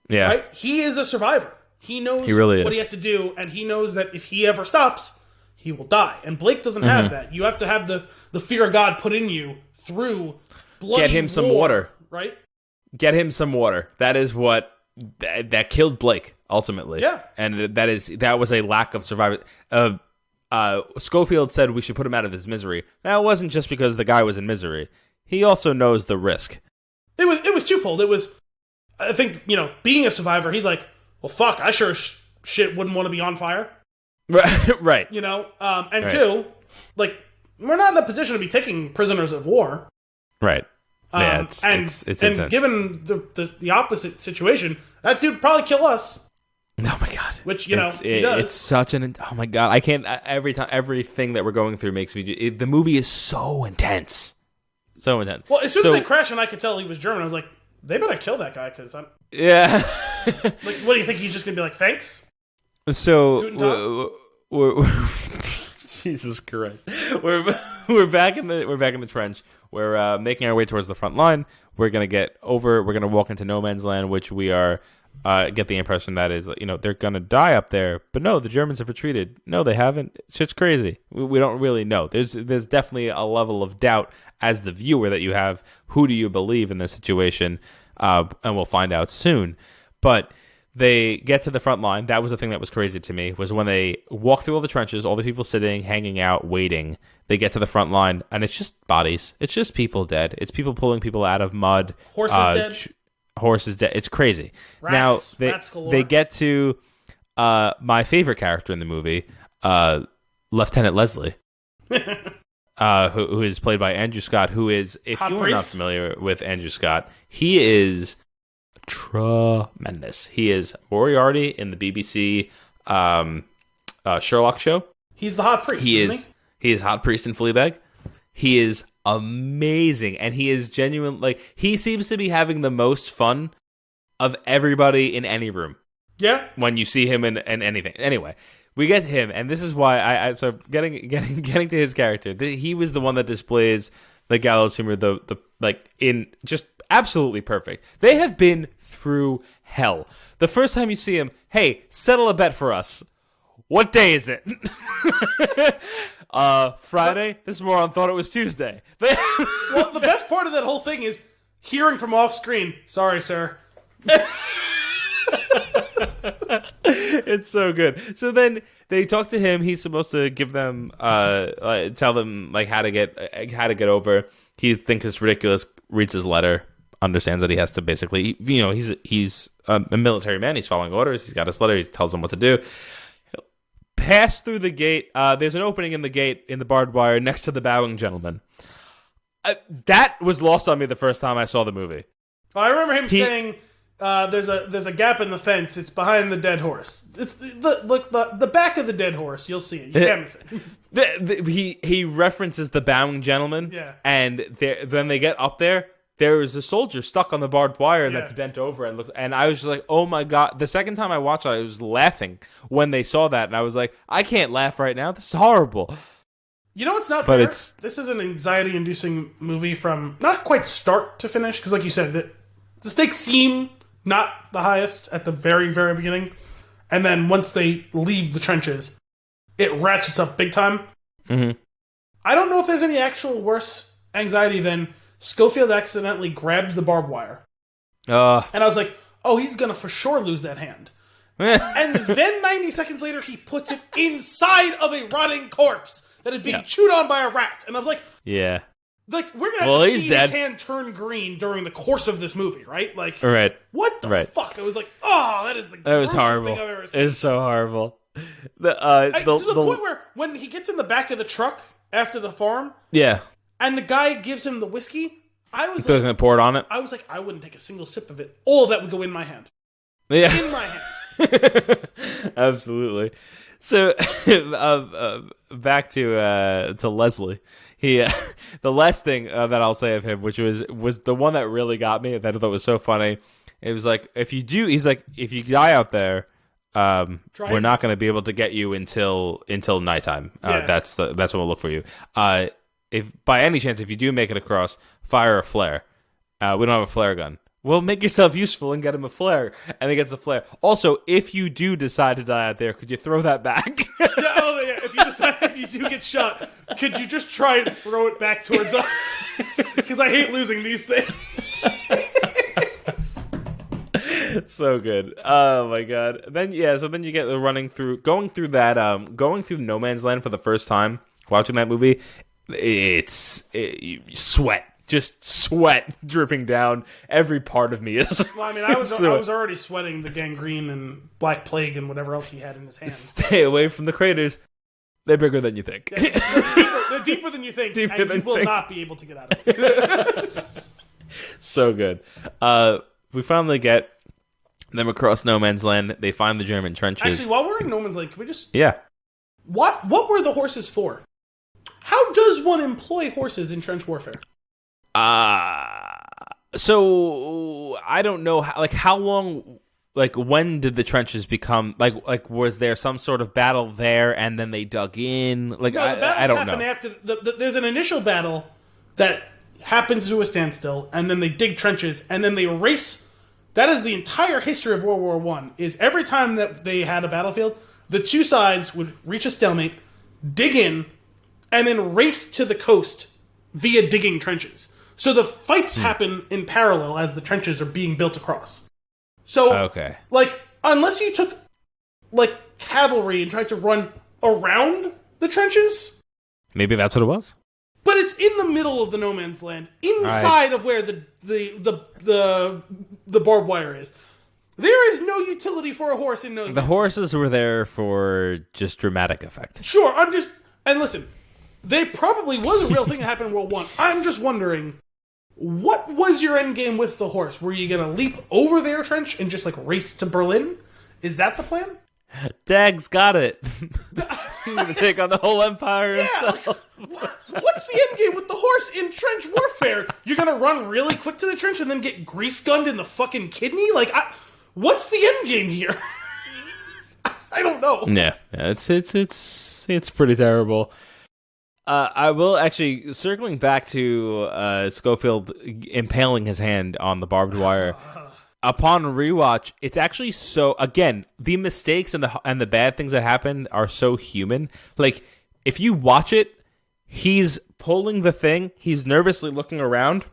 Yeah. Right? He is a survivor. He knows what he has to do, and he knows that if he ever stops, he will die. And Blake doesn't have that. You have to have the fear of God put in you through bloody Get him some water. Right? Get him some water. That is what... That killed Blake, ultimately. Yeah. And that was a lack of survival. Schofield said we should put him out of his misery. That wasn't just because the guy was in misery. He also knows the risk. It was twofold. It was, I think, being a survivor, he's like, well, fuck, I sure shit wouldn't want to be on fire. Right. And two, like, we're not in a position to be taking prisoners of war. Right. Yeah, it's intense. Given the opposite situation, that dude would probably kill us. Oh my god! Which he does. It's such an oh my god! I can't. Everything that we're going through makes me. The movie is so intense, so intense. Well, as soon as they crashed and I could tell he was German, I was like, they better kill that guy because I'm. Yeah. Like, what do you think? He's just gonna be like, thanks. So we're Jesus Christ. We're back in the trench. We're making our way towards the front line. We're gonna walk into no man's land, which we are get the impression that is, they're gonna die up there. But no, the Germans have retreated. No, they haven't. Shit's crazy. We don't really know. There's definitely a level of doubt as the viewer that you have. Who do you believe in this situation? And we'll find out soon. But they get to the front line. That was the thing that was crazy to me, was when they walk through all the trenches, all the people sitting, hanging out, waiting. They get to the front line, and it's just bodies. It's just people dead. It's people pulling people out of mud. Horses dead. Horses dead. It's crazy. Rats They get to my favorite character in the movie, Lieutenant Leslie, who is played by Andrew Scott, who is, if you are not familiar with Andrew Scott, he is tremendous. He is Moriarty in the BBC Sherlock show. He's the hot priest, isn't he is hot priest in Fleabag. He is amazing, and he is genuine. Like, he seems to be having the most fun of everybody in any room. Yeah. When you see him in anything. Anyway, we get him, and this is why so getting to his character. He was the one that displays the gallows humor, in just absolutely perfect. They have been through hell. The first time you see him, hey, settle a bet for us. What day is it? Friday? This moron thought it was Tuesday. Well, the best part of that whole thing is hearing from off screen, sorry, sir. It's so good. So then they talk to him. He's supposed to give them, tell them like how to get over. He thinks it's ridiculous. Reads his letter, understands that he has to basically, he's a military man. He's following orders. He's got his letter. He tells them what to do. Pass through the gate. There's an opening in the gate in the barbed wire next to the bowing gentleman. That was lost on me the first time I saw the movie. I remember him saying, "There's a gap in the fence. It's behind the dead horse. It's the back of the dead horse. You'll see it. You can't miss it." He references the bowing gentleman. Yeah. And then they get up there. There is a soldier stuck on the barbed wire that's bent over and looks. And I was just like, "Oh my god!" The second time I watched it, I was laughing when they saw that, and I was like, "I can't laugh right now. This is horrible." You know what's not fair? This is an anxiety-inducing movie from not quite start to finish, because like you said, the stakes seem not the highest at the very, very beginning, and then once they leave the trenches, it ratchets up big time. Mm-hmm. I don't know if there's any actual worse anxiety than Schofield accidentally grabbed the barbed wire. And I was like, oh, he's going to for sure lose that hand. And then 90 seconds later, he puts it inside of a rotting corpse that is being chewed on by a rat. And I was like, yeah. Like, we're going to have to see his hand turn green during the course of this movie, right? Like, what the fuck? I was like, oh, that is the grossest thing I've ever seen. It was so horrible. To the point where when he gets in the back of the truck after the farm, and the guy gives him the whiskey, I was like, gonna pour it on it. I was like, I wouldn't take a single sip of it. All of that would go in my hand. Yeah, in my hand. Absolutely. So, back to Leslie. He the last thing that I'll say of him, which was the one that really got me, that I thought was so funny. It was like, if you die out there, we're not going to be able to get you until nighttime. That's when we'll look for you. If by any chance, if you do make it across, fire a flare. We don't have a flare gun. Well, make yourself useful and get him a flare. And he gets a flare. Also, if you do decide to die out there, could you throw that back? If you do get shot, could you just try and throw it back towards us? Because I hate losing these things. So good. Oh my god. Then so then you get the going through No Man's Land for the first time, watching that movie. You sweat. Just sweat dripping down every part of me. Well, I mean, I was already sweating the gangrene and black plague and whatever else he had in his hand. Stay away from the craters. They're bigger than you think. They're deeper than you think, and you will not be able to get out of it. So good. We finally get them across No Man's Land. They find the German trenches. Actually, while we're in No Man's Land, can we just... Yeah. What were the horses for? How does one employ horses in trench warfare? So I don't know how long, when did the trenches become was there some sort of battle there and then they dug in? No, I don't know. After there's an initial battle that happens to a standstill, and then they dig trenches, and then they race. That is the entire history of World War I. Is every time that they had a battlefield, the two sides would reach a stalemate, dig in, and then race to the coast via digging trenches. So the fights happen in parallel as the trenches are being built across. So, unless you took, cavalry and tried to run around the trenches... Maybe that's what it was. But it's in the middle of the No Man's Land, inside of where the barbed wire is. There is no utility for a horse in No Man's Land. The horses were there for just dramatic effect. Sure, and listen, they probably was a real thing that happened in World War I. I'm just wondering... What was your end game with the horse? Were you going to leap over their trench and just race to Berlin? Is that the plan? Dag's got it. He's going to take on the whole empire himself. What's the end game with the horse in trench warfare? You're going to run really quick to the trench and then get grease gunned in the fucking kidney? What's the end game here? I don't know. Yeah, it's pretty terrible. I will actually, circling back to Schofield impaling his hand on the barbed wire. Upon rewatch, it's actually again, the mistakes and the bad things that happen are so human. If you watch it, he's pulling the thing, he's nervously looking around.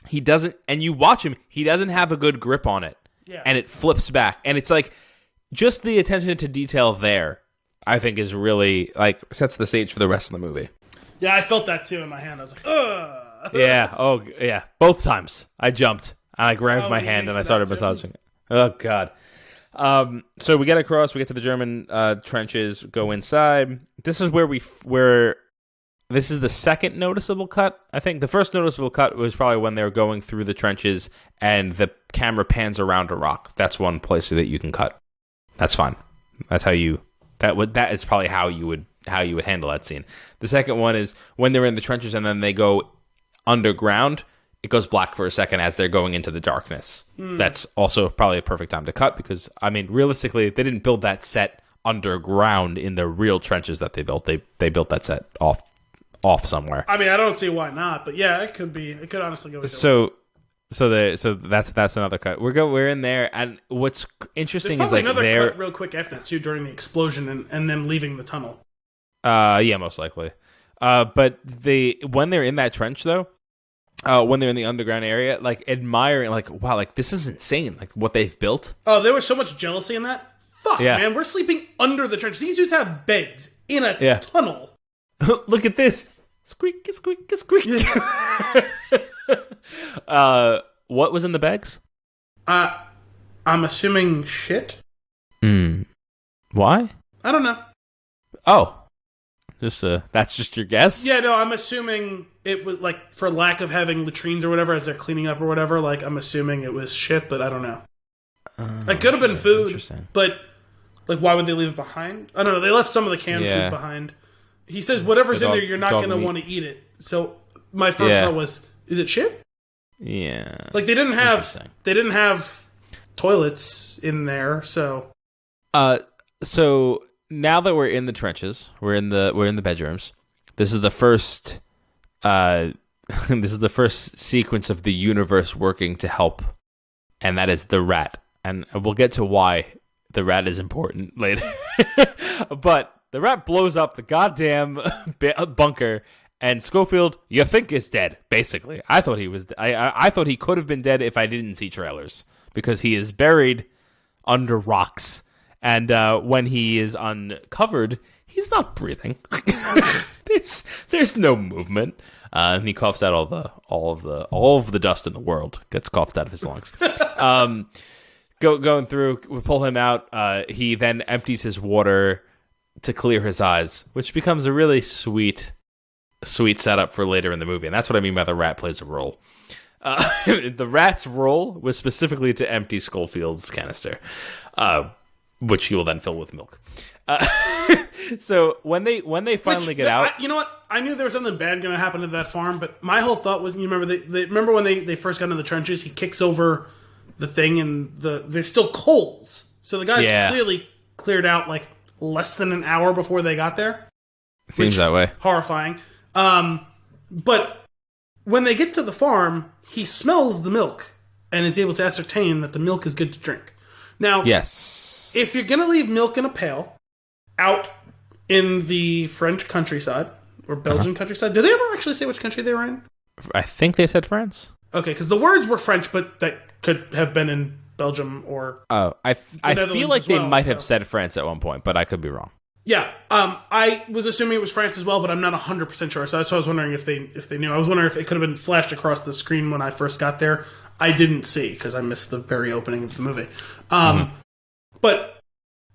He doesn't, and you watch him, he doesn't have a good grip on it. Yeah. And it flips back. And it's just the attention to detail there, I think, is really sets the stage for the rest of the movie. Yeah, I felt that too in my hand. I was like, ugh. Yeah. Oh, yeah. Both times I jumped and I grabbed my hand and I started massaging it. Oh God. So we get across. We get to the German trenches. Go inside. This is where this is the second noticeable cut. I think the first noticeable cut was probably when they were going through the trenches and the camera pans around a rock. That's one place that you can cut. That's fine. That's how you. That is probably how you would handle that scene. The second one is when they're in the trenches and then they go underground. It goes black for a second as they're going into the darkness. That's also probably a perfect time to cut because, I mean, realistically, they didn't build that set underground in the real trenches that they built. They built that set off somewhere. I mean, I don't see why not, but yeah, it could be. It could honestly go. So that's another cut. We're in there, and what's interesting is like another cut real quick after that too during the explosion and then leaving the tunnel. Yeah, most likely. But when they're in that trench though. When they're in the underground area, like admiring, like wow, like this is insane, like what they've built. Oh, there was so much jealousy in that. Fuck, yeah. Man, we're sleeping under the trench. These dudes have beds in a tunnel. Look at this, squeak, squeak, squeak. What was in the bags? I'm assuming shit. Why? I don't know. Oh, that's just your guess? Yeah, no, I'm assuming it was like for lack of having latrines or whatever as they're cleaning up or whatever. Like I'm assuming it was shit, but I don't know. It could have been food, but like why would they leave it behind? I don't know. They left some of the canned food behind. He says whatever's in there, you're not going to want to eat it. So my first thought was, is it shit? Yeah. Like they didn't have toilets in there, so. So now that we're in the trenches, we're in the bedrooms. This is the first sequence of the universe working to help, and that is the rat. And we'll get to why the rat is important later. But the rat blows up the goddamn bunker, and Schofield, you think, is dead. Basically, I thought he was. I thought he could have been dead if I didn't see trailers because he is buried under rocks. And when he is uncovered, he's not breathing. There's no movement, and he coughs out all of the dust in the world gets coughed out of his lungs. Going through, we pull him out. He then empties his water to clear his eyes, which becomes a really sweet setup for later in the movie. And that's what I mean by the rat plays a role. The rat's role was specifically to empty Schofield's canister. Which he will then fill with milk. So when they finally get out, you know what? I knew there was something bad going to happen to that farm, but my whole thought was, you remember remember when they first got into the trenches? He kicks over the thing, and there's still coals. So the guys clearly cleared out like less than an hour before they got there. Seems that way. Horrifying. But when they get to the farm, he smells the milk and is able to ascertain that the milk is good to drink. Now, yes. If you're going to leave milk in a pail out in the French countryside or Belgian countryside, did they ever actually say which country they were in? I think they said France. Okay, because the words were French, but that could have been in Belgium or I feel like they might have said France at one point, but I could be wrong. Yeah, I was assuming it was France as well, but I'm not 100% sure. So that's why I was wondering if they knew. I was wondering if it could have been flashed across the screen when I first got there. I didn't see because I missed the very opening of the movie. But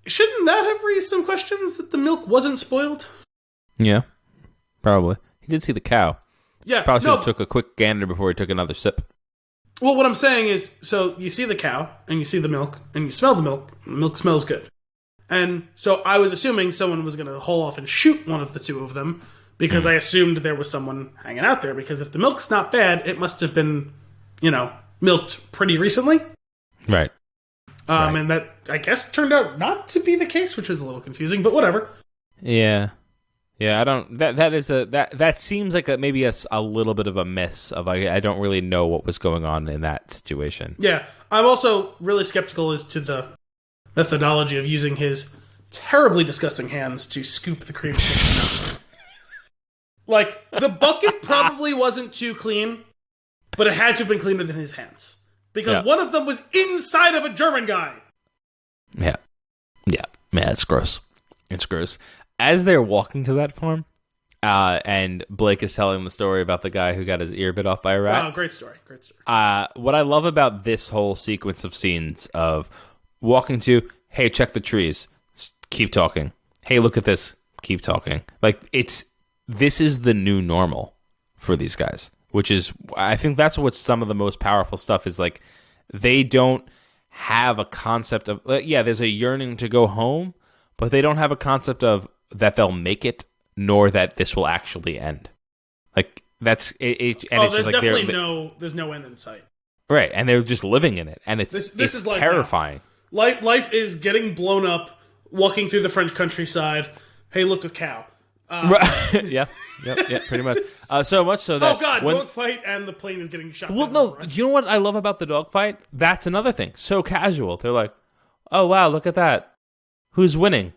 shouldn't that have raised some questions that the milk wasn't spoiled? Yeah, probably. He did see the cow. Yeah, probably should have took a quick gander before he took another sip. Well, what I'm saying is, so you see the cow, and you see the milk, and you smell the milk, and the milk smells good. And so I was assuming someone was going to haul off and shoot one of the two of them, because I assumed there was someone hanging out there, because if the milk's not bad, it must have been, milked pretty recently. Right. And that, I guess, turned out not to be the case, which was a little confusing, but whatever. Yeah. Yeah, I don't. That seems like maybe a little bit of a miss. I don't really know what was going on in that situation. Yeah, I'm also really skeptical as to the methodology of using his terribly disgusting hands to scoop the cream cheese out. Like, the bucket probably wasn't too clean, but it had to have been cleaner than his hands. Because one of them was inside of a German guy. Yeah, it's gross. It's gross. As they're walking to that farm, and Blake is telling the story about the guy who got his ear bit off by a rat. Oh, great story. What I love about this whole sequence of scenes of walking to, hey, check the trees, keep talking. Hey, look at this, keep talking. Like, this is the new normal for these guys, which is, I think that's what some of the most powerful stuff is. Like, they don't have a concept of, there's a yearning to go home, but they don't have a concept of that they'll make it, nor that this will actually end. Like, that's it. And it's there's just like definitely there's no end in sight. Right, and they're just living in it, and this is like terrifying. Life is getting blown up, walking through the French countryside. Hey, look, a cow. Right. yeah, pretty much. So much so that dogfight, and the plane is getting shot. Well, no, you know what I love about the dogfight? That's another thing. So casual. They're like, "Oh wow, look at that. Who's winning?"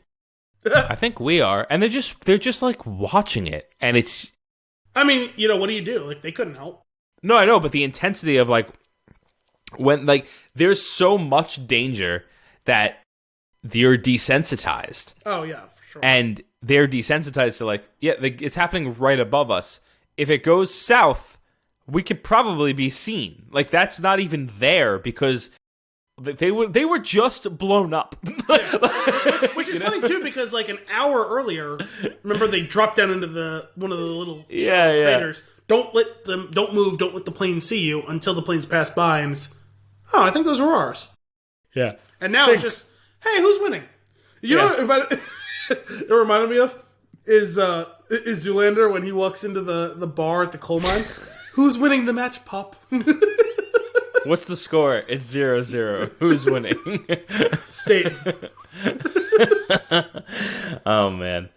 I think we are, and they're just like watching it, and it's. I mean, what do you do? Like, they couldn't help. No, I know, but the intensity of like. When, like, there's so much danger that you're desensitized. Oh, yeah, for sure. And they're desensitized to, like, it's happening right above us. If it goes south, we could probably be seen. Like, that's not even there because they were just blown up. Which is funny, too, because, like, an hour earlier, remember they dropped down into one of the little craters. Don't move, don't let the plane see you until the plane's passed by, and it's, I think those were ours. Yeah. And now it's just, hey, who's winning? You know what it reminded me of? Is Zoolander when he walks into the bar at the coal mine. Who's winning the match, Pop? What's the score? It's 0-0. Who's winning? State. Oh, man.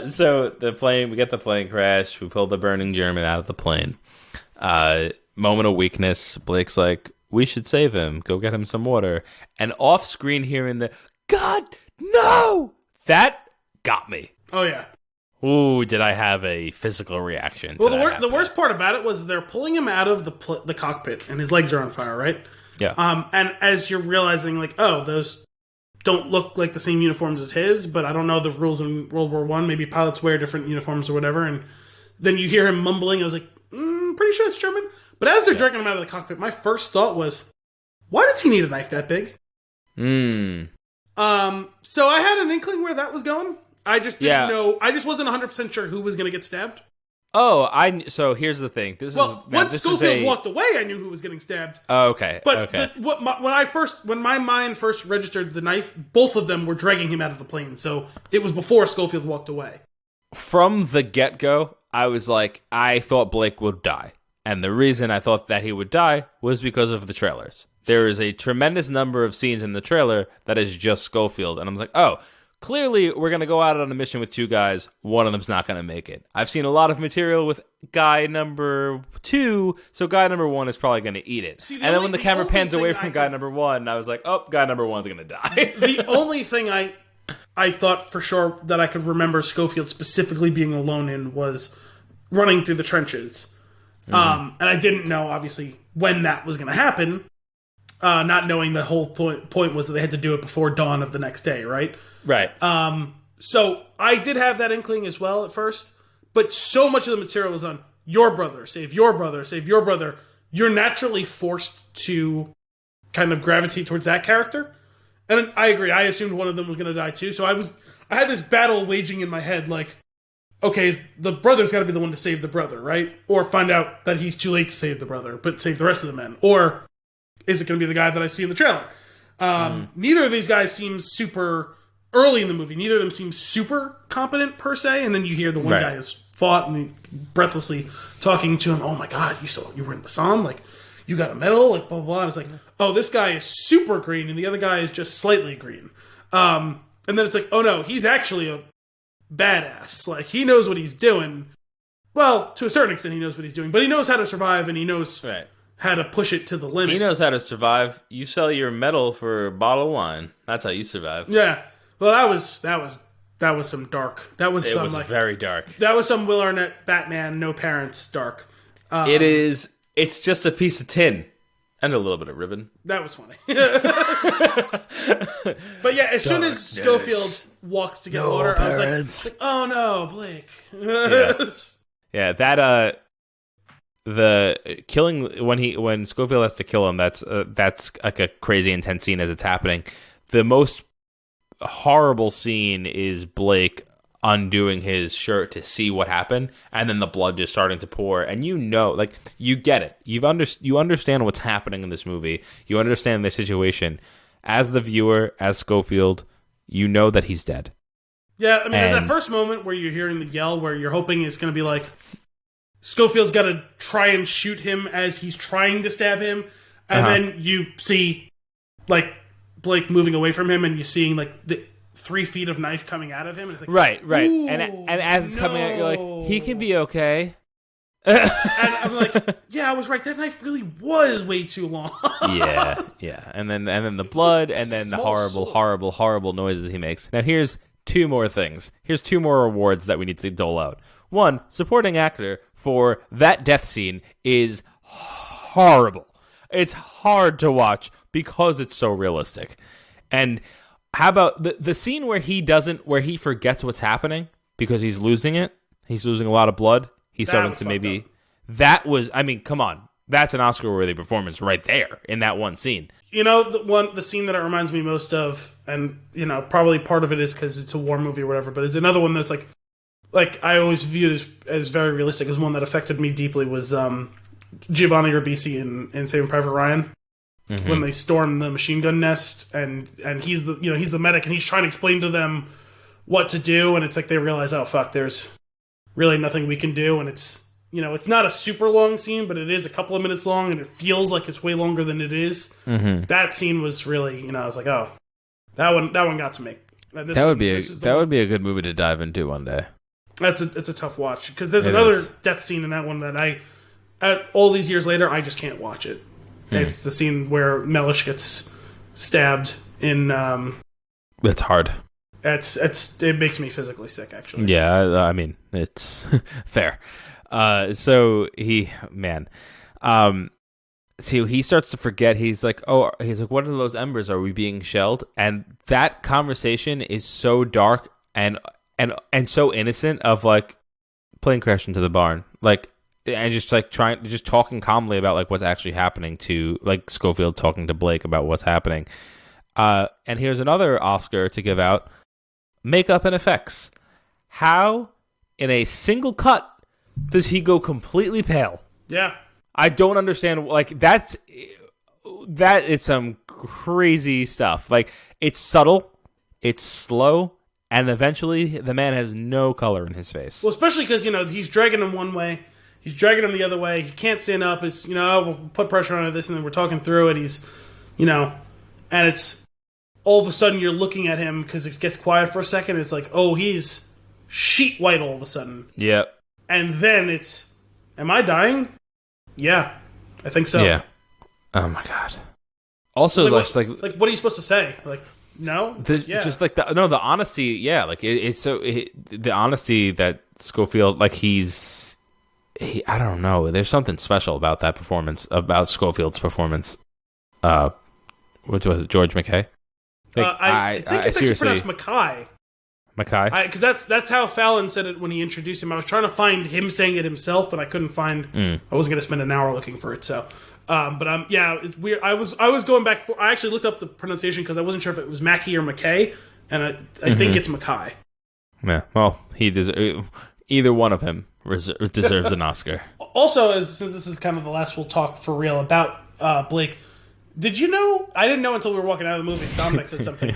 So we get the plane crash. We pull the burning German out of the plane. Moment of weakness. Blake's like, we should save him. Go get him some water. And off screen here in the, God, no! That got me. Oh, yeah. Ooh, did I have a physical reaction? Well, the worst part about it was they're pulling him out of the cockpit, and his legs are on fire, right? Yeah. And as you're realizing, like, those don't look like the same uniforms as his, but I don't know the rules in World War I. Maybe pilots wear different uniforms or whatever. And then you hear him mumbling. I was like, pretty sure it's German. But as they're dragging him out of the cockpit, my first thought was, why does he need a knife that big? So I had an inkling where that was going. I just didn't know. I just wasn't 100% sure who was going to get stabbed. Oh, so here's the thing. Once Schofield walked away, I knew who was getting stabbed. Oh, okay. But when my mind first registered the knife, both of them were dragging him out of the plane. So it was before Schofield walked away. From the get-go, I was like, I thought Blake would die. And the reason I thought that he would die was because of the trailers. There is a tremendous number of scenes in the trailer that is just Schofield. And I'm like, clearly we're going to go out on a mission with two guys. One of them's not going to make it. I've seen a lot of material with guy number 2, so guy number 1 is probably going to eat it. And then when the camera pans away from guy number 1, I was like, guy number 1's going to die. The only thing I thought for sure that I could remember Schofield specifically being alone in was running through the trenches. And I didn't know, obviously, when that was going to happen. Not knowing the whole point was that they had to do it before dawn of the next day, right? Right. So I did have that inkling as well at first, but so much of the material was on your brother, save your brother, save your brother. You're naturally forced to kind of gravitate towards that character. And I agree. I assumed one of them was going to die too. So I had this battle waging in my head, like, okay, the brother's got to be the one to save the brother, right? Or find out that he's too late to save the brother, but save the rest of the men. Or is it going to be the guy that I see in the trailer? Neither of these guys seems super early in the movie. Neither of them seems super competent per se. And then you hear the one guy has fought and breathlessly talking to him. Oh my God, you were in the Saison? Like, you got a medal? Like, blah, blah, blah. And it's like, oh, this guy is super green and the other guy is just slightly green. And then it's like, oh no, he's actually a badass. Like, he knows what he's doing. Well, to a certain extent, he knows what he's doing, but he knows how to survive and he knows how to push it to the limit. He knows how to survive. You sell your medal for a bottle of wine. That's how you survive. Yeah. Well, that was some dark. It was very dark. That was some Will Arnett Batman, no parents dark. It's just a piece of tin and a little bit of ribbon. That was funny. But yeah, as soon as Schofield walks to get water, I was like, oh no, Blake. Yeah, that the killing when Schofield has to kill him, that's like a crazy intense scene as it's happening. The most horrible scene is Blake undoing his shirt to see what happened, and then the blood just starting to pour, and like, you get it. You understand what's happening in this movie. You understand the situation. As the viewer, as Schofield, you know that he's dead. Yeah, I mean, there's that first moment where you're hearing the yell, where you're hoping it's going to be like, Schofield's got to try and shoot him as he's trying to stab him, and then you see, like, Blake moving away from him, and you're seeing, like, the 3 feet of knife coming out of him. And it's like, right. And as it's coming out, you're like, he can be okay. And I'm like, yeah, I was right. That knife really was way too long. yeah. And then the blood, and then the horrible noises he makes. Now here's 2 more things. Here's 2 more awards that we need to dole out. 1, supporting actor for that death scene is horrible. It's hard to watch because it's so realistic. And how about the scene where he forgets what's happening because he's losing it? He's losing a lot of blood. He's starting to maybe... That was... I mean, come on. That's an Oscar-worthy performance right there in that one scene. You know, the scene that it reminds me most of, and, you know, probably part of it is because it's a war movie or whatever, but it's another one that's like I always viewed as very realistic, as one that affected me deeply, was Giovanni Ribisi in Saving Private Ryan. Mm-hmm. When they storm the machine gun nest, and he's the medic, and he's trying to explain to them what to do, and it's like they realize, oh fuck, there's really nothing we can do, and it's not a super long scene, but it is a couple of minutes long, and it feels like it's way longer than it is. Mm-hmm. That scene was really, I was like, oh, that one got to me. That would be a good movie to dive into one day. It's a tough watch, because there's another death scene in that one that all these years later, I just can't watch it. It's the scene where Mellish gets stabbed in... That's hard. It makes me physically sick, actually. Yeah, I mean, it's fair. So he starts to forget. He's like, what are those embers? Are we being shelled? And that conversation is so dark and so innocent, of like plane crash into the barn, like, and just like talking calmly about like what's actually happening to like Schofield talking to Blake about what's happening. And here's another Oscar to give out: makeup and effects. How in a single cut does he go completely pale? Yeah, I don't understand. Like that is some crazy stuff. Like, it's subtle, it's slow, and eventually the man has no color in his face. Well, especially because he's dragging him one way, he's dragging him the other way. He can't stand up. It's we'll put pressure on this, and then we're talking through it. He's and it's all of a sudden you're looking at him because it gets quiet for a second. It's like, oh, he's sheet white all of a sudden. Yep. And then it's, am I dying? Yeah, I think so. Yeah. Oh my god. Also, what are you supposed to say? Like, no? Just like the honesty. Yeah, like the honesty that Schofield, like I don't know. There's something special about that performance, about Schofield's performance. Which was it, George McKay? I think it's actually pronounced Mackay. Mackay? Because that's how Fallon said it when he introduced him. I was trying to find him saying it himself, but I couldn't find... I wasn't going to spend an hour looking for it, so... it's weird. I was going back... I actually looked up the pronunciation because I wasn't sure if it was Mackie or McKay, and I think it's Mackay. Yeah, well, either one of him deserves an Oscar. Also, since this is kind of the last we'll talk for real about Blake... Did you know? I didn't know until we were walking out of the movie. Dominic said something.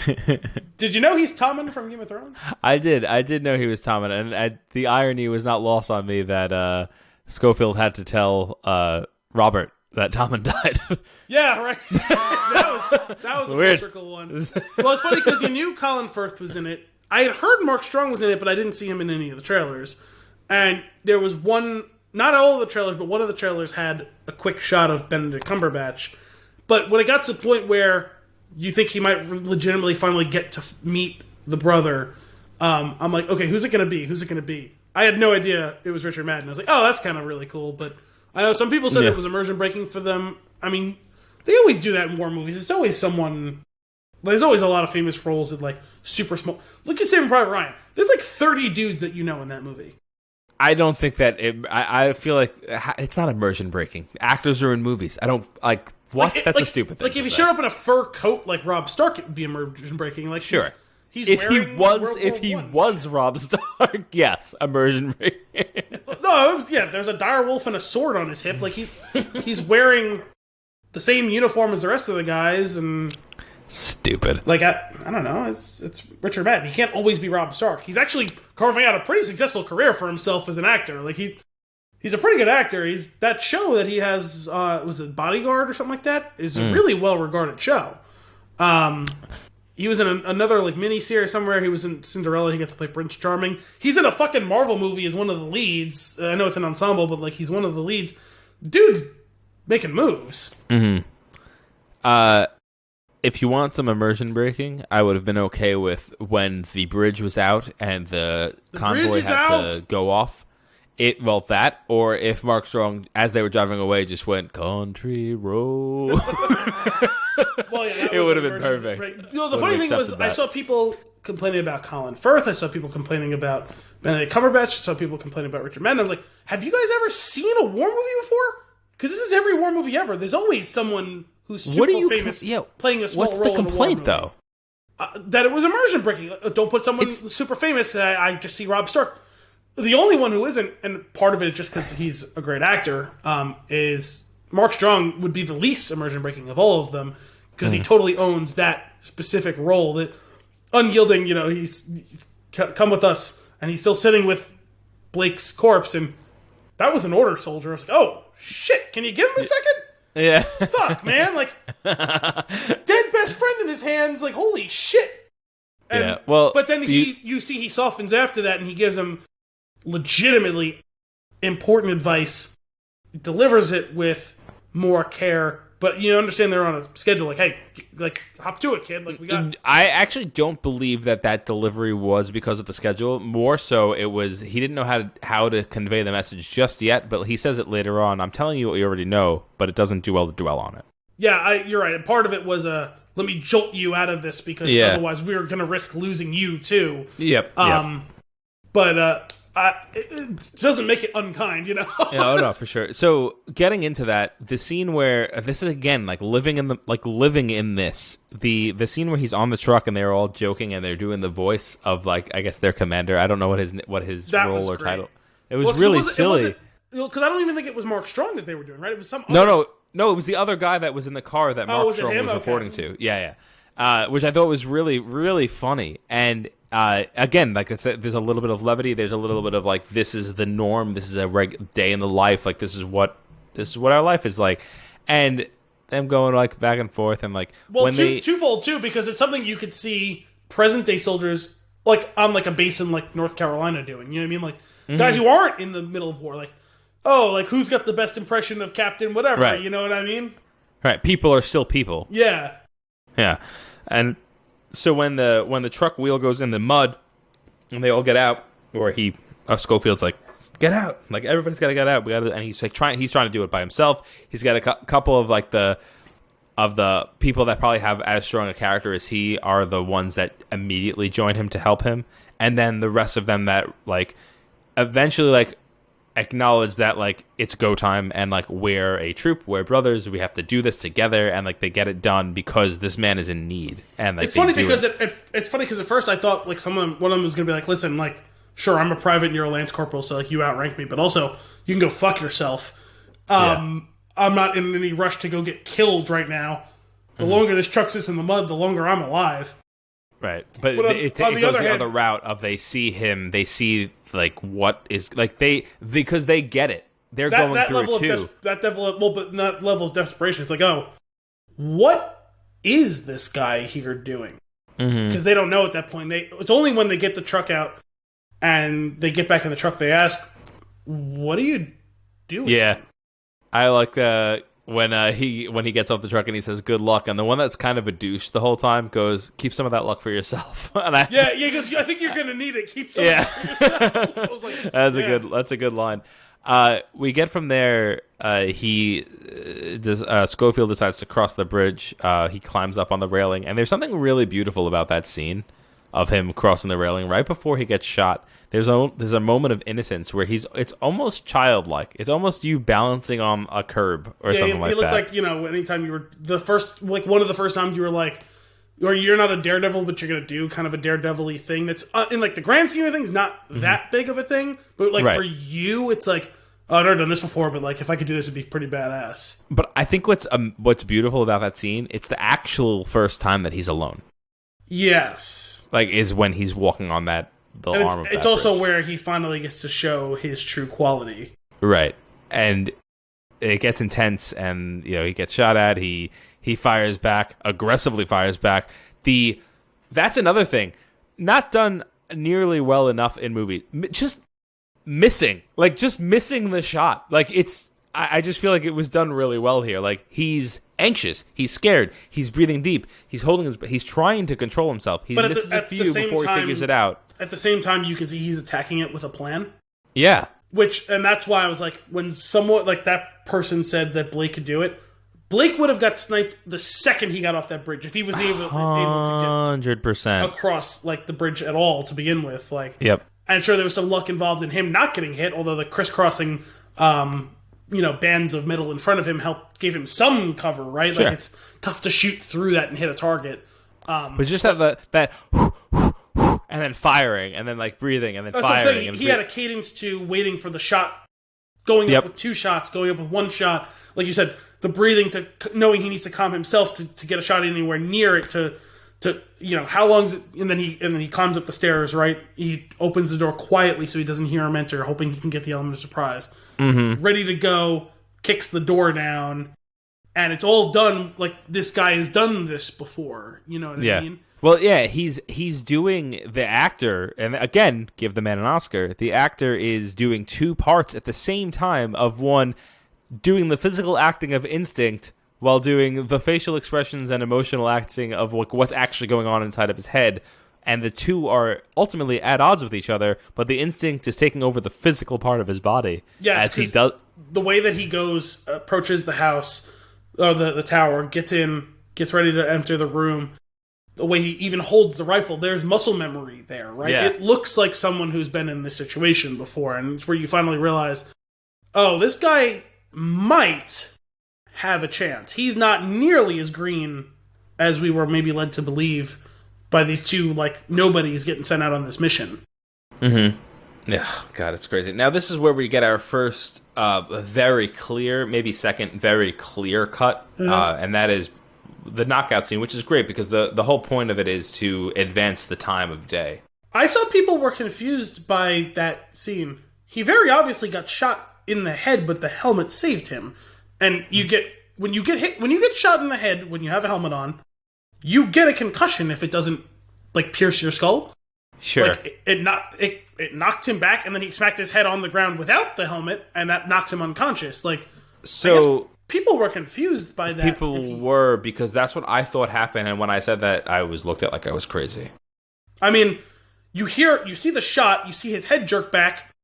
Did you know he's Tommen from Game of Thrones? I did know he was Tommen, and the irony was not lost on me that Schofield had to tell Robert that Tommen died. Yeah, right. That was a full circle one. Well, it's funny because you knew Colin Firth was in it. I had heard Mark Strong was in it, but I didn't see him in any of the trailers. And there was one, not all of the trailers, but one of the trailers had a quick shot of Benedict Cumberbatch. But when it got to the point where you think he might legitimately finally get to meet the brother, I'm like, okay, who's it going to be? Who's it going to be? I had no idea it was Richard Madden. I was like, oh, that's kind of really cool. But I know some people said it was immersion breaking for them. I mean, they always do that in war movies. It's always someone... There's always a lot of famous roles in, like, super small... Look at Saving Private Ryan. There's, like, 30 dudes that you know in that movie. I don't think that... I feel like it's not immersion breaking. Actors are in movies. I don't... Like, what? That's a stupid thing. Like, if he showed up in a fur coat like Rob Stark, it would be immersion breaking. Like, sure. He's if he wearing was World if War he I. was Rob Stark, yes, immersion breaking. No, it was, there's a dire wolf and a sword on his hip. Like he's wearing the same uniform as the rest of the guys, and stupid. like I don't know, it's Richard Madden. He can't always be Rob Stark. He's actually carving out a pretty successful career for himself as an actor. Like he's a pretty good actor. He's that show that he has was it Bodyguard or something like that is a really well regarded show. He was in another like mini series somewhere. He was in Cinderella. He got to play Prince Charming. He's in a fucking Marvel movie as one of the leads. I know it's an ensemble, but like he's one of the leads. Dude's making moves. Mm-hmm. If you want some immersion breaking, I would have been okay with when the bridge was out and the convoy had to go off. That, or if Mark Strong, as they were driving away, just went country road. Well, yeah, it would have been perfect. The funny thing was, I saw people complaining about Colin Firth. I saw people complaining about Benedict Cumberbatch. I saw people complaining about Richard Madden. I was like, have you guys ever seen a war movie before? Because this is every war movie ever. There's always someone who's super famous playing a small role in a war movie. What's the complaint, though? That it was immersion breaking. Don't put someone super famous. I just see Rob Stark. The only one who isn't, and part of it is just because he's a great actor, is Mark Strong would be the least immersion breaking of all of them because he totally owns that specific role. That unyielding, he's come with us, and he's still sitting with Blake's corpse, and that was an order soldier. I was like, oh shit, can you give him a second? Yeah. Fuck, man, like dead best friend in his hands, like holy shit. And, yeah. Well, but then you see he softens after that, and he gives him legitimately important advice, delivers it with more care, but you understand they're on a schedule. Like, hey, like hop to it, kid. Like we got. I actually don't believe that delivery was because of the schedule. More so, it was he didn't know how to convey the message just yet. But he says it later on. I'm telling you what you already know, but it doesn't do well to dwell on it. Yeah, you're right. And part of it was let me jolt you out of this because otherwise we were going to risk losing you too. Yep. But. It doesn't make it unkind, Yeah, no, for sure. So getting into that, the scene where this is again living in this. The scene where he's on the truck and they're all joking and they're doing the voice of I guess their commander. I don't know what his role or title. It was really silly. Because I don't even think it was Mark Strong that they were doing, right? It was some no. It was the other guy that was in the car that Mark Strong was reporting to. Yeah. Which I thought was really, really funny. And again, like I said, there's a little bit of levity. There's a little bit of this is the norm. This is a day in the life. Like this is what our life is like. And them going back and forth and twofold too, because it's something you could see present day soldiers on a base in North Carolina doing. You know what I mean? Like guys who aren't in the middle of war. Who's got the best impression of Captain whatever? Right. You know what I mean? Right. People are still people. Yeah. Yeah. And so when the truck wheel goes in the mud and they all get out, or Schofield's like, get out, everybody's got to get out. And he's trying to do it by himself. He's got a couple of the people that probably have as strong a character as he are the ones that immediately join him to help him, and then the rest of them that eventually acknowledge that it's go time and we're a troop, we're brothers, we have to do this together, and they get it done because this man is in need. And it's funny because it's funny because at first I thought one of them was gonna be listen, sure, I'm a private and you're a lance corporal, so you outrank me, but also you can go fuck yourself. I'm not in any rush to go get killed right now. The longer this truck sits in the mud, the longer I'm alive. Right, but it goes the other route of they see what is because they get it. They're going through it too. That level of desperation. It's what is this guy here doing? Because they don't know at that point. It's only when they get the truck out and they get back in the truck they ask, "What are you doing?" Yeah, I like when he gets off the truck and he says good luck, and the one that's kind of a douche the whole time goes, keep some of that luck for yourself. Because I think you're gonna need it. Keep some of it for yourself. I was that's a good line. We get from there. Schofield decides to cross the bridge. He climbs up on the railing, and there's something really beautiful about that scene of him crossing the railing right before he gets shot. There's a moment of innocence where it's almost childlike. It's almost you balancing on a curb or something like that. He looked anytime you were one of the first times you were or you're not a daredevil, but you're going to do kind of a daredevil-y thing that's, in like the grand scheme of things, not that big of a thing. But like for you, it's like, oh, I've never done this before, but like if I could do this, it'd be pretty badass. But I think what's beautiful about that scene, it's the actual first time that he's alone. Yes. Like, is when he's walking on the arm of that It's also bridge. where he finally gets to show his true quality. Right. And it gets intense, and he gets shot at. He fires back, aggressively fires back. That's another thing, not done nearly well enough in movies. Just missing the shot. Like I just feel like it was done really well here. Like he's anxious, he's scared, he's breathing deep, he's trying to control himself. He misses a few before he figures it out. At the same time, you can see he's attacking it with a plan. Yeah. And that's why I was like, when someone like that person said that Blake could do it, Blake would have got sniped the second he got off that bridge if he was able to get 100% across like the bridge at all to begin with. Like, yep. I'm sure there was some luck involved in him not getting hit, although the crisscrossing, bands of metal in front of him gave him some cover, right? Sure. Like it's tough to shoot through that and hit a target. But just have that and then firing, and then like breathing, and then That's firing. What I'm saying. He had a cadence to waiting for the shot, going up with 2 shots, going up with 1 shot. Like you said, the breathing to knowing he needs to calm himself to get a shot anywhere near it to how long's it, and then he climbs up the stairs, right? He opens the door quietly so he doesn't hear him enter, hoping he can get the element of surprise. Mm-hmm. Ready to go, kicks the door down, and it's all done like this guy has done this before. You know what I mean? Well, yeah, he's doing the actor, and again, give the man an Oscar. The actor is doing 2 parts at the same time of one doing the physical acting of instinct while doing the facial expressions and emotional acting of what's actually going on inside of his head. And the 2 are ultimately at odds with each other, but the instinct is taking over the physical part of his body. Yes, as he does. The way that he approaches the house, or the tower, gets ready to enter the room, the way he even holds the rifle, there's muscle memory there, right? Yeah. It looks like someone who's been in this situation before, and it's where you finally realize, oh, this guy might have a chance. He's not nearly as green as we were maybe led to believe by these 2, like, nobodies getting sent out on this mission. Mm-hmm. Yeah, God, it's crazy. Now, this is where we get our first very clear, maybe second very clear cut, and that is the knockout scene, which is great because the whole point of it is to advance the time of day. I saw people were confused by that scene. He very obviously got shot in the head, but the helmet saved him. And when you get shot in the head when you have a helmet on, you get a concussion if it doesn't like pierce your skull. Sure. Like it knocked him back, and then he smacked his head on the ground without the helmet, and that knocked him unconscious. Like, so people were confused by that. People were, because that's what I thought happened, and when I said that, I was looked at like I was crazy. I mean, you see the shot, you see his head jerk back,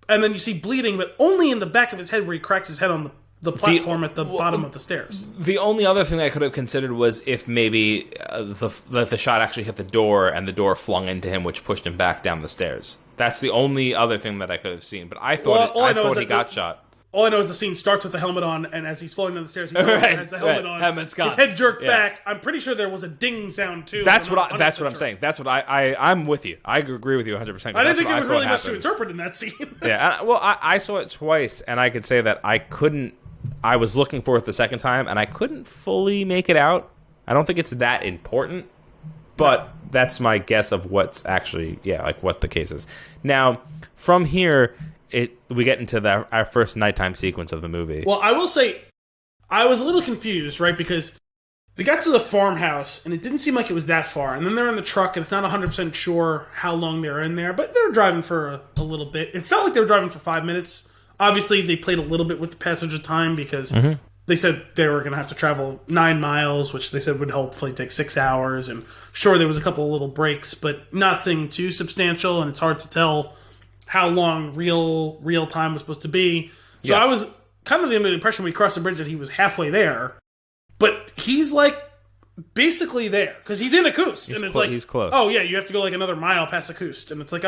and then you see bleeding, but only in the back of his head where he cracks his head on the platform at the bottom of the stairs. The only other thing I could have considered was if maybe the shot actually hit the door and the door flung into him, which pushed him back down the stairs. That's the only other thing that I could have seen. But I thought he got shot. All I know is the scene starts with the helmet on, and as he's falling down the stairs, he has the helmet on. Helmet's gone. His head jerked back. I'm pretty sure there was a ding sound too. That's what I'm saying. That's what I'm with you. I agree with you 100%. I didn't think there was really much to interpret in that scene. Yeah. I saw it twice, and I could say that I was looking for it the second time, and I couldn't fully make it out. I don't think it's that important, but that's my guess of what's actually, what the case is. Now, from here, we get into our first nighttime sequence of the movie. Well, I will say, I was a little confused, right? Because they got to the farmhouse, and it didn't seem like it was that far. And then they're in the truck, and it's not 100% sure how long they were in there, but they were driving for a little bit. It felt like they were driving for 5 minutes. Obviously, they played a little bit with the passage of time because they said they were going to have to travel 9 miles, which they said would hopefully take 6 hours. And sure, there was a couple of little breaks, but nothing too substantial, and it's hard to tell how long real time was supposed to be. So I was kind of under the impression when we crossed the bridge that he was halfway there, but he's like basically there because he's in Acoust, and it's like he's close. Oh yeah, you have to go like another mile past Acoust, and it's like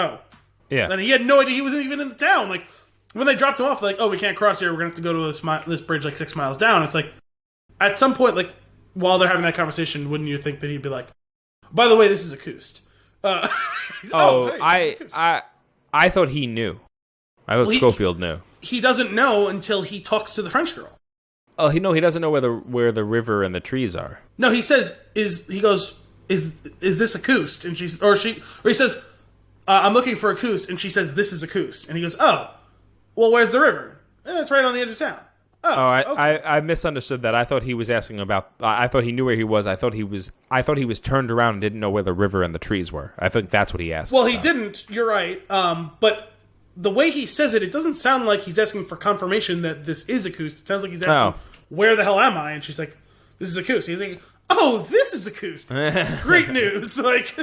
yeah. And he had no idea he wasn't even in the town. Like when they dropped him off, like we can't cross here. We're gonna have to go to this bridge like 6 miles down. It's like at some point, like while they're having that conversation, wouldn't you think that he'd be like, by the way, this is acoust. Hey, this is acoust. I thought he knew. I thought Schofield knew. He doesn't know until he talks to the French girl. Oh, he doesn't know where the river and the trees are. No, he says, is this acoust? And he says, I'm looking for acoust, and she says, this is acoust. And he goes, oh, well, where's the river? It's right on the edge of town. Okay. I misunderstood that. I thought he was asking about. I thought he knew where he was. I thought he was turned around and didn't know where the river and the trees were. I think that's what he asked. Well, he didn't. You're right. But the way he says it doesn't sound like he's asking for confirmation that this is acoust. It sounds like he's asking, where the hell am I? And she's like, this is acoust. He's like, oh, this is acoust. Great news. Like,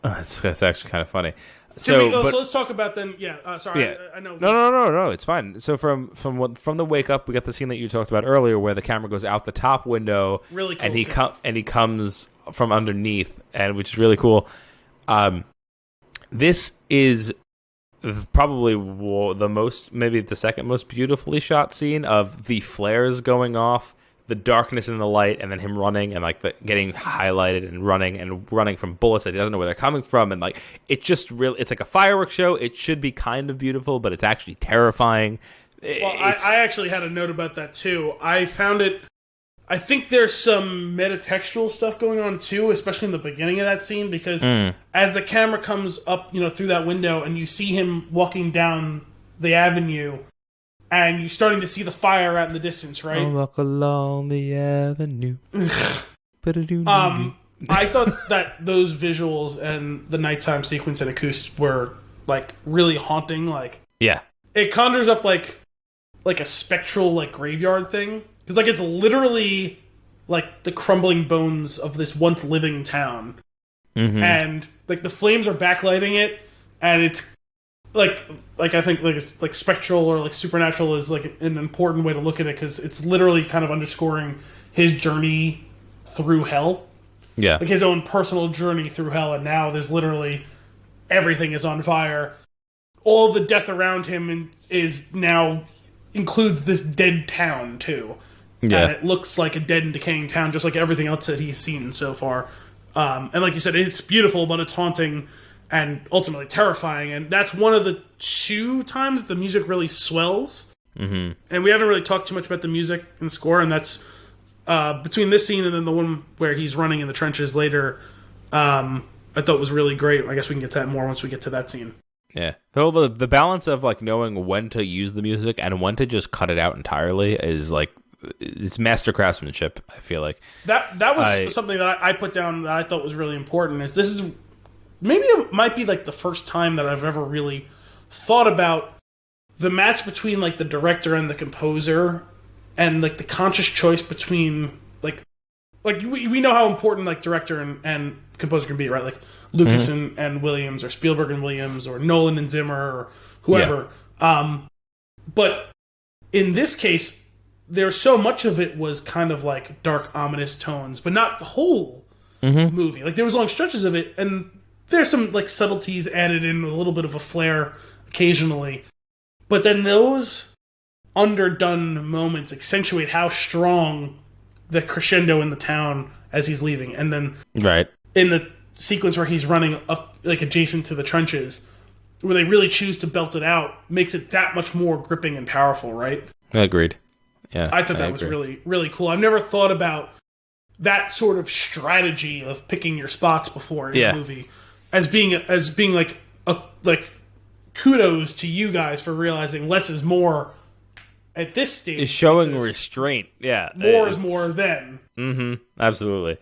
that's actually kind of funny. So let's talk about then. Yeah, sorry. Yeah. I know. No. It's fine. So from the wake up, we got the scene that you talked about earlier, where the camera goes out the top window, really cool, and he comes from underneath, and which is really cool. This is probably maybe the second most beautifully shot scene of the flares going off, the darkness and the light, and then him running and like getting highlighted and running from bullets that he doesn't know where they're coming from, and like it's like a fireworks show. It should be kind of beautiful, but it's actually terrifying. Well, I actually had a note about that too. I found it. I think there's some metatextual stuff going on too, especially in the beginning of that scene, because as the camera comes up, through that window, and you see him walking down the avenue, and you're starting to see the fire out in the distance, right? I'll walk along the avenue. I thought that those visuals and the nighttime sequence in acoust were like really haunting. Like, yeah, it conjures up like a spectral like graveyard thing. Because, like, it's literally, like, the crumbling bones of this once living town. Mm-hmm. And, like, the flames are backlighting it, and it's, like I think, like, it's, like, spectral or, like, supernatural is, like, an important way to look at it, because it's literally kind of underscoring his journey through hell. Yeah. Like, his own personal journey through hell, and now there's literally everything is on fire. All the death around him is now includes this dead town, too. Yeah. And it looks like a dead and decaying town, just like everything else that he's seen so far. And like you said, it's beautiful, but it's haunting and ultimately terrifying. And that's one of the 2 times that the music really swells. Mm-hmm. And we haven't really talked too much about the music and score, and that's between this scene and then the one where he's running in the trenches later. I thought was really great. I guess we can get to that more once we get to that scene. Yeah. Though the balance of like knowing when to use the music and when to just cut it out entirely is like, it's master craftsmanship. I feel like that was something that I put down that I thought was really important. Is this is maybe it might be like the first time that I've ever really thought about the match between like the director and the composer, and like the conscious choice between like we know how important like director and composer can be, right? Like Lucas and Williams, or Spielberg and Williams, or Nolan and Zimmer, or whoever. Yeah. But in this case, there's so much of it was kind of like dark, ominous tones, but not the whole movie. Like there was long stretches of it, and there's some like subtleties added in, a little bit of a flair occasionally. But then those underdone moments accentuate how strong the crescendo in the town as he's leaving, and then in the sequence where he's running up like adjacent to the trenches, where they really choose to belt it out, makes it that much more gripping and powerful, right? Agreed. Yeah, I thought that was really, really cool. I've never thought about that sort of strategy of picking your spots before in a movie as being like kudos to you guys for realizing less is more at this stage. Is showing restraint. Yeah, more is more then. Mm-hmm. Absolutely.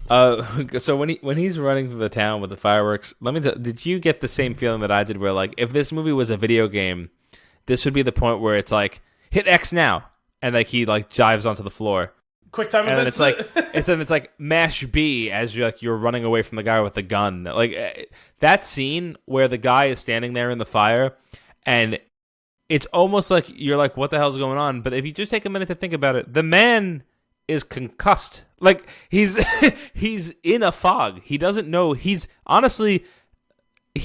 So when he's running through the town with the fireworks, did you get the same feeling that I did? Where like if this movie was a video game, this would be the point where it's like hit X now. And like he like dives onto the floor. Quick time events. And it's like mash B as you're running away from the guy with the gun. Like that scene where the guy is standing there in the fire, and it's almost like you're like, what the hell's going on? But if you just take a minute to think about it, the man is concussed. Like he's in a fog. He doesn't know. He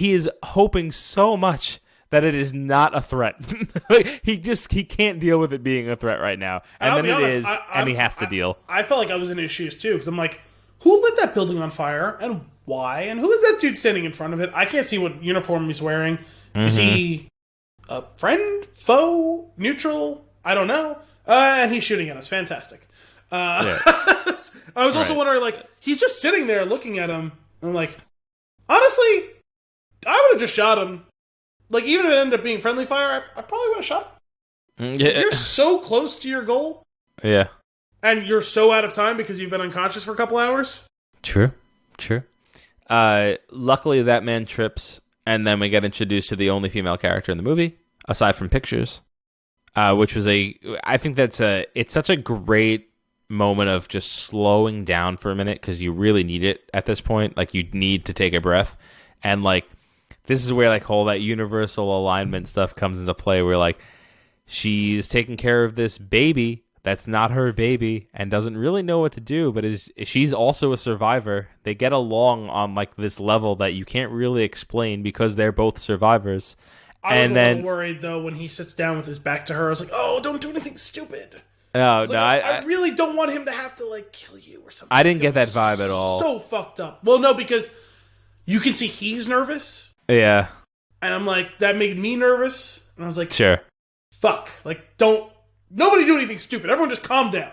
is hoping so much that it is not a threat. Like, he can't deal with it being a threat right now. And then it is, and he has to deal. I felt like I was in his shoes too, because I'm like, who lit that building on fire and why? And who is that dude standing in front of it? I can't see what uniform he's wearing. Is he a friend, foe, neutral? I don't know. And he's shooting at us. Fantastic. I was also wondering, like, he's just sitting there looking at him. And I'm like, honestly, I would have just shot him. Like, even if it ended up being friendly fire, I probably would have shot him. Yeah. You're so close to your goal. Yeah. And you're so out of time because you've been unconscious for a couple hours. True. Luckily, that man trips, and then we get introduced to the only female character in the movie, aside from pictures, which was I think it's such a great moment of just slowing down for a minute because you really need it at this point. Like, you need to take a breath, and like this is where like all that universal alignment stuff comes into play. Where like she's taking care of this baby that's not her baby and doesn't really know what to do, but she's also a survivor. They get along on like this level that you can't really explain because they're both survivors. I was a little worried though when he sits down with his back to her. I was like, "Oh, don't do anything stupid." I really don't want him to have to like kill you or something. I didn't get that vibe at all. So fucked up. Well, no, because you can see he's nervous. Yeah. And I'm like, that made me nervous. And I was like, sure. Fuck. Like, nobody do anything stupid. Everyone just calm down.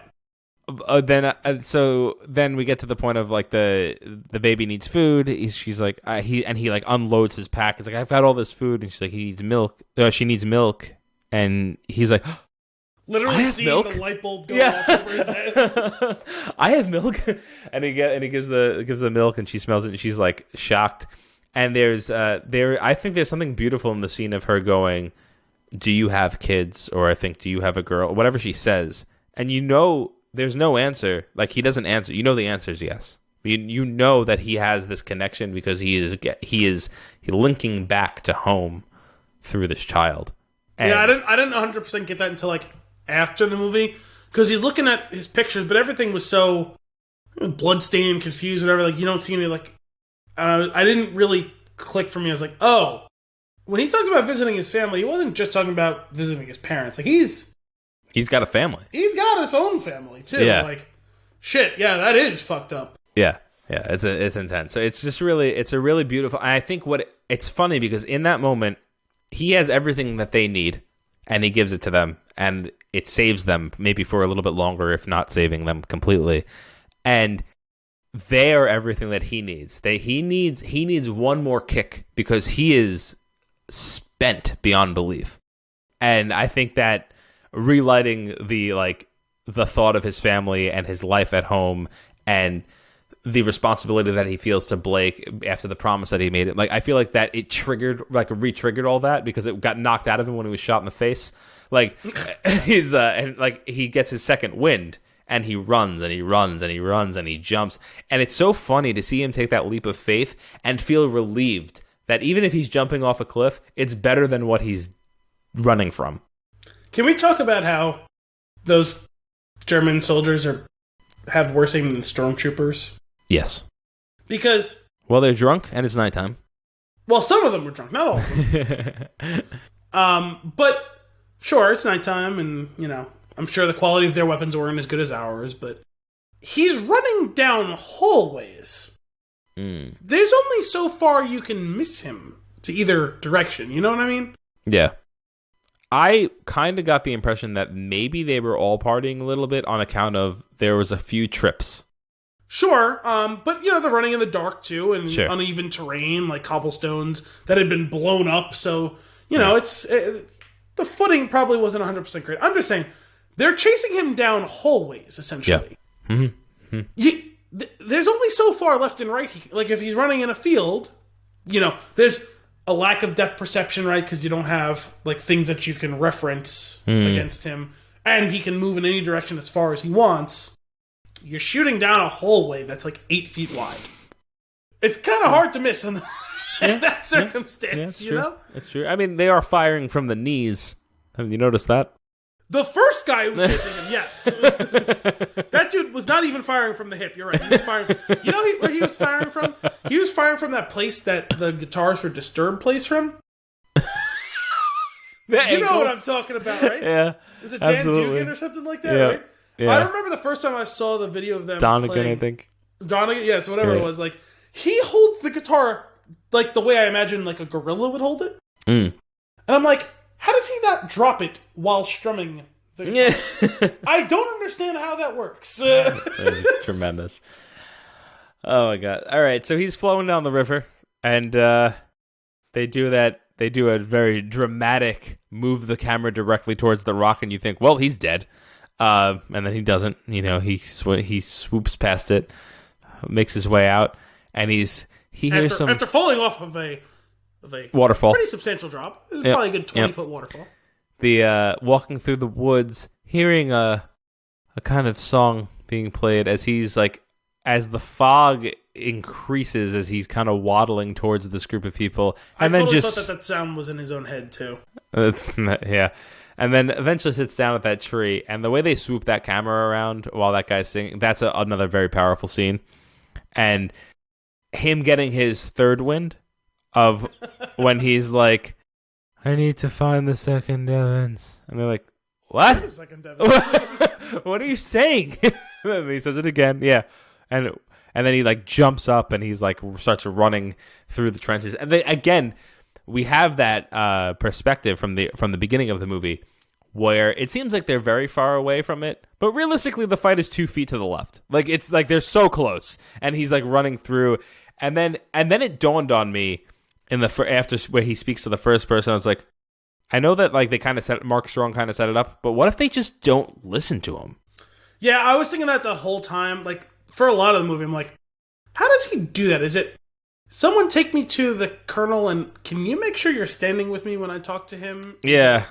Then we get to the point of like the baby needs food. She's like he like unloads his pack. He's like, I've got all this food, and she's like, he needs milk. She needs milk, and he's like, literally seeing milk? The light bulb go off over his head. I have milk, and he gives the milk, and she smells it, and she's like shocked. And I think there's something beautiful in the scene of her going, "Do you have kids?" Or I think, "Do you have a girl?" Whatever she says, and there's no answer. Like, he doesn't answer. You know the answer is yes. You know that he has this connection because he is linking back to home through this child. And I didn't 100% get that until like after the movie, because he's looking at his pictures, but everything was so bloodstained, confused, whatever. Like, you don't see any like. I didn't really click for me. I was like, oh, when he talked about visiting his family, he wasn't just talking about visiting his parents. Like, he's got a family. He's got his own family too. Yeah. Like, shit. Yeah, that is fucked up. Yeah. It's intense. So it's a really beautiful. And I think it's funny because in that moment, he has everything that they need, and he gives it to them, and it saves them maybe for a little bit longer, if not saving them completely. And they are everything that he needs. He needs one more kick because he is spent beyond belief. And I think that relighting the thought of his family and his life at home and the responsibility that he feels to Blake after the promise that he made it, like, I feel like that it re-triggered all that because it got knocked out of him when he was shot in the face. Like, and like he gets his second wind. And he runs, and he runs, and he runs, and he jumps. And it's so funny to see him take that leap of faith and feel relieved that even if he's jumping off a cliff, it's better than what he's running from. Can we talk about how those German soldiers have worse aim than stormtroopers? Yes. Because... well, they're drunk, and it's nighttime. Well, some of them were drunk, not all of them. But, sure, it's nighttime, and, you know... I'm sure the quality of their weapons weren't as good as ours, but he's running down hallways. There's only so far you can miss him to either direction. You know what I mean? Yeah. I kind of got the impression that maybe they were all partying a little bit on account of there was a few trips. Sure, but, you know, they're running in the dark, too, and uneven terrain, like cobblestones that had been blown up, so, you know, the footing probably wasn't 100% great. I'm just saying... they're chasing him down hallways, essentially. Yeah. Mm-hmm. There's only so far left and right. Like, if he's running in a field, you know, there's a lack of depth perception, right? Because you don't have, like, things that you can reference against him. And he can move in any direction as far as he wants. You're shooting down a hallway that's, like, 8 feet wide. It's kind of hard to miss in that circumstance, you know? That's true. I mean, they are firing from the knees. Have you noticed that? The first guy who was chasing him, yes. That dude was not even firing from the hip. You're right. He was firing from, you know where he was firing from? He was firing from that place that the Guitars for Disturbed plays from. You know what I'm talking about, right? Yeah. Is it Dan Dugan or something like that, right? Yeah. I remember the first time I saw the video of them Donegan, I think. Donegan, yes, whatever it was. Like, he holds the guitar like the way I imagine like a gorilla would hold it. And I'm like, how does he not drop it while strumming the guitar? I don't understand how that works. That's tremendous. Oh my god. All right, so he's flowing down the river, and they do a very dramatic move the camera directly towards the rock, and you think, well, he's dead. And then he doesn't. You know, he swoops past it, makes his way out, and he hears after falling off of a waterfall, pretty substantial drop. It was probably a good 20-foot waterfall. The walking through the woods, hearing a kind of song being played as he's like, as the fog increases, as he's kind of waddling towards this group of people, and I then totally just thought that sound was in his own head too. Yeah. And then eventually sits down at that tree, and the way they swoop that camera around while that guy's singing, that's another very powerful scene. And him getting his third wind of when he's like, I need to find the second Evans. And they're like, what? The second Evans. What are you saying? And he says it again. Yeah. And then he like jumps up and he's like starts running through the trenches. And then again, we have that perspective from the beginning of the movie where it seems like they're very far away from it, but realistically the fight is 2 feet to the left. Like, it's like they're so close, and he's like running through, and then it dawned on me after where he speaks to the first person. I was like, I know that like they kind of Mark Strong kind of set it up, but what if they just don't listen to him? Yeah, I was thinking that the whole time. Like, for a lot of the movie, I'm like, how does he do that? Is it someone take me to the colonel, and can you make sure you're standing with me when I talk to him? Yeah.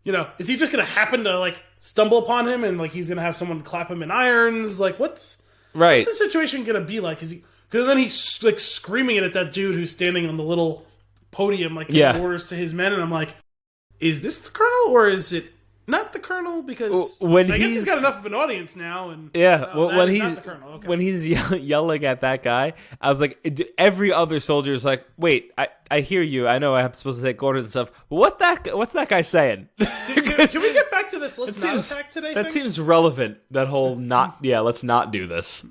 You know, is he just going to happen to, like, stumble upon him and, like, he's going to have someone clap him in irons? Like, what's the situation going to be like? Because then he's, like, screaming at that dude who's standing on the little podium, like, giving orders to his men. And I'm like, is this the colonel or is it not the colonel? Because I guess he's got enough of an audience now. And when he's yelling at that guy, I was like, every other soldier is like, wait, I hear you. I know I'm supposed to take orders and stuff. But what's that guy saying? Can we get back to this let's not attack today that thing? Seems relevant, that whole let's not do this.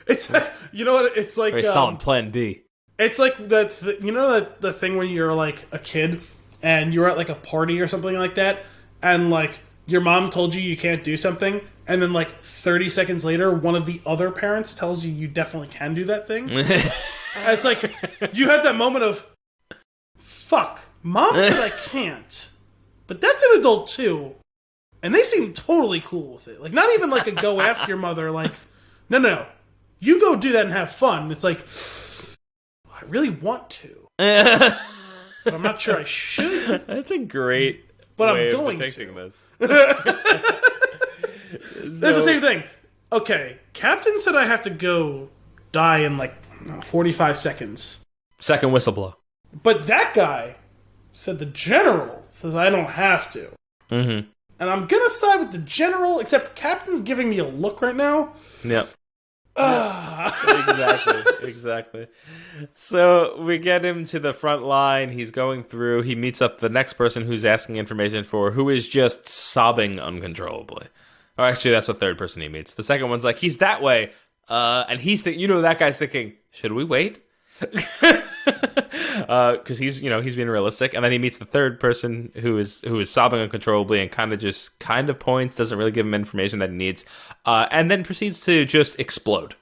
It's, you know what, it's like... Very solid plan B. It's like the thing when you're like a kid and you're at like a party or something like that, and like your mom told you can't do something, and then like 30 seconds later one of the other parents tells you definitely can do that thing. It's like you have that moment of, fuck, mom said I can't, but that's an adult too, and they seem totally cool with it. Like, not even like a go ask your mother, like, no, you go do that and have fun. It's like, I really want to, but I'm not sure I should. That's a great but way I'm going of depicting to. This. It's the same thing. Okay, Captain said I have to go die in like 45 seconds. Second whistle blow. But that guy said the general says I don't have to. Mm-hmm. And I'm going to side with the general, except Captain's giving me a look right now. Yep. Exactly. So we get him to the front line. He's going through. He meets up the next person who's asking information for, who is just sobbing uncontrollably. Oh, actually, that's the third person he meets. The second one's like, he's that way. And he's that guy's thinking, should we wait? Because he's being realistic. And then he meets the third person who is sobbing uncontrollably and kind of points, doesn't really give him information that he needs, and then proceeds to just explode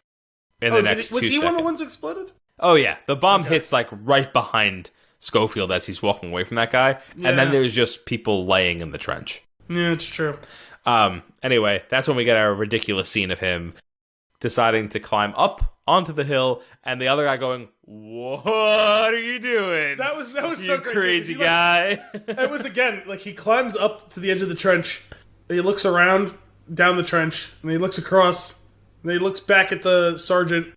in the next 2 seconds. Was he one of the ones who exploded? Oh yeah, the bomb hits like right behind Schofield as he's walking away from that guy, and then there's just people laying in the trench. Yeah, it's true. Anyway, that's when we get our ridiculous scene of him deciding to climb up onto the hill, and the other guy going, "What are you doing? That was you so crazy guy." It was, again, like, he climbs up to the edge of the trench, and he looks around down the trench, and he looks across, and he looks back at the sergeant,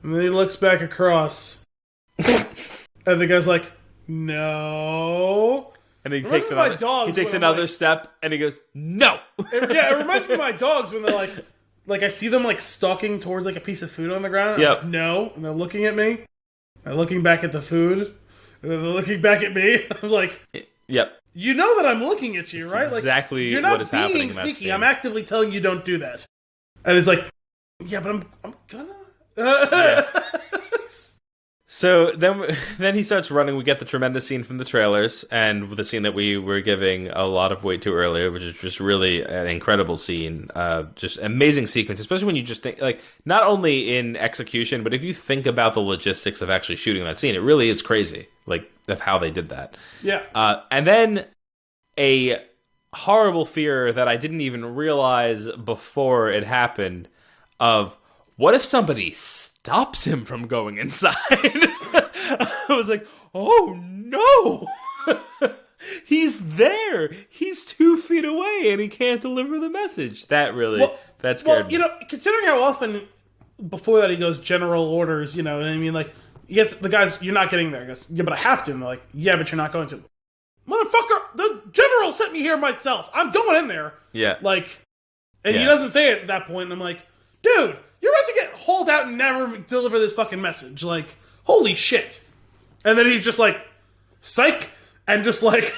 and then he looks back across, and the guy's like, "No." And he takes another step, and he goes, "No." It reminds me of my dogs when they're like I see them like stalking towards like a piece of food on the ground. Yep. Like, no, and they're looking at me. They're looking back at the food, and then they're looking back at me. I'm like, "Yep." You know that I'm looking at you, That's right? Like, exactly you're not what is happening being in that sneaky. scene. I'm actively telling you don't do that. And it's like, yeah, but I'm gonna. So then he starts running. We get the tremendous scene from the trailers, and the scene that we were giving a lot of weight to earlier, which is just really an incredible scene. Just amazing sequence, especially when you just think, like, not only in execution, but if you think about the logistics of actually shooting that scene, it really is crazy, like, of how they did that. Yeah. And then a horrible fear that I didn't even realize before it happened of, what if somebody stops him from going inside? I was like, oh no! He's there! He's 2 feet away and he can't deliver the message. That scared me. Considering how often before that he goes general orders, you know what I mean? Like, yes, the guys, you're not getting there. He goes, yeah, but I have to. And they're like, yeah, but you're not going to. Motherfucker, the general sent me here myself. I'm going in there. Yeah. Like, and he doesn't say it at that point. And I'm like, dude, you're about to get hauled out and never deliver this fucking message. Like, holy shit. And then he's just like, psych, and just like,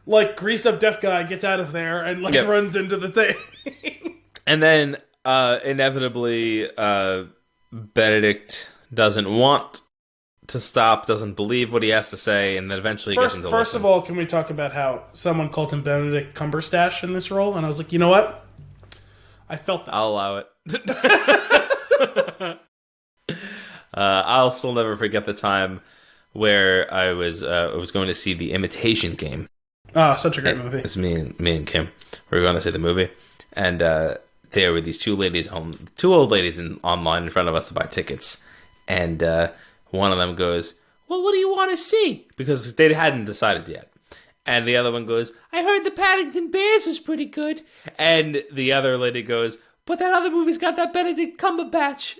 like greased up deaf guy gets out of there and like runs into the thing. And then inevitably, Benedict doesn't want to stop, doesn't believe what he has to say, and then eventually he gets into First of all, can we talk about how someone called him Benedict Cumberstash in this role? And I was like, you know what? I felt that. I'll allow it. I'll still never forget the time where I was going to see The Imitation Game. Oh, such a great movie. It's me and Kim. We were going to see the movie, and there were these two old ladies online in front of us to buy tickets, and one of them goes, "Well, what do you want to see?" Because they hadn't decided yet. And the other one goes, "I heard the Paddington Bears was pretty good." And the other lady goes, "But that other movie's got that Benedict Cumberbatch."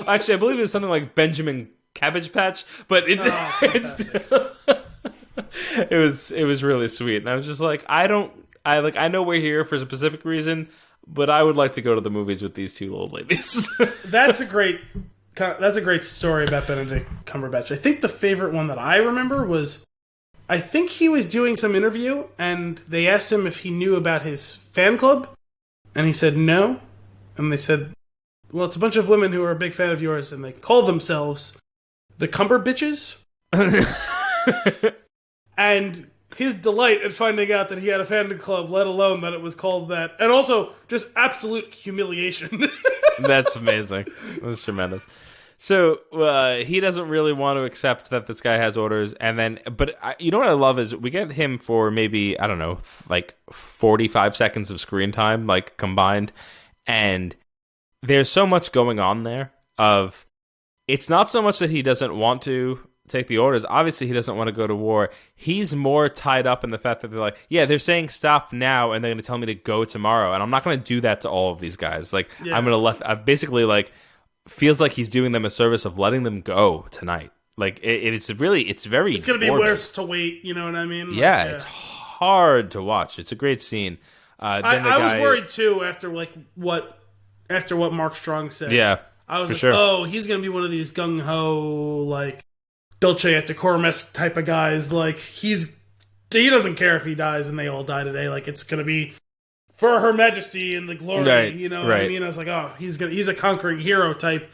Actually, I believe it was something like Benjamin Cabbage Patch, but it was really sweet. And I was just like, I know we're here for a specific reason, but I would like to go to the movies with these two old ladies. That's a great story about Benedict Cumberbatch. I think the favorite one that I remember was, I think he was doing some interview and they asked him if he knew about his fan club, and he said no. And they said, well, it's a bunch of women who are a big fan of yours, and they call themselves the Cumber Bitches. And his delight at finding out that he had a fan club, let alone that it was called that, and also just absolute humiliation. That's amazing. That's tremendous. So he doesn't really want to accept that this guy has orders, and then, but you know what I love is we get him for maybe, I don't know, like 45 seconds of screen time, like combined, and there's so much going on there. Of, it's not so much that he doesn't want to take the orders. Obviously, he doesn't want to go to war. He's more tied up in the fact that they're like, yeah, they're saying stop now, and they're going to tell me to go tomorrow, and I'm not going to do that to all of these guys. Like, yeah. I'm basically like, feels like he's doing them a service of letting them go tonight. Like, it's going to be worse to wait, you know what I mean? Like, yeah, it's hard to watch. It's a great scene. I was worried too after what Mark Strong said. Yeah, I was like, oh, he's going to be one of these gung-ho, like, Dulce et decorum-esque type of guys. Like, he doesn't care if he dies and they all die today. Like, it's going to be for Her Majesty and the glory, right, you know what I mean? I was like, oh, he's a conquering hero type.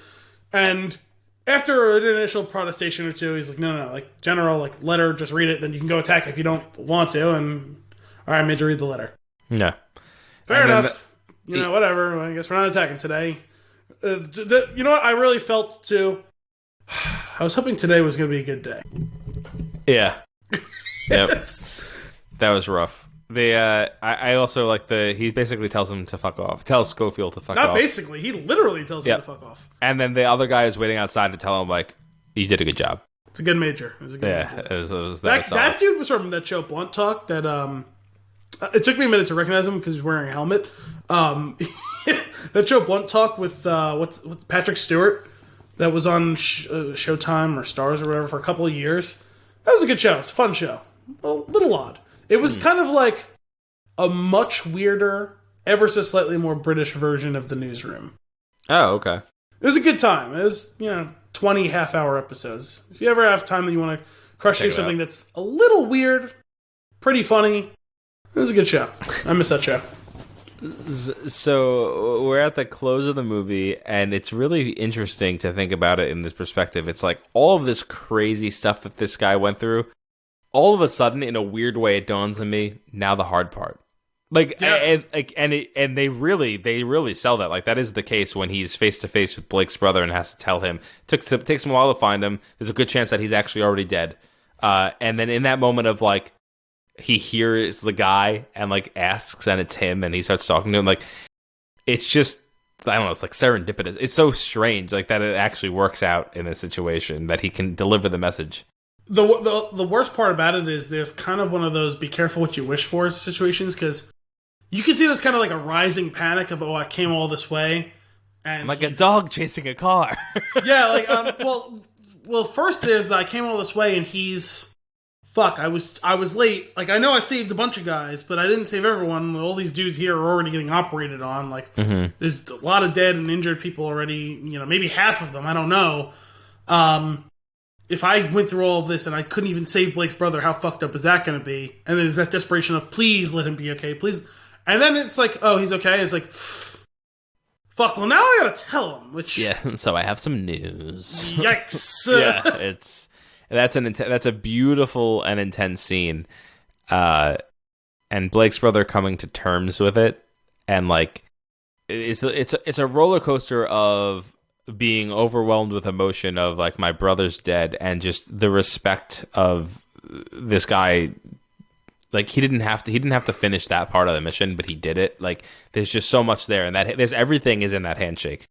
And after an initial protestation or two, he's like, no, like, General, like, letter, just read it, then you can go attack if you don't want to. And, all right, I made you read the letter. Yeah. Fair enough. Whatever. I guess we're not attacking today. You know what I really felt, too? I was hoping today was going to be a good day. Yeah. Yep. That was rough. I also like he basically tells him to fuck off. Tells Schofield to fuck off. Not basically, he literally tells him to fuck off. And then the other guy is waiting outside to tell him, like, you did a good job. It's a good major. It was a good major. It was that dude was from that show Blunt Talk that, it took me a minute to recognize him because he's wearing a helmet. That show Blunt Talk with, what's Patrick Stewart that was on Showtime or Stars or whatever for a couple of years. That was a good show. It's a fun show. A little odd. It was kind of like a much weirder, ever so slightly more British version of The Newsroom. Oh, okay. It was a good time. It was, 20 half-hour episodes. If you ever have time that you want to crush through something that's a little weird, pretty funny, it was a good show. I miss that show. So we're at the close of the movie, and it's really interesting to think about it in this perspective. It's like all of this crazy stuff that this guy went through. All of a sudden, in a weird way, it dawns on me. Now the hard part, and they really sell that. Like that is the case when he's face to face with Blake's brother and has to tell him. Takes him a while to find him. There's a good chance that he's actually already dead. And then in that moment of like, he hears the guy and like asks, and it's him, and he starts talking to him. Like, it's just, I don't know, it's like serendipitous. It's so strange, like that it actually works out in a situation that he can deliver the message. The worst part about it is there's kind of one of those be careful what you wish for situations, because you can see this kind of like a rising panic of, oh, I came all this way, and like a dog chasing a car. Yeah, like well, first there's the I came all this way, and he's fuck. I was late. Like I know I saved a bunch of guys, but I didn't save everyone. All these dudes here are already getting operated on. Like there's a lot of dead and injured people already. You know, maybe half of them. I don't know. If I went through all of this and I couldn't even save Blake's brother, how fucked up is that going to be? And then there's that desperation of, please let him be okay, please. And then it's like, oh, he's okay. It's like, fuck, well, now I gotta tell him, which... Yeah, so I have some news. Yikes. Yeah, that's a beautiful and intense scene. And Blake's brother coming to terms with it. And, like, it's a roller coaster of being overwhelmed with emotion of like my brother's dead, and just the respect of this guy. Like he didn't have to finish that part of the mission, but he did it. Like there's just so much there, and that there's everything is in that handshake.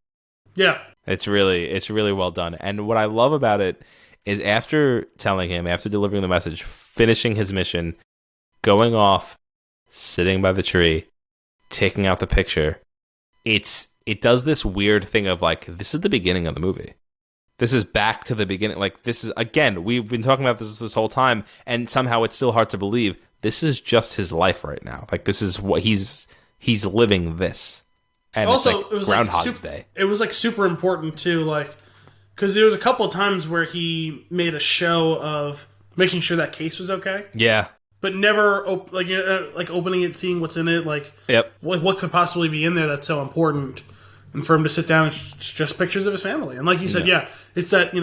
Yeah, it's really well done. And what I love about it is after delivering the message, finishing his mission, going off, sitting by the tree, taking out the picture. It does this weird thing of like, this is the beginning of the movie. This is back to the beginning. Like this is, again, we've been talking about this whole time, and somehow it's still hard to believe this is just his life right now. Like this is what he's living this. And also, it's like it was Groundhog's Day. It was like super important too, like, because there was a couple of times where he made a show of making sure that case was okay. Yeah. But never like opening it, seeing what's in it, like yep. What could possibly be in there that's so important. And for him to sit down and just pictures of his family. And like you said, yeah, it's that,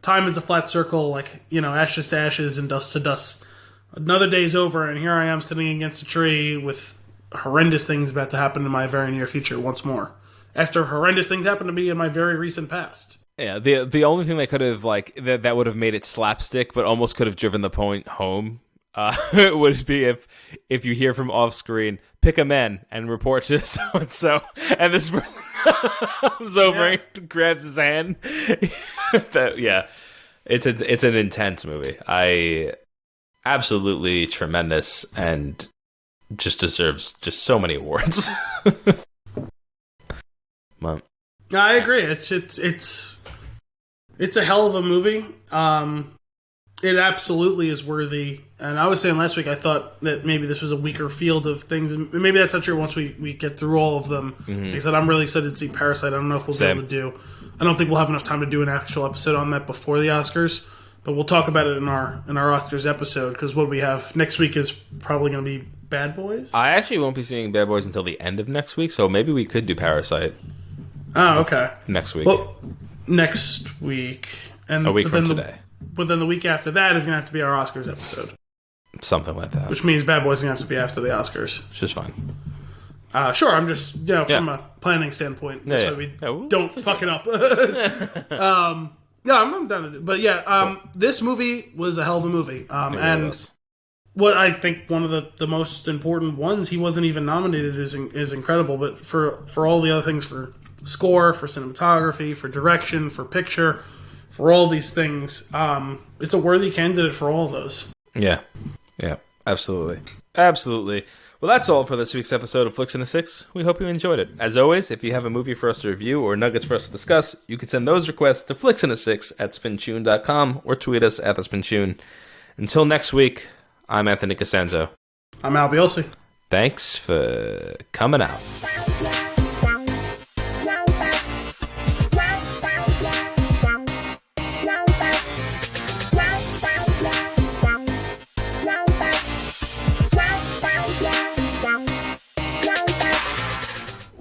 time is a flat circle, like, ashes to ashes and dust to dust. Another day's over, and here I am sitting against a tree with horrendous things about to happen in my very near future once more. After horrendous things happened to me in my very recent past. Yeah, the only thing that could have, like, that would have made it slapstick, but almost could have driven the point home, would be if you hear from off screen, pick a man and report to so and so, and this person comes over and grabs his hand. It's an intense movie. Absolutely tremendous, and just deserves just so many awards. I agree. It's a hell of a movie. It absolutely is worthy. And I was saying last week, I thought that maybe this was a weaker field of things. And maybe that's not true once we get through all of them. Like I said, I'm really excited to see Parasite. I don't know if we'll be able to do. I don't think we'll have enough time to do an actual episode on that before the Oscars. But we'll talk about it in our Oscars episode. Because what we have next week is probably going to be Bad Boys. I actually won't be seeing Bad Boys until the end of next week. So maybe we could do Parasite. Oh, okay. Next week. Well, next week. And a week from today. But then the week after that is going to have to be our Oscars episode. Something like that. Which means Bad Boys is going to have to be after the Oscars. Which is fine. Sure, I'm just, from a planning standpoint. So we don't fuck it up. I'm done with it. But cool. This movie was a hell of a movie. And what I think one of the most important ones, he wasn't even nominated, is incredible. But for all the other things, for score, for cinematography, for direction, for picture, for all these things, it's a worthy candidate for all of those. Yeah, absolutely. Well, that's all for this week's episode of Flix in a Six. We hope you enjoyed it. As always, if you have a movie for us to review or nuggets for us to discuss, you can send those requests to flixinasix@spintune.com or tweet us at @thespintune. Until next week, I'm Anthony Cosenzo. I'm Al Bielsi. Thanks for coming out.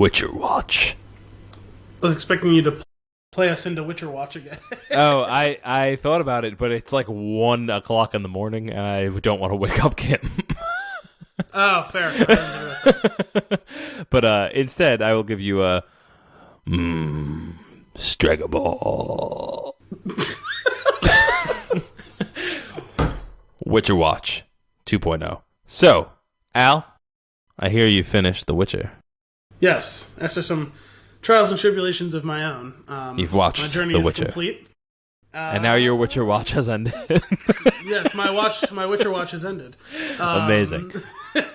Witcher Watch. I was expecting you to play us into Witcher Watch again. Oh, I thought about it, but it's like 1 o'clock in the morning, and I don't want to wake up Kim. Oh, fair. I didn't do that. But instead, I will give you a Stragaball. Witcher Watch 2.0. So, Al, I hear you finished The Witcher. Yes, after some trials and tribulations of my own. You've watched my journey The is Witcher. complete. And now your Witcher Watch has ended. Yes, my Witcher Watch has ended. Amazing.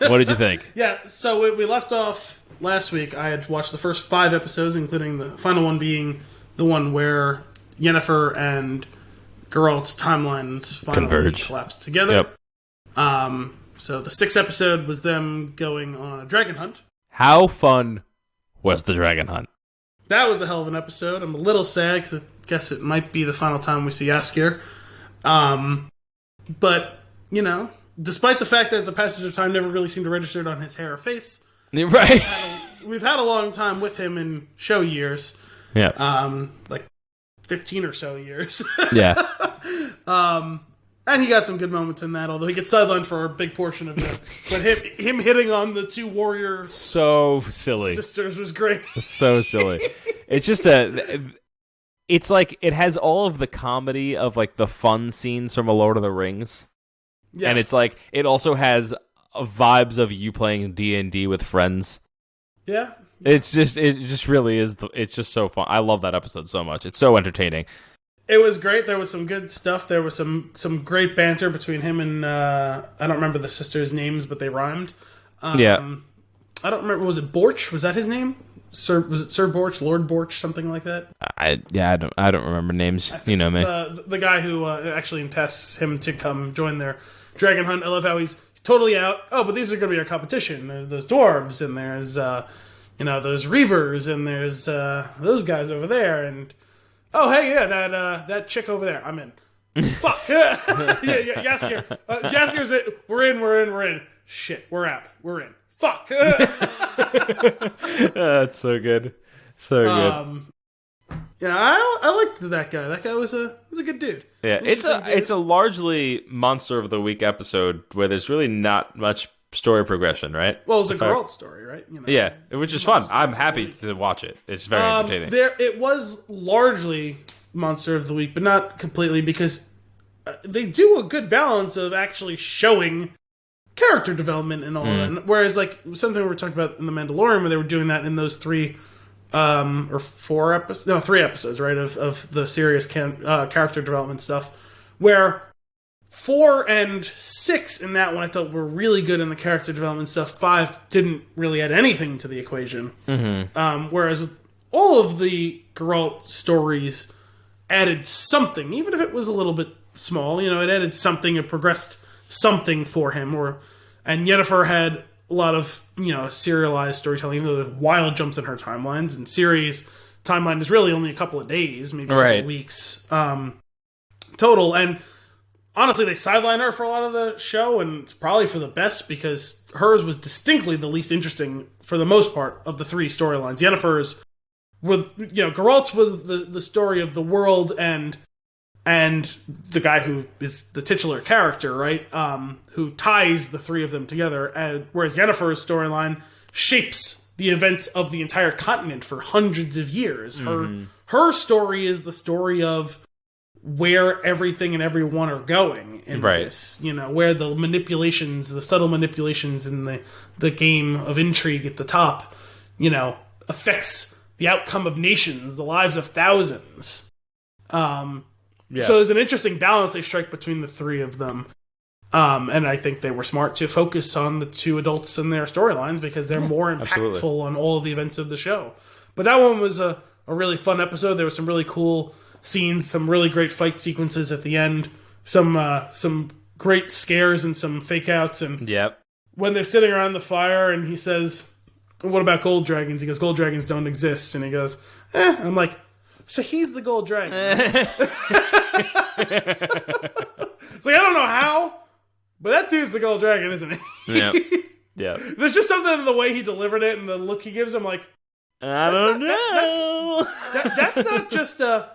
What did you think? Yeah, so we left off last week. I had watched the first 5 episodes, including the final one being the one where Yennefer and Geralt's timelines finally Converge. collapsed together. Yep. So the 6th episode was them going on a dragon hunt. How fun was the dragon hunt? That was a hell of an episode. I'm a little sad because I guess it might be the final time we see Askir. But, you know, despite the fact that the passage of time never really seemed to register on his hair or face, Right. we've had a long time with him in show years. Yeah. Like 15 or so years. Yeah. And he got some good moments in that, although he gets sidelined for a big portion of it. But him hitting on the 2 warrior So silly. sisters was great. So silly. It's just it's like it has all of the comedy of like the fun scenes from A Lord of the Rings. Yes. And it's like it also has vibes of you playing D&D with friends. Yeah. It just really is it's just so fun. I love that episode so much. It's so entertaining. It was great. There was some good stuff. There was some great banter between him and I don't remember the sisters' names, but they rhymed. Yeah. I don't remember. Was it Borch? Was that his name? Was it Sir Borch, Lord Borch, something like that? I don't remember names. You know me. The guy who actually entests him to come join their dragon hunt. I love how he's totally out. Oh, but these are going to be our competition. There's those dwarves, and there's those reavers, and there's those guys over there, and oh hey that chick over there. I'm in. Fuck yeah, Yaskir. Yaskir's it. We're in. Shit, we're out. We're in. Fuck. That's so good. So good. Yeah, I liked that guy. That guy was a good dude. Yeah, it's a largely Monster of the Week episode where there's really not much story progression, right? Well, it was a Geralt story, right? You know, yeah, which is fun. I'm happy to watch it. It's very entertaining. It was largely Monster of the Week, but not completely, because they do a good balance of actually showing character development and all that. Whereas, like, something we were talking about in The Mandalorian, where they were doing that in those 3 episodes, right, of the serious character development stuff, where 4 and 6 in that one I thought were really good in the character development stuff. 5 didn't really add anything to the equation. Whereas with all of the Geralt stories added something, even if it was a little bit small. You know, it added something, it progressed something for him. And Yennefer had a lot of, serialized storytelling, even though there's wild jumps in her timelines. And Ciri's timeline is really only a couple of days, maybe a couple of weeks total. And honestly, they sidelined her for a lot of the show, and it's probably for the best, because hers was distinctly the least interesting for the most part of the 3 storylines. Yennefer's Geralt's was the story of the world and the guy who is the titular character, right? Who ties the 3 of them together, whereas Yennefer's storyline shapes the events of the entire continent for hundreds of years. Her story is the story of where everything and everyone are going in this, where the manipulations, the subtle manipulations in the game of intrigue at the top, affects the outcome of nations, the lives of thousands. So there's an interesting balance they strike between the 3 of them. And I think they were smart to focus on the 2 adults and their storylines, because they're more impactful on all of the events of the show. But that one was a really fun episode. There was some really cool scenes, some really great fight sequences at the end, some great scares and some fake outs. And when they're sitting around the fire and he says, "What about gold dragons?" He goes, "Gold dragons don't exist." And he goes, And I'm like, so he's the gold dragon. It's like, I don't know how, but that dude's the gold dragon, isn't he? Yeah. There's just something in the way he delivered it and the look he gives him, like, I don't know. That's not just a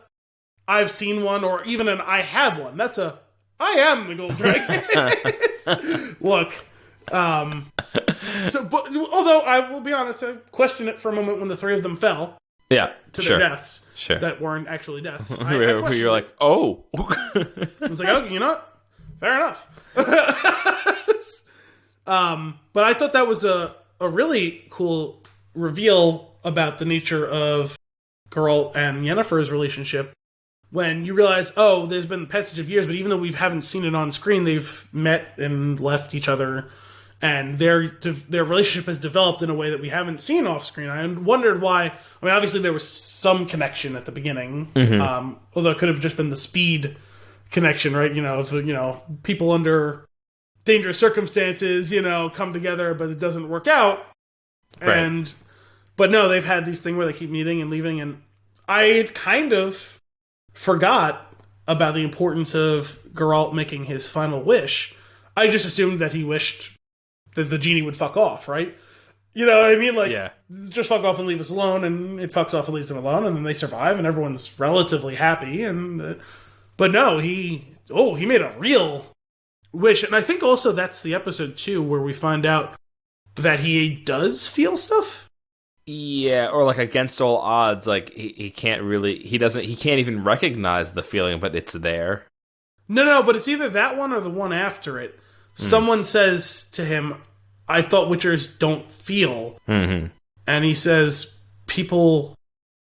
I've seen one or even an I have one. That's a I am the gold dragon. Look, but although I will be honest, I questioned it for a moment when the three of them fell. Yeah, to their deaths. Sure. That weren't actually deaths. Where you're like, oh. I was like, oh, you know what? Fair enough. But I thought that was a really cool reveal about the nature of Geralt and Yennefer's relationship. When you realize, oh, there's been the passage of years, but even though we haven't seen it on screen, they've met and left each other, and their relationship has developed in a way that we haven't seen off screen. I wondered why. I mean, obviously there was some connection at the beginning, although it could have just been the speed connection, right? If people under dangerous circumstances, come together, but it doesn't work out. Right. But no, they've had these thing where they keep meeting and leaving, and I kind of forgot about the importance of Geralt making his final wish. I just assumed that he wished that the genie would fuck off, right? You know what I mean? Just fuck off and leave us alone, and it fucks off and leaves them alone, and then they survive, and everyone's relatively happy. But no, he made a real wish, and I think also that's the episode 2 where we find out that he does feel stuff. Yeah, or against all odds, he can't even recognize the feeling, but it's there. No, but it's either that one or the one after it. Someone says to him, I thought Witchers don't feel. Mm-hmm. And he says, people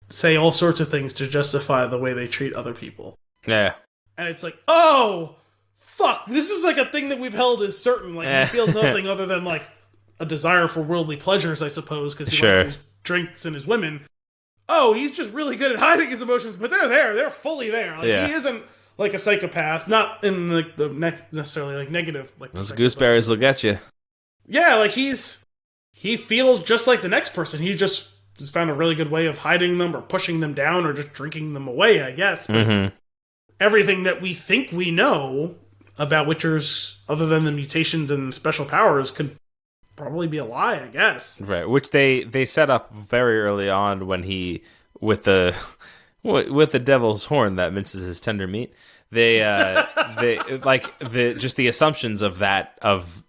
say all sorts of things to justify the way they treat other people. Yeah. And it's like, oh, fuck, this is a thing that we've held as certain. He feels nothing other than, a desire for worldly pleasures, I suppose, because he likes his drinks and his women. Oh, he's just really good at hiding his emotions, but they're there. They're fully there. He isn't a psychopath, not in the necessarily negative. Those gooseberries will get you. Yeah, he feels just like the next person. He just has found a really good way of hiding them or pushing them down or just drinking them away, I guess. But everything that we think we know about Witchers, other than the mutations and special powers, could probably be a lie, I guess. Right, which they set up very early on when he with the devil's horn that minces his tender meat. They just the assumptions of that of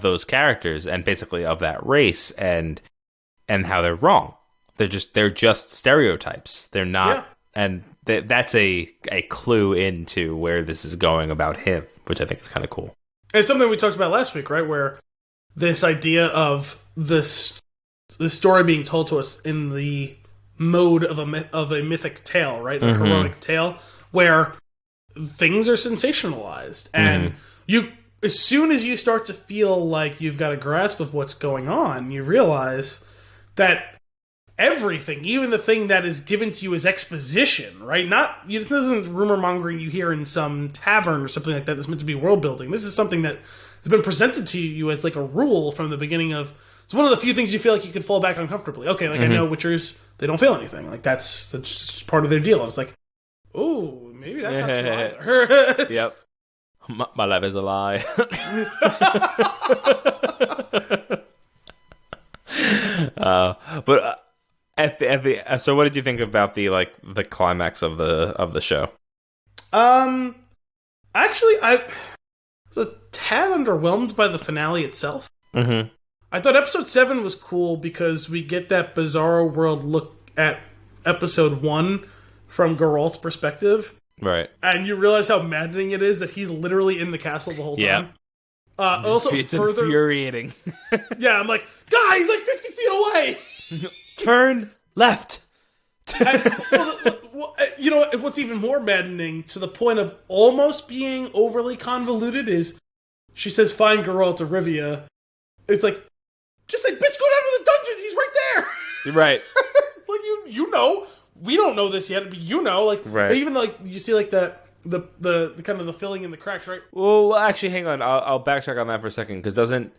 those characters and basically of that race and how they're wrong. They're just stereotypes. They're not, and that's a clue into where this is going about him, which I think is kind of cool. And it's something we talked about last week, right? Where this idea of the story being told to us in the mode of a mythic tale, right? A heroic tale, where things are sensationalized. And as soon as you start to feel like you've got a grasp of what's going on, you realize that everything, even the thing that is given to you as exposition, right? This isn't rumor mongering you hear in some tavern or something like that that's meant to be world building. This is something that has been presented to you as a rule from the beginning of. It's one of the few things you feel like you could fall back on comfortably. Okay, I know Witchers, they don't feel anything. That's just part of their deal. And it's oh, maybe that's not true either. Yep. My life is a lie. But at the so what did you think about the climax of the show? Actually, I was a tad underwhelmed by the finale itself. Mm-hmm. I thought episode 7 was cool because we get that bizarro world look at episode 1 from Geralt's perspective. Right. And you realize how maddening it is that he's literally in the castle the whole time. Yeah. Also, it's further infuriating. Yeah, I'm like, guys, 50 feet away! Turn left! You know what's even more maddening, to the point of almost being overly convoluted, is she says, find Geralt of Rivia. It's just bitch, go down to the dungeons, he's right there! You're right. You know. We don't know this yet, but you know. Right. Even you see the kind of the filling in the cracks, right? Well, actually, hang on. I'll backtrack on that for a second, because doesn't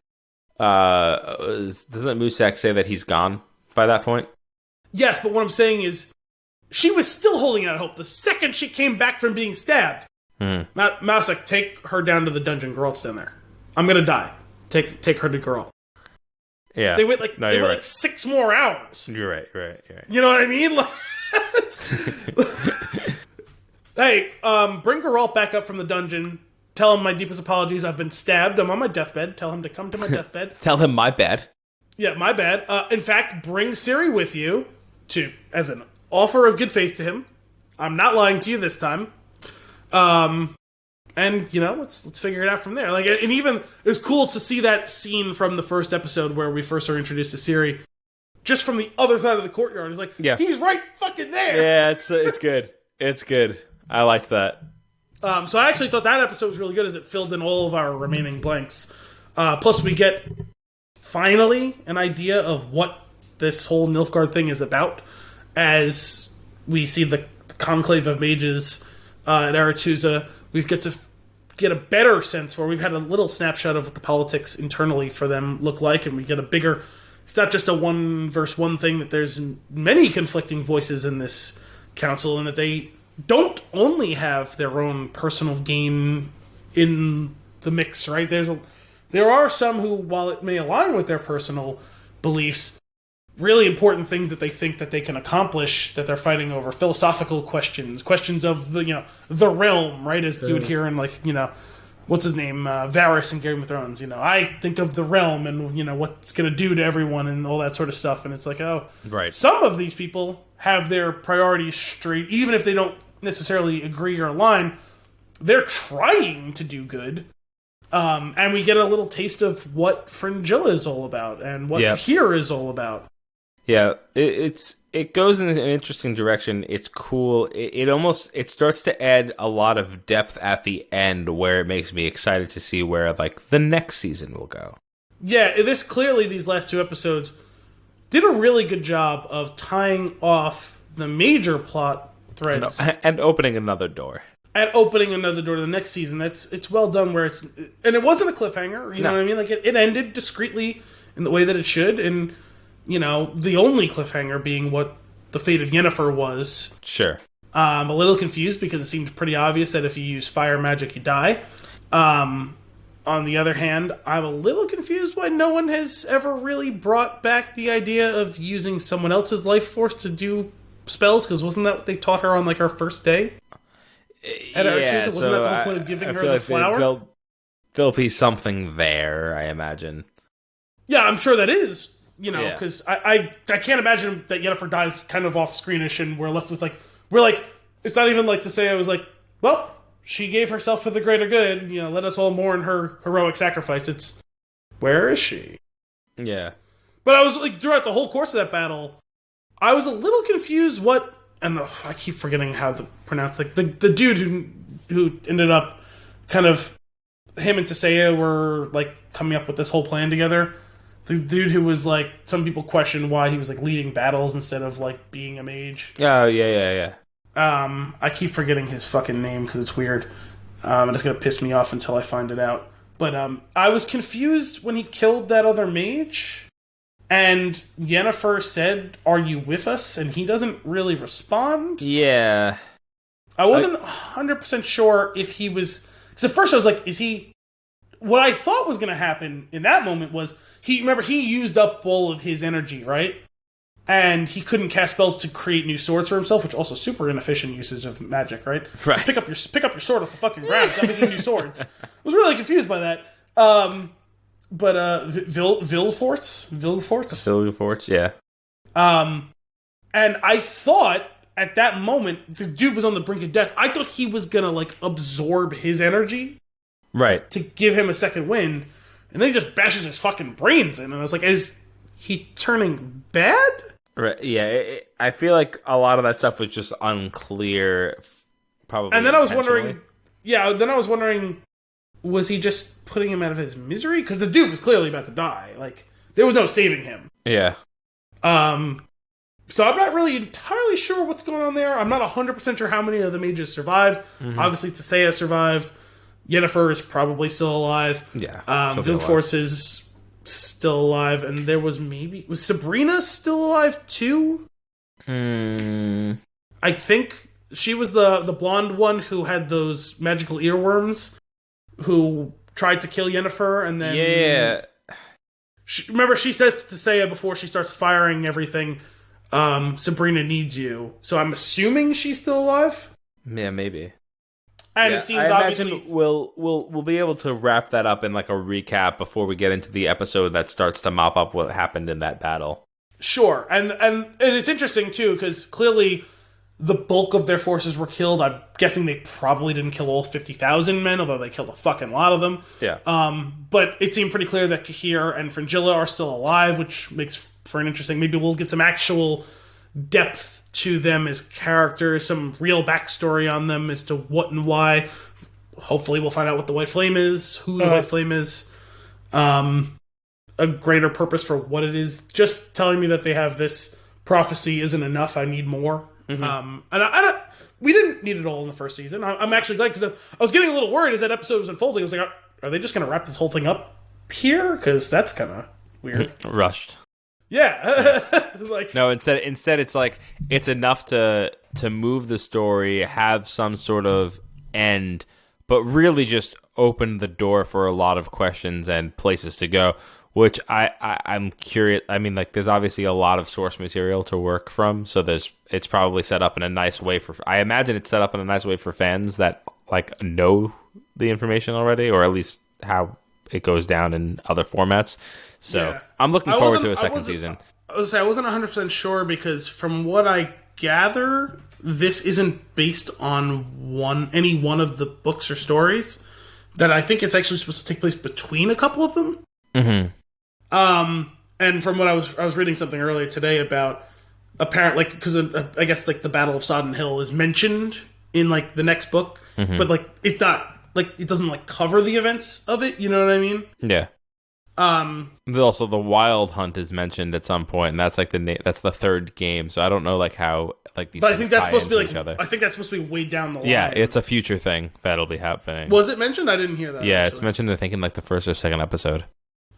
Musak say that he's gone by that point? Yes, but what I'm saying is, she was still holding out hope the second she came back from being stabbed. Musak, take her down to the dungeon. Geralt's down there. I'm gonna die. Take her to Geralt. Yeah. They wait like No, they you're wait right. like 6 more hours. You're right. You're right. You know what I mean? Like, hey, bring Geralt back up from the dungeon. Tell him my deepest apologies. I've been stabbed. I'm on my deathbed. Tell him to come to my deathbed. Tell him my bad. Yeah, my bad. In fact, bring Ciri with you as an offer of good faith to him. I'm not lying to you this time. And let's figure it out from there. Like, and even it's cool to see that scene from the first episode where we first are introduced to Ciri, just from the other side of the courtyard. It's like, he's right fucking there. Yeah, it's good. It's good. I liked that. So I actually thought that episode was really good as it filled in all of our remaining blanks. Plus, we get finally an idea of what this whole Nilfgaard thing is about, as we see the conclave of mages at Aretuza. We get to get a better sense for. We've had a little snapshot of what the politics internally for them look like, and we get a bigger. It's not just a 1-versus-1 thing. That there's many conflicting voices in this council, and that they don't only have their own personal gain in the mix, right? There are some who, while it may align with their personal beliefs, really important things that they think that they can accomplish, that they're fighting over, philosophical questions of the realm, right? As you would hear in what's his name, Varys in Game of Thrones. I think of the realm and what's going to do to everyone and all that sort of stuff. And it's like, right. Some of these people have their priorities straight, even if they don't necessarily agree or align. They're trying to do good. And we get a little taste of what Fringilla is all about and what Here is all about. Yeah, it goes in an interesting direction. It's cool. It starts to add a lot of depth at the end, where it makes me excited to see where the next season will go. Yeah, these last 2 episodes did a really good job of tying off the major plot threads and opening another door. And opening another door to the next season. It's well done. And it wasn't a cliffhanger. You know what I mean? Like it ended discreetly in the way that it should, and the only cliffhanger being what the fate of Yennefer was. Sure. I'm a little confused because it seemed pretty obvious that if you use fire magic, you die. On the other hand, I'm a little confused why no one has ever really brought back the idea of using someone else's life force to do spells, because wasn't that what they taught her on her first day? At Aretuza? Wasn't that the whole point of giving her the flower? There'll be something there, I imagine. Yeah, I'm sure that is. Because I can't imagine that Yennefer dies kind of off-screenish and we're left with it's not even to say I was well, she gave herself for the greater good, let us all mourn her heroic sacrifice. It's, where is she? Yeah. But I was throughout the whole course of that battle, I was a little confused and I keep forgetting how to pronounce, the dude who ended up kind of, him and Tisea were coming up with this whole plan together. The dude who was some people question why he was leading battles instead of being a mage. Oh, yeah. I keep forgetting his fucking name because it's weird. And it's going to piss me off until I find it out. But I was confused when he killed that other mage. And Yennefer said, "Are you with us?" And he doesn't really respond. Yeah. I wasn't 100% sure if he was... Because at first I was is he... What I thought was going to happen in that moment was... He used up all of his energy, right? And he couldn't cast spells to create new swords for himself, which also super inefficient usage of magic, right? Right. Pick up your sword off the fucking ground. Stop making new swords. I was really confused by that. But Vilgefortz, yeah. And I thought at that moment the dude was on the brink of death. I thought he was gonna absorb his energy, right, to give him a second wind. And then he just bashes his fucking brains in. And I was is he turning bad? Right, yeah. I feel like a lot of that stuff was just unclear, probably. And then I was wondering... Yeah, was he just putting him out of his misery? Because the dude was clearly about to die. There was no saving him. Yeah. So I'm not really entirely sure what's going on there. I'm not 100% sure how many of the mages survived. Mm-hmm. Obviously, Tisea survived. Yennefer is probably still alive. Yeah. Vilgefortz is still alive, and there was Sabrina still alive too? I think she was the blonde one who had those magical earworms, who tried to kill Yennefer, and then remember she says to Seiya before she starts firing everything, Sabrina needs you. So I'm assuming she's still alive. Yeah, maybe. And it seems obviously we'll be able to wrap that up in like a recap before we get into the episode that starts to mop up what happened in that battle. Sure, and it's interesting too because clearly the bulk of their forces were killed. I'm guessing they probably didn't kill all 50,000 men, although they killed a fucking lot of them. Yeah. But it seemed pretty clear that Kahir and Fringilla are still alive, which makes for an interesting. Maybe we'll get some actual depth to them as characters, some real backstory on them as to what and why. Hopefully we'll find out what the White Flame is, who the White Flame is, a greater purpose for what it is. Just telling me that they have this prophecy isn't enough. I need more. And we didn't need it all in the first season. I'm actually glad, because I was getting a little worried as that episode was unfolding. I was like, are they just going to wrap this whole thing up here? Because that's kind of weird. Rushed. Yeah. Like, no, instead it's like it's enough to move the story, have some sort of end, but really just open the door for a lot of questions and places to go, which I'm curious. I mean, like, there's obviously a lot of source material to work from, so it's probably set up in a nice way I imagine it's set up in a nice way for fans that like know the information already, or at least how it goes down in other formats. So yeah. I'm looking forward to a second season. I wasn't 100% sure because from what I gather, this isn't based on any one of the books or stories. That I think it's actually supposed to take place between a couple of them. Mm-hmm. And from what I was reading something earlier today about apparently, because I guess like the Battle of Sodden Hill is mentioned in like the next book, but like it's not like it doesn't like cover the events of it. You know what I mean? Yeah. Also, the Wild Hunt is mentioned at some point, and that's like that's the third game. So I don't know like how like these. But I think that's supposed to be like each other. I think that's supposed to be way down the line. Yeah, it's a future thing that'll be happening. Was it mentioned? I didn't hear that. Yeah, actually. It's mentioned. I think in like the first or second episode.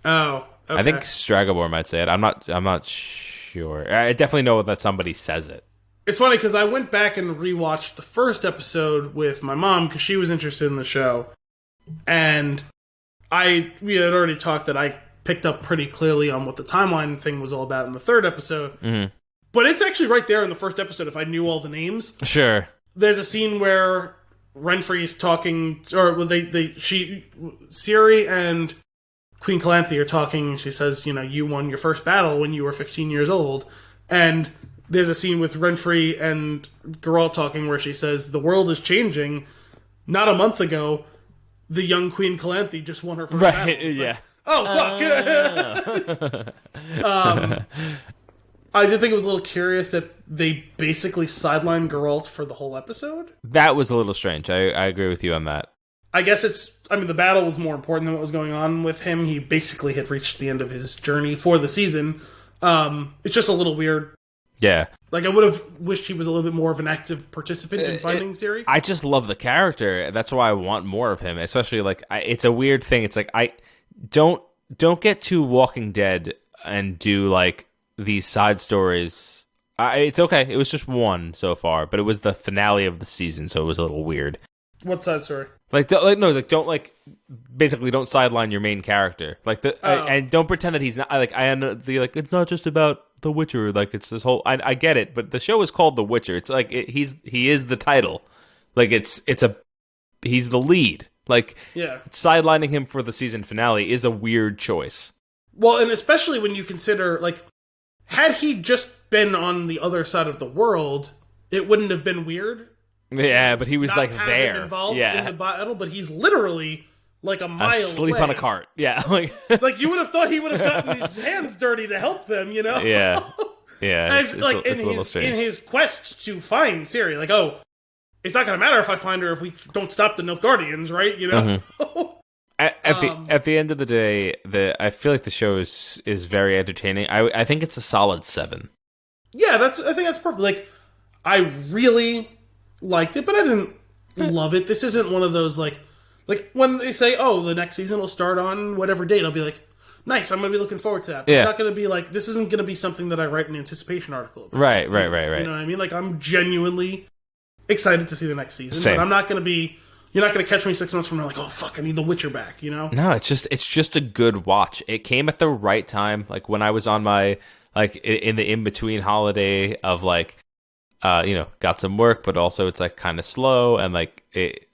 Oh, okay. I think Stragobor might say it. I'm not sure. I definitely know that somebody says it. It's funny because I went back and rewatched the first episode with my mom because she was interested in the show, and we had already talked that I picked up pretty clearly on what the timeline thing was all about in the third episode. Mm-hmm. But it's actually right there in the first episode if I knew all the names. Sure. There's a scene where Renfri's talking, or Ciri and Queen Calanthe are talking, and she says, you know, you won your first battle when you were 15 years old. And there's a scene with Renfri and Geralt talking where she says, the world is changing. Not a month ago, the young Queen Calanthe just won her first battle. Right, yeah. Like, oh, fuck! I did think it was a little curious that they basically sidelined Geralt for the whole episode. That was a little strange. I agree with you on that. I guess the battle was more important than what was going on with him. He basically had reached the end of his journey for the season. It's just a little weird. Yeah. Like, I would have wished he was a little bit more of an active participant in finding Ciri. I just love the character. That's why I want more of him. Especially, like, it's a weird thing. It's like, I don't get too Walking Dead and do, like, these side stories. It's okay. It was just one so far, but it was the finale of the season, so it was a little weird. What side story? Basically don't sideline your main character. And don't pretend that he's not. It's not just about The Witcher. Like, it's this whole. I get it, but the show is called The Witcher. It's like he is the title. Like he's the lead. Like, yeah, sidelining him for the season finale is a weird choice. Well, and especially when you consider, like, had he just been on the other side of the world, it wouldn't have been weird. Yeah, but he was like there, involved in the battle. But he's literally like a mile asleep away. on a cart. Yeah, like you would have thought he would have gotten his hands dirty to help them. You know? Yeah, yeah. It's in his quest to find Ciri, like, oh, it's not going to matter if I find her if we don't stop the Nilfgaardians, right? You know. Mm-hmm. At the end of the day, I feel like the show is very entertaining. I think it's a solid 7. Yeah, I think that's perfect. Like, I really liked it, but I didn't love it. This isn't one of those like when they say, "Oh, the next season will start on whatever date," I'll be like, "Nice, I'm going to be looking forward to that." But yeah. I'm not going to be like, "This isn't going to be something that I write an anticipation article about." Right. You know what I mean? Like, I'm genuinely excited to see the next season, Same. but I'm not going to be you're not going to catch me 6 months from now like, oh fuck, I need The Witcher back. You know? No, it's just a good watch. It came at the right time, like when I was on my in the in between holiday of got some work, but also it's like kind of slow, and like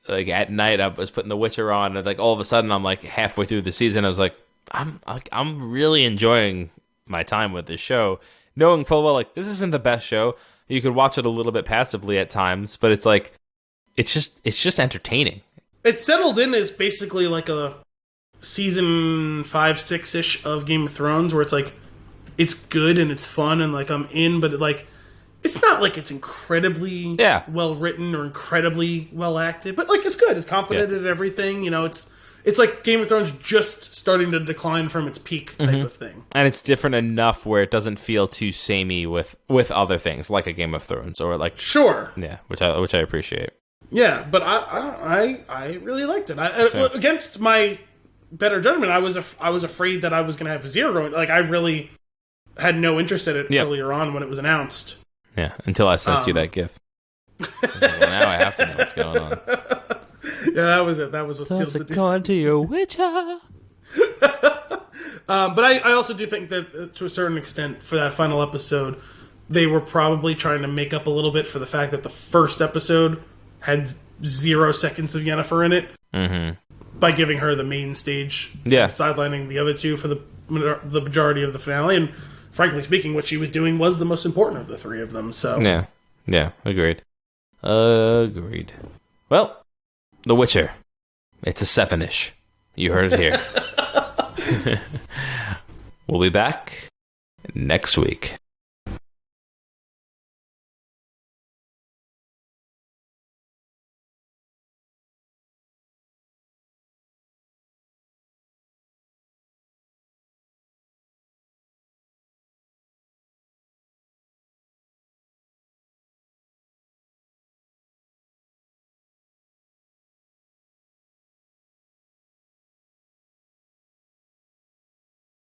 at night I was putting The Witcher on, and like all of a sudden I'm like halfway through the season. I was like, I'm really enjoying my time with this show, knowing full well like this isn't the best show. You could watch it a little bit passively at times, but it's like it's just entertaining. It settled in as basically like a season 5, 6-ish of Game of Thrones, where it's like it's good and it's fun and like I'm in, but it's not like it's incredibly well written or incredibly well acted, but like it's good. It's competent at everything. You know, it's like Game of Thrones just starting to decline from its peak type of thing. And it's different enough where it doesn't feel too samey with other things like a Game of Thrones or like which I appreciate. Yeah, but I really liked it. Against my better judgment, I was afraid that I was going to have zero. Like I really had no interest in it earlier on when it was announced. Yeah, until I sent you that GIF. Well, now I have to know what's going on. Yeah, that was it. That was what sealed the deal. Going to your Witcher. But I also do think that to a certain extent, for that final episode, they were probably trying to make up a little bit for the fact that the first episode had 0 seconds of Yennefer in it by giving her the main stage, sidelining the other two for the majority of the finale. And frankly speaking, what she was doing was the most important of the three of them. So yeah, agreed. Well, The Witcher, it's a 7-ish. You heard it here. We'll be back next week.